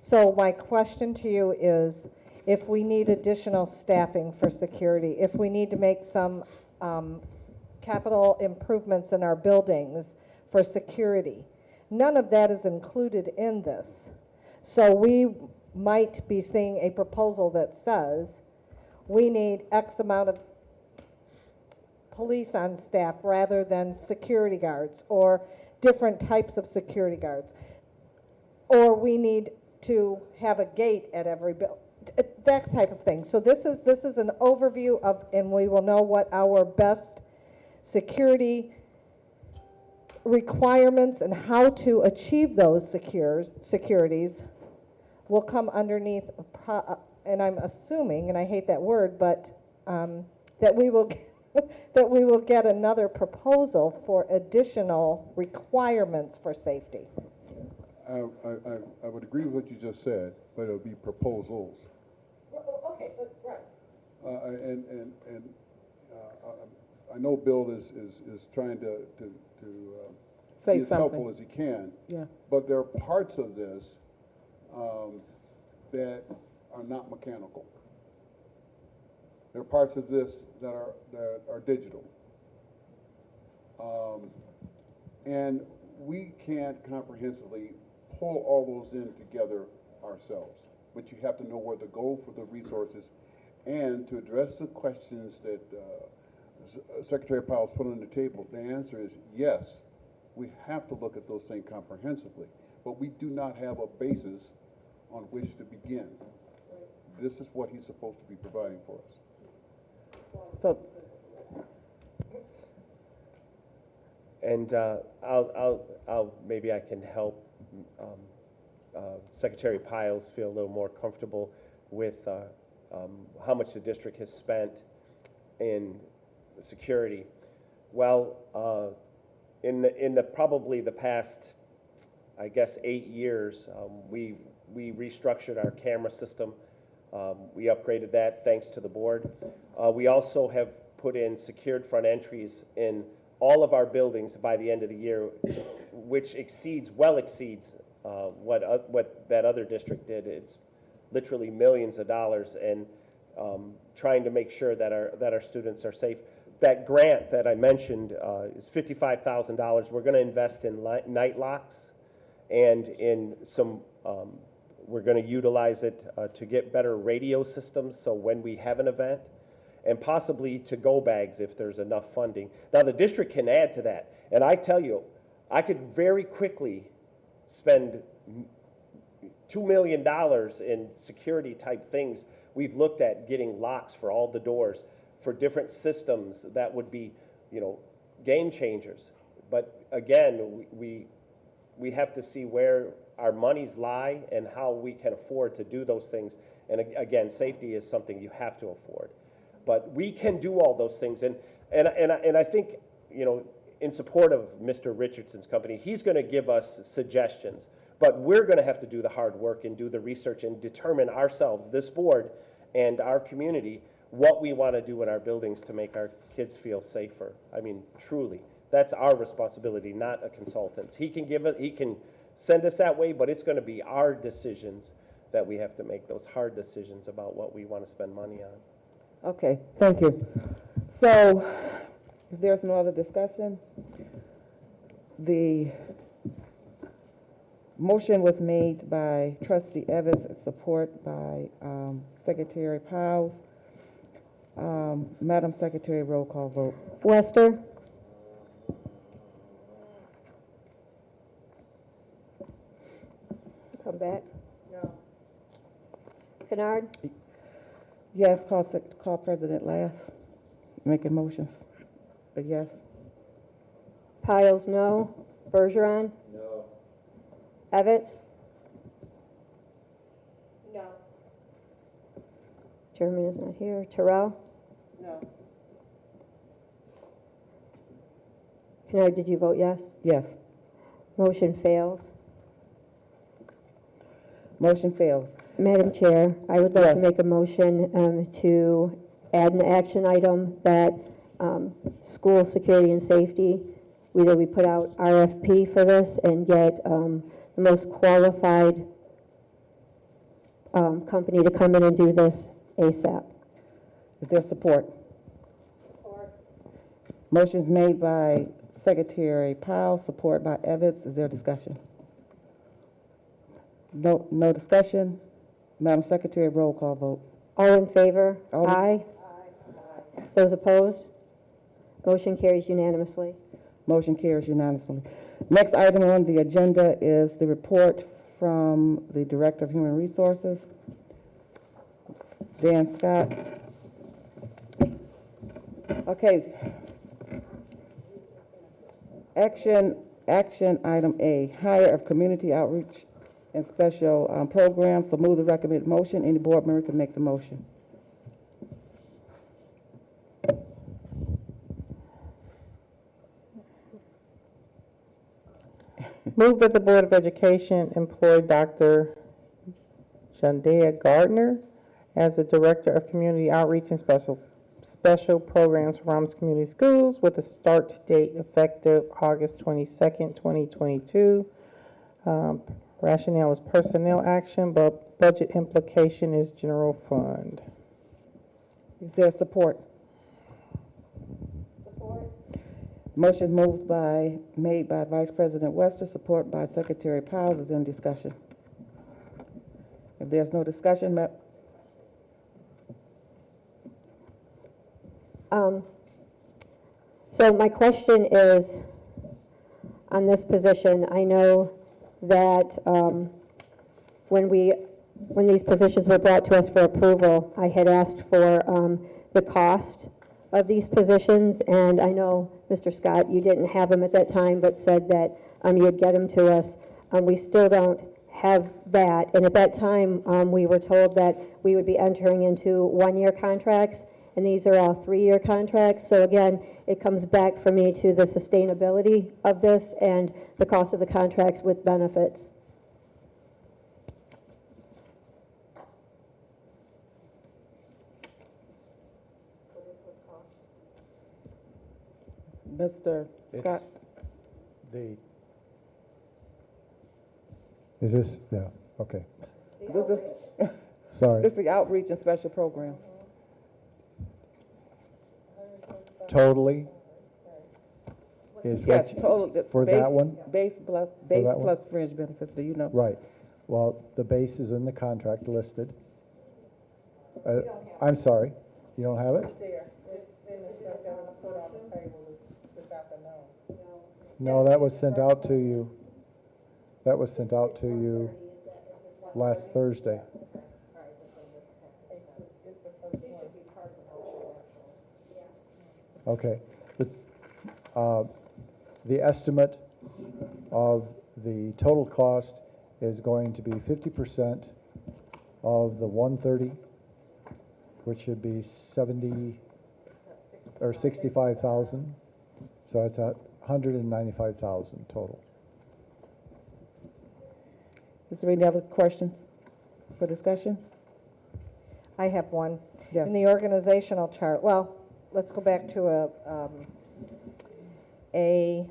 So my question to you is, if we need additional staffing for security, if we need to make some capital improvements in our buildings for security, none of that is included in this. So we might be seeing a proposal that says we need X amount of police on staff rather than security guards, or different types of security guards, or we need to have a gate at every building, that type of thing. So this is an overview of, and we will know what our best security requirements and how to achieve those securities will come underneath, and I'm assuming, and I hate that word, but that we will that we will get another proposal for additional requirements for safety. I would agree with what you just said, but it'll be proposals. Okay, right. I know Bill is trying to Say be as helpful something. as he can. Yeah. But there are parts of this that are not mechanical. There are parts of this that are digital. And we can't comprehensively pull all those in together ourselves. But you have to know where to go for the resources, and to address the questions that Secretary Powell's put on the table. The answer is yes, we have to look at those things comprehensively, but we do not have a basis on which to begin. This is what he's supposed to be providing for us. So, And maybe I can help Secretary Piles feel a little more comfortable with how much the district has spent in security. Well, in the probably the past, I guess, 8 years, we restructured our camera system. We upgraded that thanks to the board. We also have put in secured front entries in all of our buildings by the end of the year, which well exceeds what that other district did. It's literally millions of dollars, and trying to make sure that our students are safe. That grant that I mentioned is $55,000. We're going to invest in night locks and in some. We're going to utilize it to get better radio systems, so when we have an event, and possibly to-go bags if there's enough funding. Now, the district can add to that, and I tell you, I could very quickly spend $2 million in security-type things. We've looked at getting locks for all the doors, for different systems that would be, game changers. But again, we have to see where our monies lie and how we can afford to do those things. And again, safety is something you have to afford. But we can do all those things. And I think, in support of Mr. Richardson's company, he's going to give us suggestions. But we're going to have to do the hard work and do the research and determine ourselves, this board and our community, what we want to do in our buildings to make our kids feel safer. I mean, truly, that's our responsibility, not a consultant's. He can send us that way, but it's going to be our decisions that we have to make, those hard decisions about what we want to spend money on. Okay, thank you. So, if there's no other discussion, the motion was made by Trustee Evans, support by Secretary Piles. Madam Secretary, roll call vote. Wester? Come back. No. Kennard? Yes, call President Laugh. Making motions. A yes. Piles, no. Bergeron? No. Evans? No. German is not here. Terrell? No. Kennard, did you vote yes? Yes. Motion fails. Motion fails. Madam Chair, I would like Yes. to make a motion to add an action item that school security and safety, whether we put out RFP for this and get the most qualified company to come in and do this ASAP. Is there support? Motion's made by Secretary Powell, support by Evans. Is there discussion? No discussion. Madam Secretary, roll call vote. All in favor? All in- Aye. Those opposed? Motion carries unanimously. Motion carries unanimously. Next item on the agenda is the report from the Director of Human Resources, Dan Scott. Okay. Action item A, hire of community outreach and special programs. So move the recommended motion. Any board member can make the motion. Move that the Board of Education employ Dr. Jandea Gardner as the Director of Community Outreach and Special Programs for Romulus Community Schools with a start date effective August 22nd, 2022. Rationale is personnel action, but budget implication is general fund. Is there support? Motion made by Vice President Wester, support by Secretary Powell. Is in discussion. If there's no discussion, So my question is, on this position, I know that when these positions were brought to us for approval, I had asked for the cost of these positions, and I know, Mr. Scott, you didn't have them at that time, but said that you'd get them to us. We still don't have that, and at that time, we were told that we would be entering into one-year contracts, and these are all three-year contracts. So again, it comes back for me to the sustainability of this and the cost of the contracts with benefits. Mr. Scott? It's the, is this, yeah, okay, sorry. This is the outreach and special programs. Totally is what, Yes, total. It's for base- that one? Base plus, fringe benefits, do you know? Right. Well, the base is in the contract listed. I'm sorry, you don't have it? There, it's in the stuff that was put on the table this afternoon. No, that was sent out to you. That was sent out to you last Thursday. Okay. The estimate of the total cost is going to be 50% of the 130, which should be 70 or 65,000. So it's 195,000 total. Is there any other questions for discussion? I have one. Yes. In the organizational chart, well, let's go back to an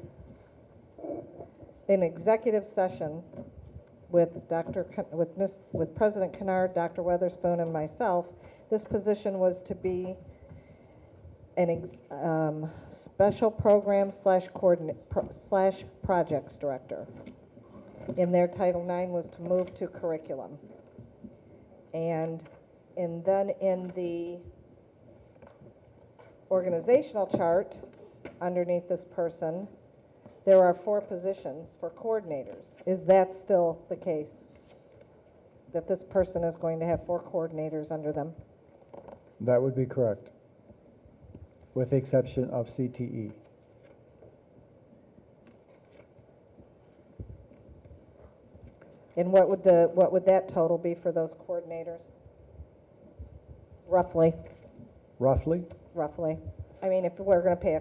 executive session with with President Kennard, Dr. Weatherspoon, and myself. This position was to be an special program slash projects director. In their Title IX was to move to curriculum. And then in the organizational chart, underneath this person, there are 4 positions for coordinators. Is that still the case? That this person is going to have 4 coordinators under them? That would be correct, with the exception of CTE. And what would that total be for those coordinators? Roughly. Roughly? Roughly. I mean, if we're going to pay,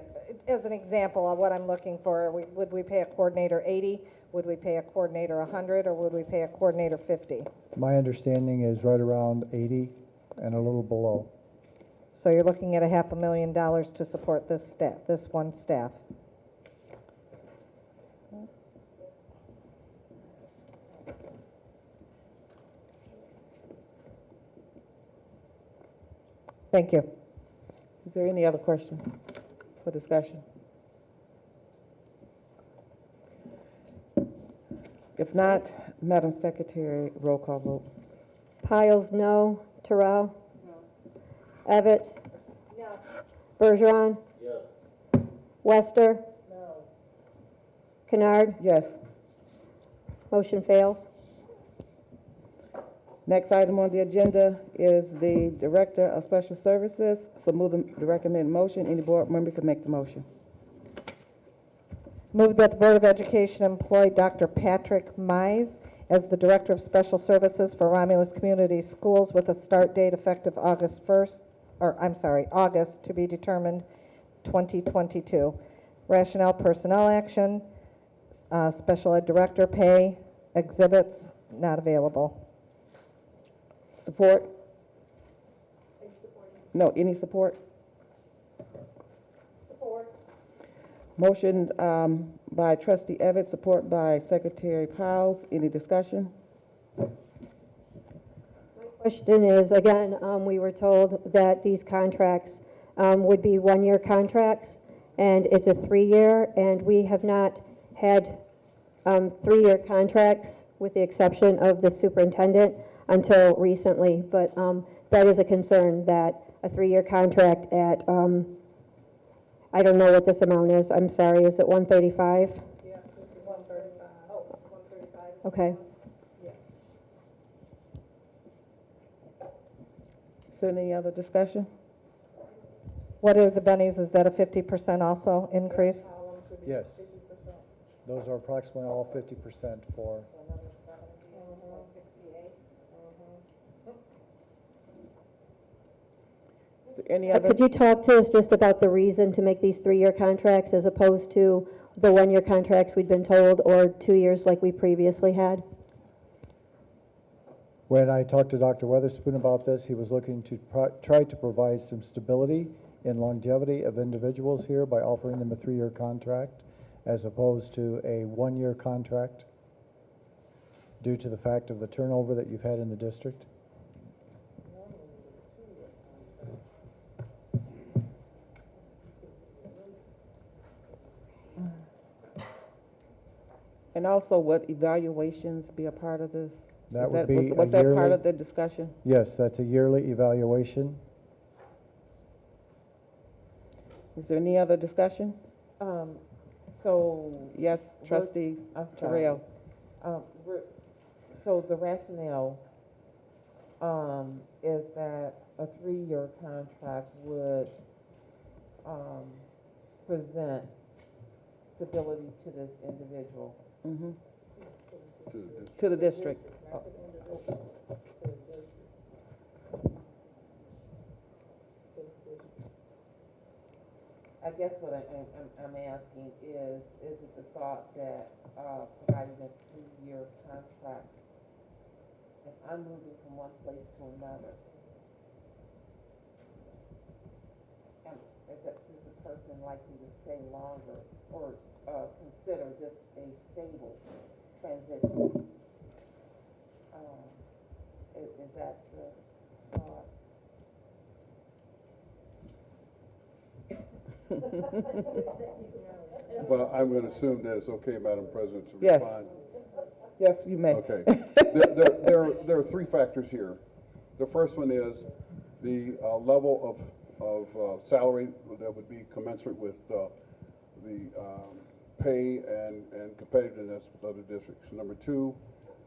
as an example of what I'm looking for, would we pay a coordinator 80? Would we pay a coordinator 100? Or would we pay a coordinator 50? My understanding is right around 80 and a little below. So you're looking at $500,000 to support this staff, this one staff. Thank you. Is there any other questions for discussion? If not, Madam Secretary, roll call vote. Piles, no. Terrell? No. Evans? No. Bergeron? Yes. Wester? No. Kennard? Yes. Motion fails. Next item on the agenda is the Director of Special Services. So move the recommended motion. Any board member can make the motion. Move that the Board of Education employ Dr. Patrick Mize as the Director of Special Services for Romulus Community Schools with a start date effective August to be determined 2022. Rationale, personnel action, special ed director pay, exhibits not available. Support? No, any support? Support. Motion by Trustee Evans, support by Secretary Piles. Any discussion? Question is, again, we were told that these contracts would be one-year contracts, and it's a 3-year, and we have not had 3-year contracts with the exception of the superintendent until recently, but that is a concern that a 3-year contract at, I don't know what this amount is, I'm sorry, is it 135? Yeah, 135. Oh, 135. Okay. Is there any other discussion? What are the bennies? Is that a 50% also increase? Yes. Those are approximately all 50% for, Is there any But other? could you talk to us just about the reason to make these 3-year contracts as opposed to the 1-year contracts we'd been told, or 2 years like we previously had? when I talked to Dr. Weatherspoon about this, he was looking to try to provide some stability and longevity of individuals here by offering them a 3-year contract as opposed to a 1-year contract due to the fact of the turnover that you've had in the district. And also, would evaluations be a part of this? That Is would be was a that part yearly- of the discussion? Yes, that's a yearly evaluation. Is there any other discussion? So, Yes, trustee I'm sorry. Terrell. So the rationale, is that a 3-year contract would, present stability to this individual. Mhm. To the district. I guess what I'm asking is it the thought that, providing a 3-year contract, if I'm moving from one place to another, is the person likely to stay longer or, consider this a stable transition? Is that the thought? Well, I'm going to assume that it's okay, Madam President, to Yes. respond. Yes, you may. Okay. There are 3 factors here. The first one is the level of salary that would be commensurate with the pay and competitiveness with other districts. Number 2,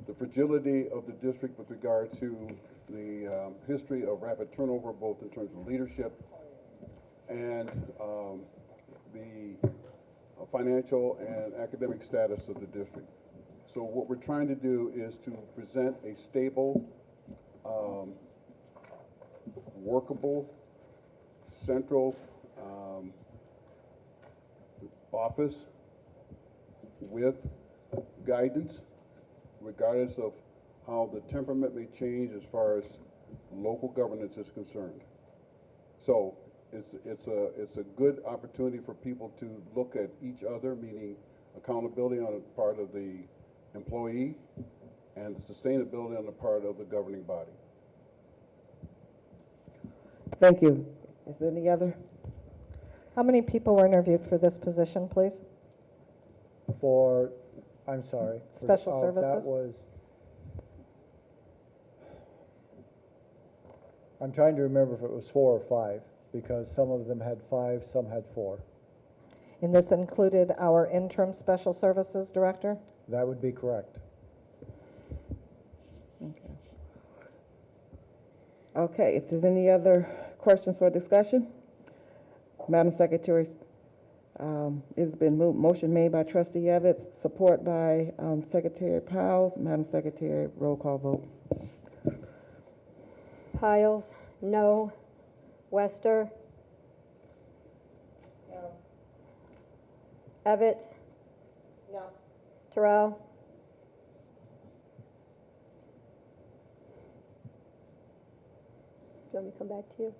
the fragility of the district with regard to the history of rapid turnover, both in terms of leadership and the financial and academic status of the district. So what we're trying to do is to present a stable, workable, central office with guidance, regardless of how the temperament may change as far as local governance is concerned. So it's a good opportunity for people to look at each other, meaning accountability on the part of the employee and the sustainability on the part of the governing body. Thank you. Is there any other? How many people were interviewed for this position, please? For, I'm sorry. Special That services? was, I'm trying to remember if it was 4 or 5, because some of them had 5, some had 4. And this included our interim special services director? That would be correct. Okay, if there's any other questions for discussion? Madam Secretary, it's been moved, motion made by trustee Evans, support by Secretary Piles. Madam Secretary, roll call vote. Piles, no. Wester? No. Evans? No. Terrell? Do you want me to come back to you?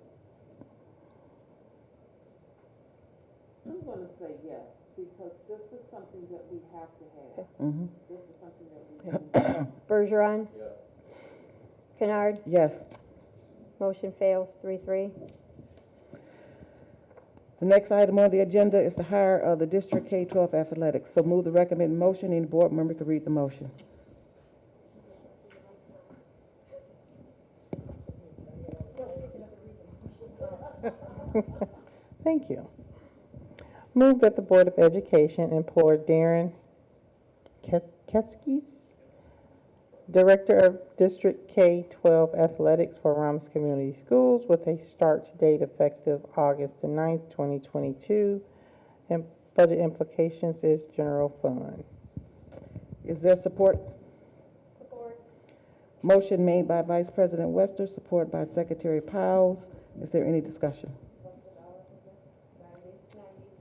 I'm gonna say yes, because this is something that we have to have. Mhm. This is something that we need. Bergeron? Yes. Kennard? Yes. Motion fails, 3-3. The next item on the agenda is the hire of the District K-12 athletics. So move the recommended motion, and the board member can read the motion. Thank you. Move that the Board of Education employ Darren Keskis, Director of District K-12 Athletics for Ramos Community Schools with a start date effective August the 9th, 2022. And budget implications is general fund. Is there support? Support. Motion made by Vice President Wester, support by Secretary Powles. Is there any discussion?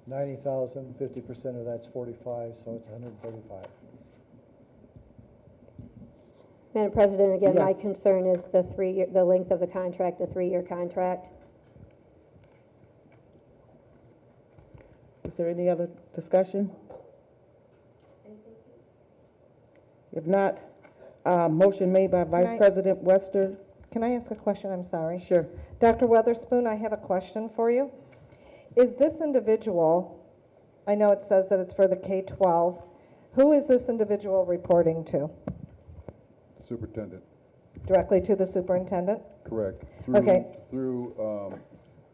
90,000, 50% of that's 45, so it's 135. Madam President, again, my Yes. concern is the length of the contract, the 3-year contract. Is there any other discussion? If not, motion made by Vice I- President Wester. Can I ask a question? I'm sorry. Sure. Dr. Weatherspoon, I have a question for you. Is this individual, I know it says that it's for the K-12, who is this individual reporting to? Superintendent, Directly to the superintendent? correct. Okay. Through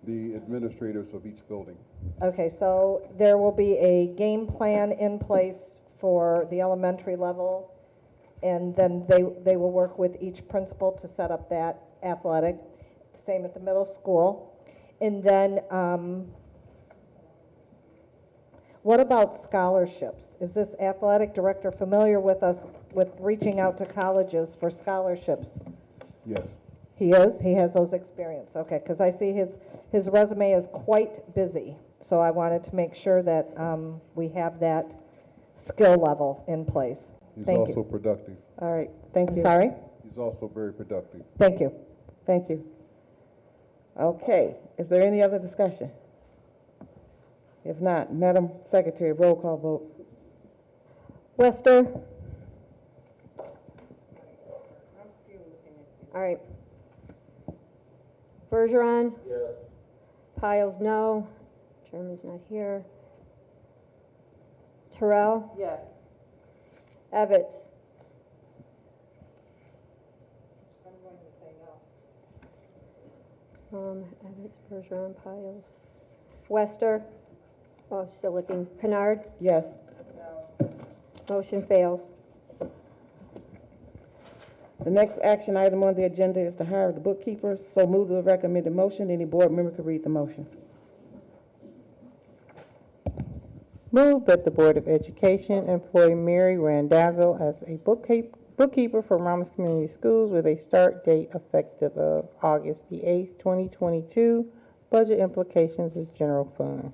the administrators of each building. Okay, so there will be a game plan in place for the elementary level, and then they will work with each principal to set up that athletic. Same at the middle school. And then, what about scholarships? Is this athletic director familiar with us, with reaching out to colleges for scholarships? Yes. He is? He has those experience, okay, because I see his resume is quite busy. So I wanted to make sure that we have that skill level in place. He's Thank also you. productive. All right, thank I'm you. sorry? He's also very productive. Thank you. Thank you. Okay, is there any other discussion? If not, Madam Secretary, roll call vote. Wester? All right. Bergeron? Yes. Piles, no. Chairman's not here. Terrell? Yes. Evans? Evans, Bergeron, Piles. Wester? Oh, still looking. Kennard? Yes. Motion fails. The next action item on the agenda is to hire the bookkeeper. So move the recommended motion. Any board member could read the motion. Move that the Board of Education employ Mary Randazzo as a bookkeeper for Ramos Community Schools with a start date effective of August the 8th, 2022. Budget implications is general fund.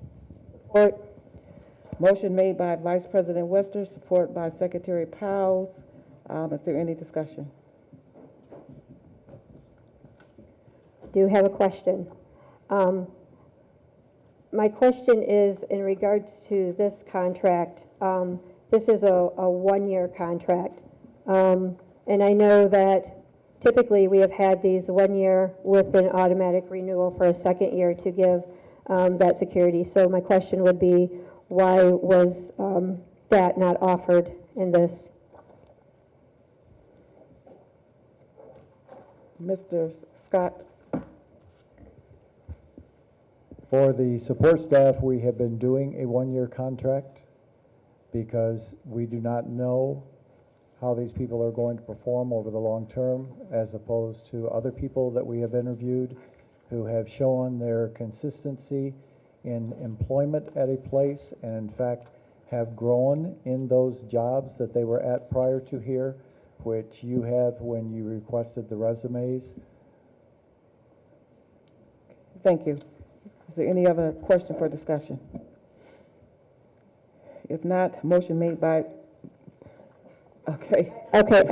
Support. Motion made by Vice President Wester, support by Secretary Powles. Is there any discussion? Do have a question. My question is in regards to this contract. This is a 1-year contract. And I know that typically we have had these 1 year with an automatic renewal for a second year to give that security. So my question would be, why was that not offered in this? Mr. Scott? For the support staff, we have been doing a 1-year contract because we do not know how these people are going to perform over the long term, as opposed to other people that we have interviewed who have shown their consistency in employment at a place and in fact have grown in those jobs that they were at prior to here, which you have when you requested the resumes. Thank you. Is there any other question for discussion? If not, motion made by, okay. Okay,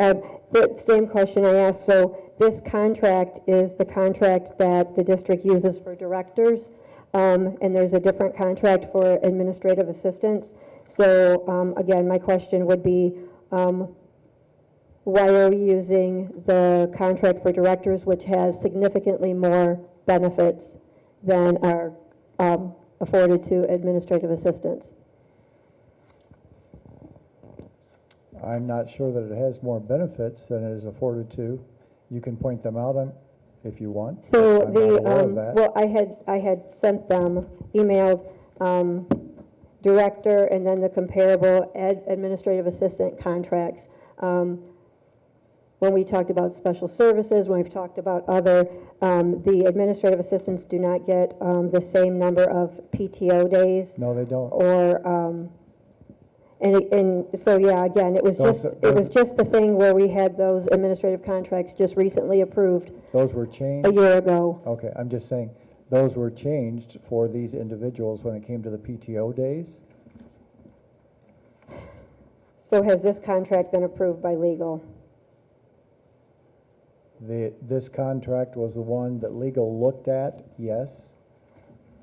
the same question I asked. So this contract is the contract that the district uses for directors, and there's a different contract for administrative assistants. So again, my question would be, why are we using the contract for directors, which has significantly more benefits than are afforded to administrative assistants? I'm not sure that it has more benefits than it is afforded to. You can point them out if you want. So I'm not aware of that. well, I had sent them, emailed director and then the comparable administrative assistant contracts. when we talked about special services, when we've talked about other, the administrative assistants do not get the same number of PTO days No, they don't. or, and so, yeah, again, it was just the thing where we had those administrative contracts just recently approved Those were a changed? year ago. Okay, I'm just saying, those were changed for these individuals when it came to the PTO days? So has this contract been approved by legal? This contract was the one that legal looked at, yes.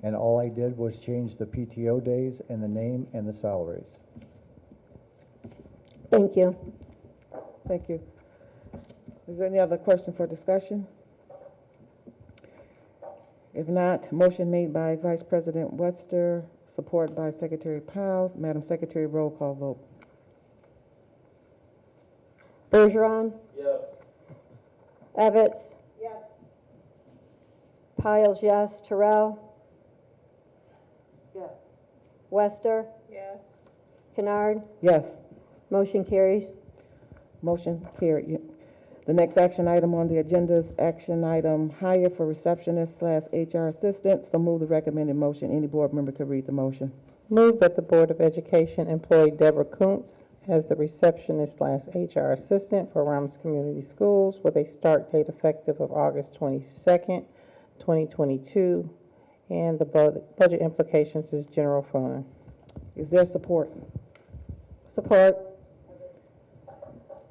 And all I did was change the PTO days and the name and the salaries. Thank you. Thank you. Is there any other question for discussion? If not, motion made by Vice President Webster, support by Secretary Powell. Madam Secretary, roll call vote. Bergeron? Yes. Evans? Yes. Piles, yes. Terrell? Yes. Wester? Yes. Kennard? Yes. Motion carries. Motion carried. The next action item on the agenda is action item hire for receptionist/HR assistant. So move the recommended motion. Any board member could read the motion. Move that the Board of Education employ Deborah Kuntz as the receptionist/HR assistant for Ramos Community Schools with a start date effective of August 22nd, 2022. And the budget implications is general fund. Is there support? Support.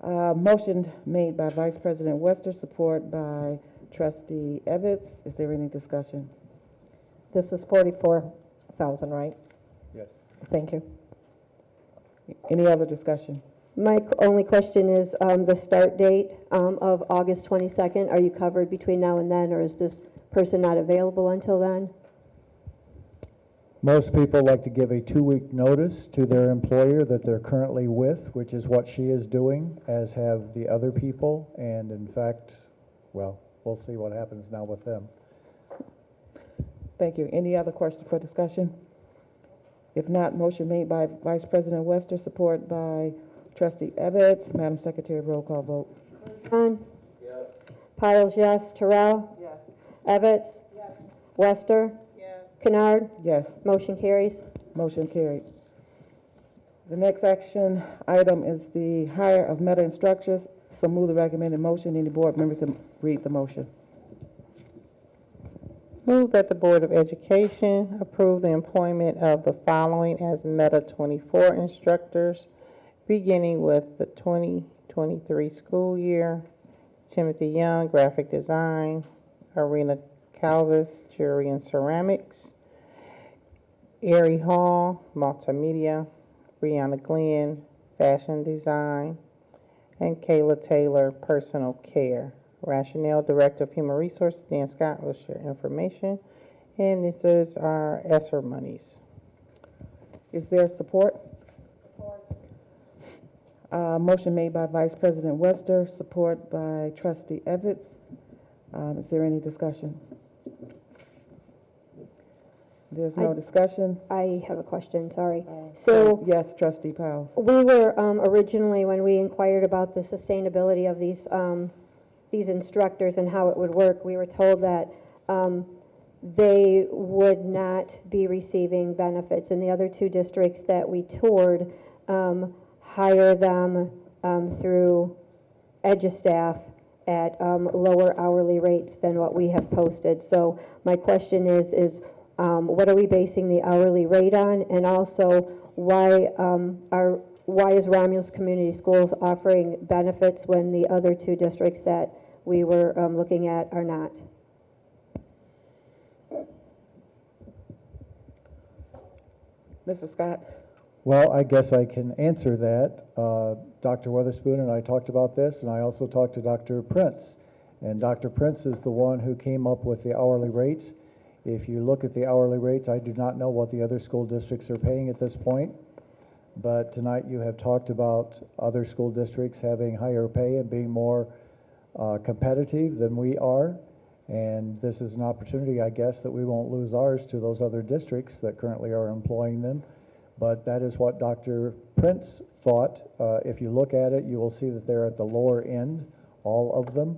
Motion made by Vice President Webster, support by Trustee Evans. Is there any discussion? This is 44,000, right? Yes. Thank you. Any other discussion? My only question is the start date of August 22nd. Are you covered between now and then, or is this person not available until then? Most people like to give a 2-week notice to their employer that they're currently with, which is what she is doing, as have the other people. And in fact, well, we'll see what happens now with them. Thank you. Any other question for discussion? If not, motion made by Vice President Webster, support by Trustee Evans. Madam Secretary, roll call vote. Bergeron? Yes. Piles, yes. Terrell? Yes. Evans? Yes. Wester? Yes. Kennard? Yes. Motion carries. Motion carried. The next action item is the hire of meta instructors. So move the recommended motion. Any board member can read the motion. Move that the Board of Education approve the employment of the following as Meta 24 instructors, beginning with the 2023 school year: Timothy Young, graphic design; Arena Calvis, jewelry and ceramics; Ari Hall, multimedia; Brianna Glenn, fashion design; and Kayla Taylor, personal care. Rationale, Director of Human Resources, Dan Scott, will share information. And this is our ESSER monies. Is there support? Motion made by Vice President Webster, support by Trustee Evans. Is there any discussion? There's no discussion. I have a question, sorry. So Yes, Trustee Powell. we were originally, when we inquired about the sustainability of these instructors and how it would work, we were told that they would not be receiving benefits. And the other two districts that we toured hire them through EduStaff at lower hourly rates than what we have posted. So my question is what are we basing the hourly rate on? And also, why is Romulus Community Schools offering benefits when the other two districts that we were looking at are not? Mrs. Scott? Well, I guess I can answer that. Dr. Weatherspoon and I talked about this, and I also talked to Dr. Prince. And Dr. Prince is the one who came up with the hourly rates. If you look at the hourly rates, I do not know what the other school districts are paying at this point. But tonight you have talked about other school districts having higher pay and being more competitive than we are. And this is an opportunity, I guess, that we won't lose ours to those other districts that currently are employing them. But that is what Dr. Prince thought. If you look at it, you will see that they're at the lower end all of them.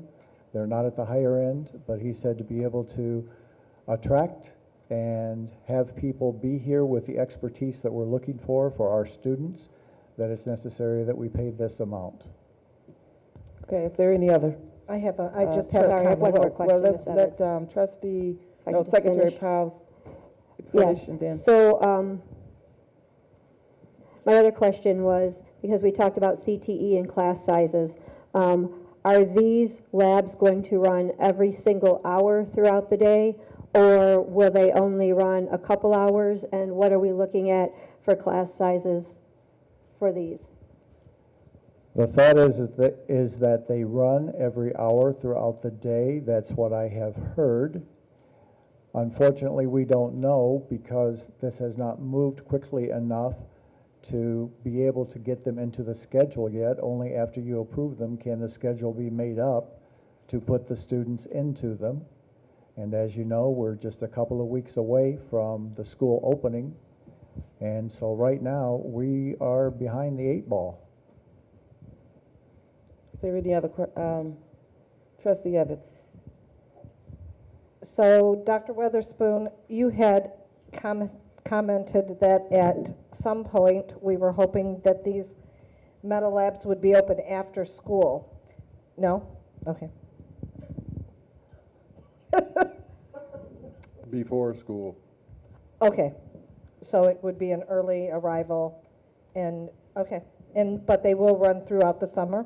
They're not at the higher end, but he said to be able to attract and have people be here with the expertise that we're looking for our students, that it's necessary that we pay this amount. Okay, is there any other? I just Uh, have a Sorry, I have one comment. more question, Well, Ms. let's, Evans. trustee, If I no, could just Secretary finish. Powell Yes, finish and then. so, my other question was, because we talked about CTE and class sizes, are these labs going to run every single hour throughout the day? Or will they only run a couple hours? And what are we looking at for class sizes for these? The thought is that they run every hour throughout the day. That's what I have heard. Unfortunately, we don't know because this has not moved quickly enough to be able to get them into the schedule yet. Only after you approve them can the schedule be made up to put the students into them. And as you know, we're just a couple of weeks away from the school opening. And so right now, we are behind the 8 ball. Is there any other, trustee Evans? So, Dr. Weatherspoon, you had commented that at some point, we were hoping that these meta labs would be open after school. No? Okay. Before school. Okay, so it would be an early arrival, and, okay, but they will run throughout the summer?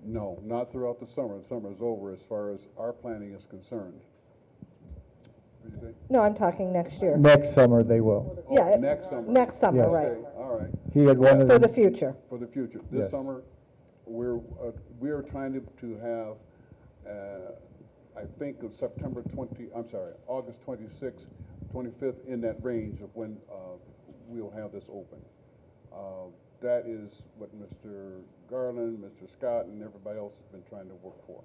No, not throughout the summer. The summer is over as far as our planning is concerned. What did you say? No, I'm talking next year. Next summer, they will. Oh, Yeah, next summer. Next summer, Yes. right, Okay, all right. He had wanted for the them- future. For the future. Yes. This summer, we are trying to have, I think of August 26th, 25th, in that range of when we'll have this open. That is what Mr. Garland, Mr. Scott, and everybody else has been trying to work for.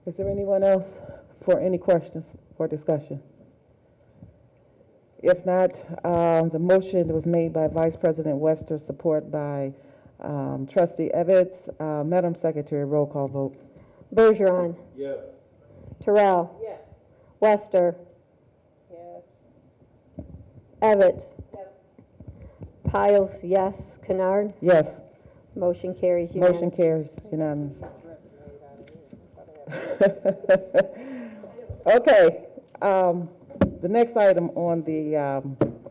Is there anyone else for any questions or discussion? If not, the motion was made by Vice President Wester, support by trustee Evans. Madam Secretary, roll call vote. Bergeron, Yes. Terrell. Yes. Wester. Yes. Evans. Yes. Piles, yes. Kennard. Yes, Motion carries motion unanimous. carries unanimous. Okay, the next item on the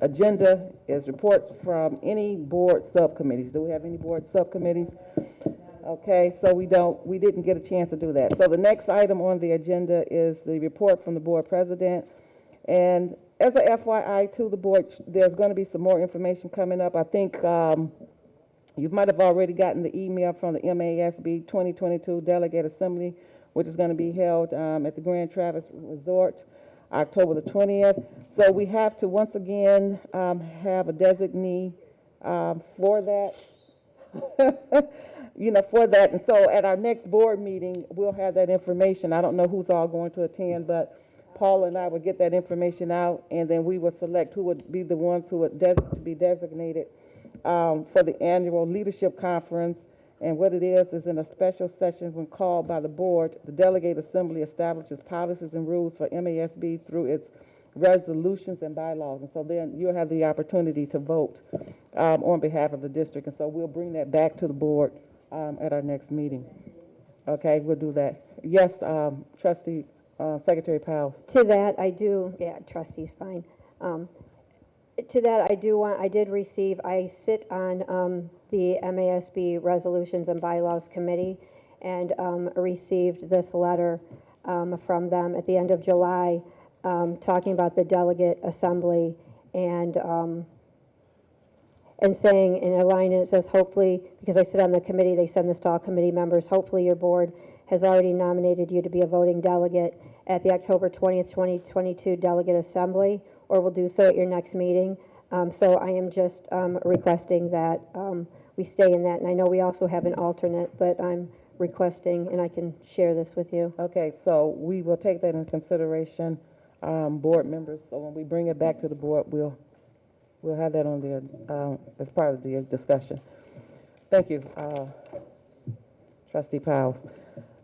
agenda is reports from any board subcommittees. Do we have any board subcommittees? Okay, so we didn't get a chance to do that. So the next item on the agenda is the report from the board president. And as a FYI to the board, there's going to be some more information coming up. I think you might have already gotten the email from the MASB 2022 Delegate Assembly, which is going to be held at the Grand Traverse Resort, October the 20th. So we have to once again have a designee for that. For that. And so at our next board meeting, we'll have that information. I don't know who's all going to attend, but Paul and I will get that information out, and then we will select who would be the ones who would be designated for the annual leadership conference. And what it is in a special session when called by the board, the Delegate Assembly establishes policies and rules for MASB through its resolutions and bylaws. And so then you'll have the opportunity to vote on behalf of the district. And so we'll bring that back to the board at our next meeting. Okay, we'll do that. Yes, trustee, Secretary Powell. To that, I do, yeah, trustee's fine. To that, I sit on the MASB Resolutions and Bylaws Committee, and received this letter from them at the end of July, talking about the delegate assembly, and saying in a line, and it says, hopefully, because I sit on the committee, they send this to all committee members, hopefully your board has already nominated you to be a voting delegate at the October 20th, 2022 Delegate Assembly, or will do so at your next meeting. So I am just requesting that we stay in that. And I know we also have an alternate, but I'm requesting, and I can share this with you. Okay, so we will take that into consideration, board members. So when we bring it back to the board, we'll have that on there as part of the discussion. Thank you, Trustee Powles.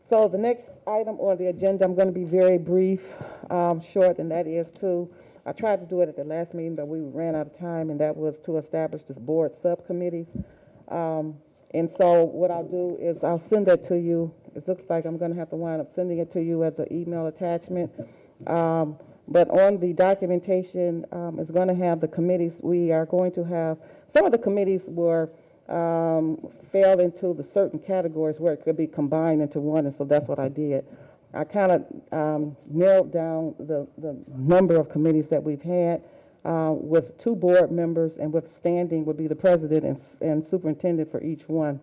So the next item on the agenda, I'm going to be very brief, short, and that is I tried to do it at the last meeting, but we ran out of time, and that was to establish this board subcommittees. And so what I'll do is I'll send that to you. It looks like I'm going to have to wind up sending it to you as an email attachment. But on the documentation, it's going to have the committees. We are going to have, some of the committees were fell into the certain categories where it could be combined into one, and so that's what I did. I kind of narrowed down the number of committees that we've had with 2 board members, and with standing would be the president and superintendent for each one.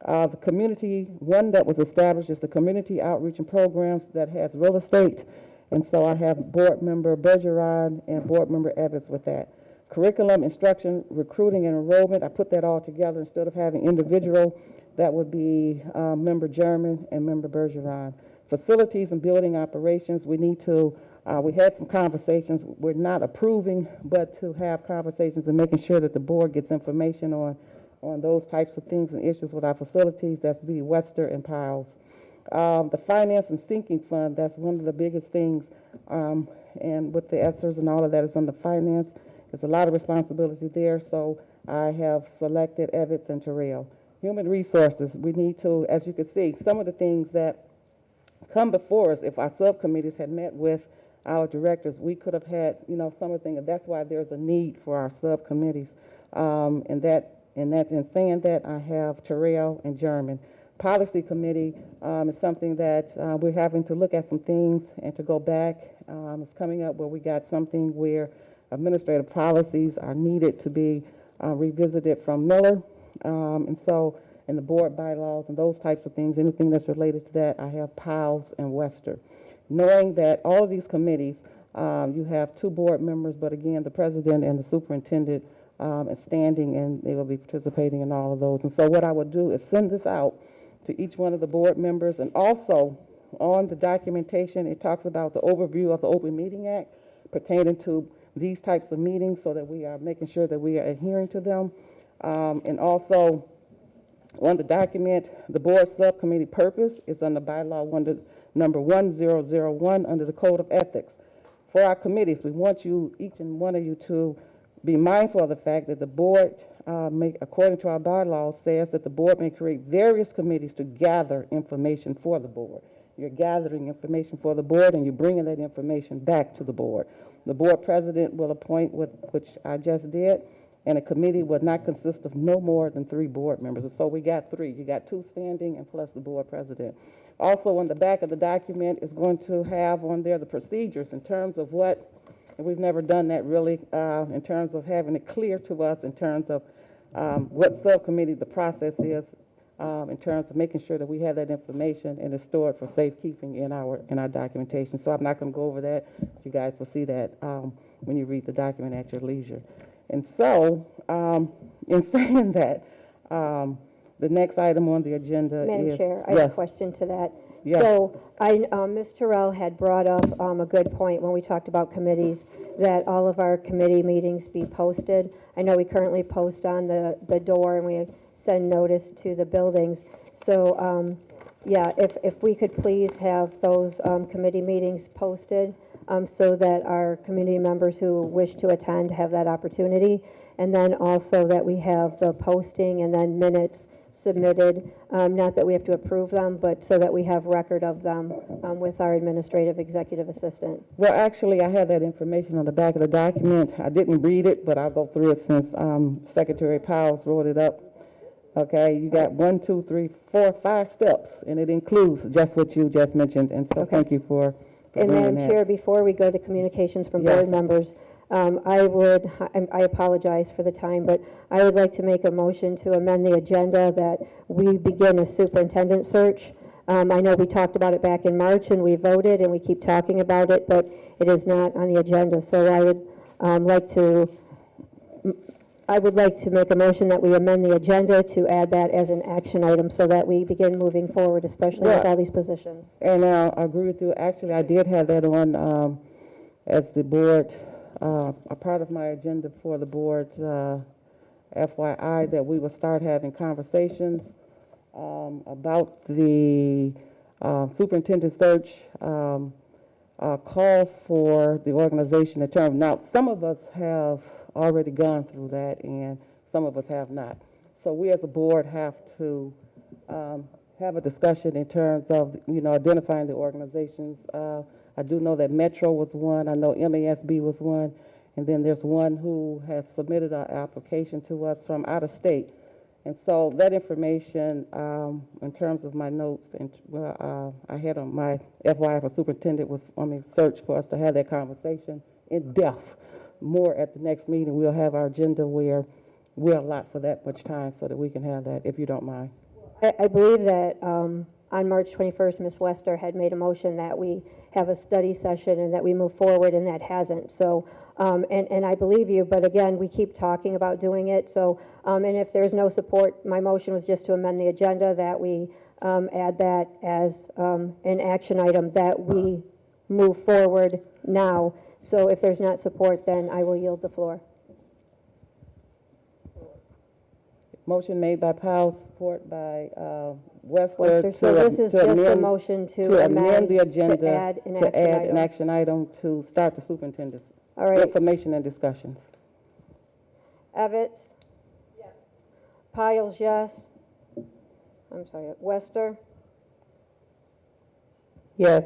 The community, one that was established is the Community Outreach and Programs that has real estate, and so I have board member Bergeron and board member Evans with that. Curriculum, instruction, recruiting, and enrollment, I put that all together instead of having individual. That would be member German and member Bergeron. Facilities and building operations, we need to, we had some conversations. We're not approving, but to have conversations and making sure that the board gets information on those types of things and issues with our facilities. That's be Wester and Powles. The finance and sinking fund, that's one of the biggest things. And with the ESSERs and all of that is on the finance. There's a lot of responsibility there, so I have selected Evans and Terrell. Human resources, we need to, as you can see, some of the things that come before us, if our subcommittees had met with our directors, we could have had, some of the things. That's why there's a need for our subcommittees. And that's in saying that, I have Terrell and German. Policy committee is something that we're having to look at some things and to go back. It's coming up where we got something where administrative policies are needed to be revisited from Miller. And so, in the board bylaws and those types of things, anything that's related to that, I have Powles and Wester. Knowing that all of these committees, you have 2 board members, but again, the president and the superintendent is standing, and they will be participating in all of those. And so what I would do is send this out to each one of the board members, and also on the documentation, it talks about the overview of the Open Meeting Act pertaining to these types of meetings, so that we are making sure that we are adhering to them. And also on the document, the board subcommittee purpose is on the bylaw number 1001 under the Code of Ethics. For our committees, we want you, each and one of you, to be mindful of the fact that the board, according to our bylaws, says that the board may create various committees to gather information for the board. You're gathering information for the board, and you're bringing that information back to the board. The board president will appoint, which I just did, and a committee will not consist of no more than 3 board members. And so we got 3. You got 2 standing and plus the board president. Also, on the back of the document is going to have on there the procedures in terms of what, and we've never done that really, in terms of having it clear to us in terms of what subcommittee the process is, in terms of making sure that we have that information and it's stored for safekeeping in our documentation. So I'm not going to go over that. You guys will see that when you read the document at your leisure. And so, in saying that, the next item on the agenda Madam is... Chair, I have a question to that. Yeah. So, Ms. Terrell had brought up a good point when we talked about committees, that all of our committee meetings be posted. I know we currently post on the door, and we send notice to the buildings. So, yeah, if we could please have those committee meetings posted, so that our community members who wish to attend have that opportunity. And then also that we have the posting and then minutes submitted, not that we have to approve them, but so that we have record of them with our administrative executive assistant. Well, actually, I have that information on the back of the document. I didn't read it, but I'll go through it since Secretary Powles wrote it up. Okay, you got 1, 2, 3, 4, 5 steps, and it includes just what you just mentioned. And so thank you for And bringing Madam that. Chair, before we go to communications from Yes. board members, I apologize for the time, but I would like to make a motion to amend the agenda that we begin a superintendent search. I know we talked about it back in March and we voted and we keep talking about it, but it is not on the agenda. So I would like to make a motion that we amend the agenda to add that as an action item so that we begin moving forward, especially with all these positions. And I agree with you. Actually, I did have that on as the board, a part of my agenda for the board FYI that we will start having conversations about the superintendent search, call for the organization to term. Now, some of us have already gone through that and some of us have not. So we as a board have to have a discussion in terms of, identifying the organizations. I do know that Metro was one, I know MASB was one, and then there's one who has submitted an application to us from out of state. And so that information, in terms of my notes, and I had on my FYI for superintendent search for us to have that conversation in depth. More at the next meeting, we'll have our agenda where we'll allot for that much time so that we can have that, if you don't mind. I believe that on March 21st, Ms. Wester had made a motion that we have a study session and that we move forward, and that hasn't. So, and I believe you, but again, we keep talking about doing it. So, and if there's no support, my motion was just to amend the agenda, that we add that as an action item, that we move forward now. So if there's not support, then I will yield the floor. Motion made by Powell, support by Wester. So this is just a motion to amend the agenda, to add an to action add an item. action item to start the superintendent's All right. information and discussions. Evans? Yes. Piles, yes. I'm sorry, Wester? Yes.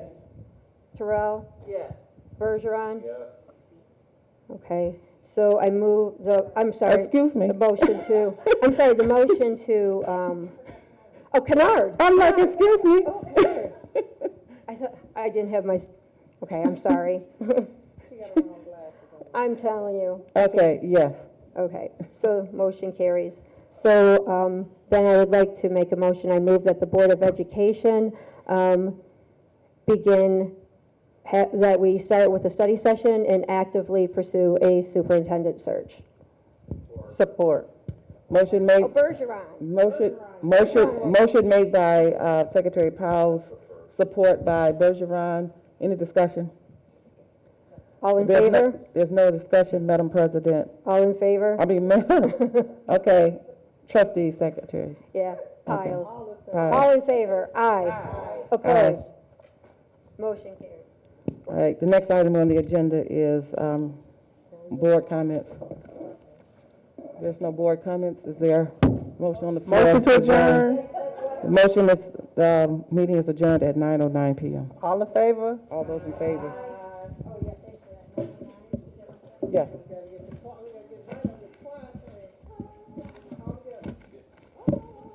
Terrell? Yes. Bergeron? Yes. Okay, so I move I'm sorry. Excuse me. The motion to, I'm sorry, the motion to, oh, Kennard. I'm like, excuse me. I thought, I didn't have my, okay, I'm sorry. I'm telling you. Okay, yes. Okay, so motion carries. So then I would like to make a motion. I move that the Board of Education that we start with a study session and actively pursue a superintendent search. Support. Motion made. Oh, Bergeron. Motion made by Secretary Powell's, support by Bergeron. Any discussion? All in favor? There's no discussion, Madam President. All in favor? Okay, trustee secretary. Yeah, Piles. Piles. All in favor? Aye. Opposed? Motion carries. All right, the next item on the agenda is board comments. There's no board comments. Is there motion on the floor? Motion to adjourn. The motion is, the meeting is adjourned at 9:09 p.m. All in favor? All those in favor? Yes.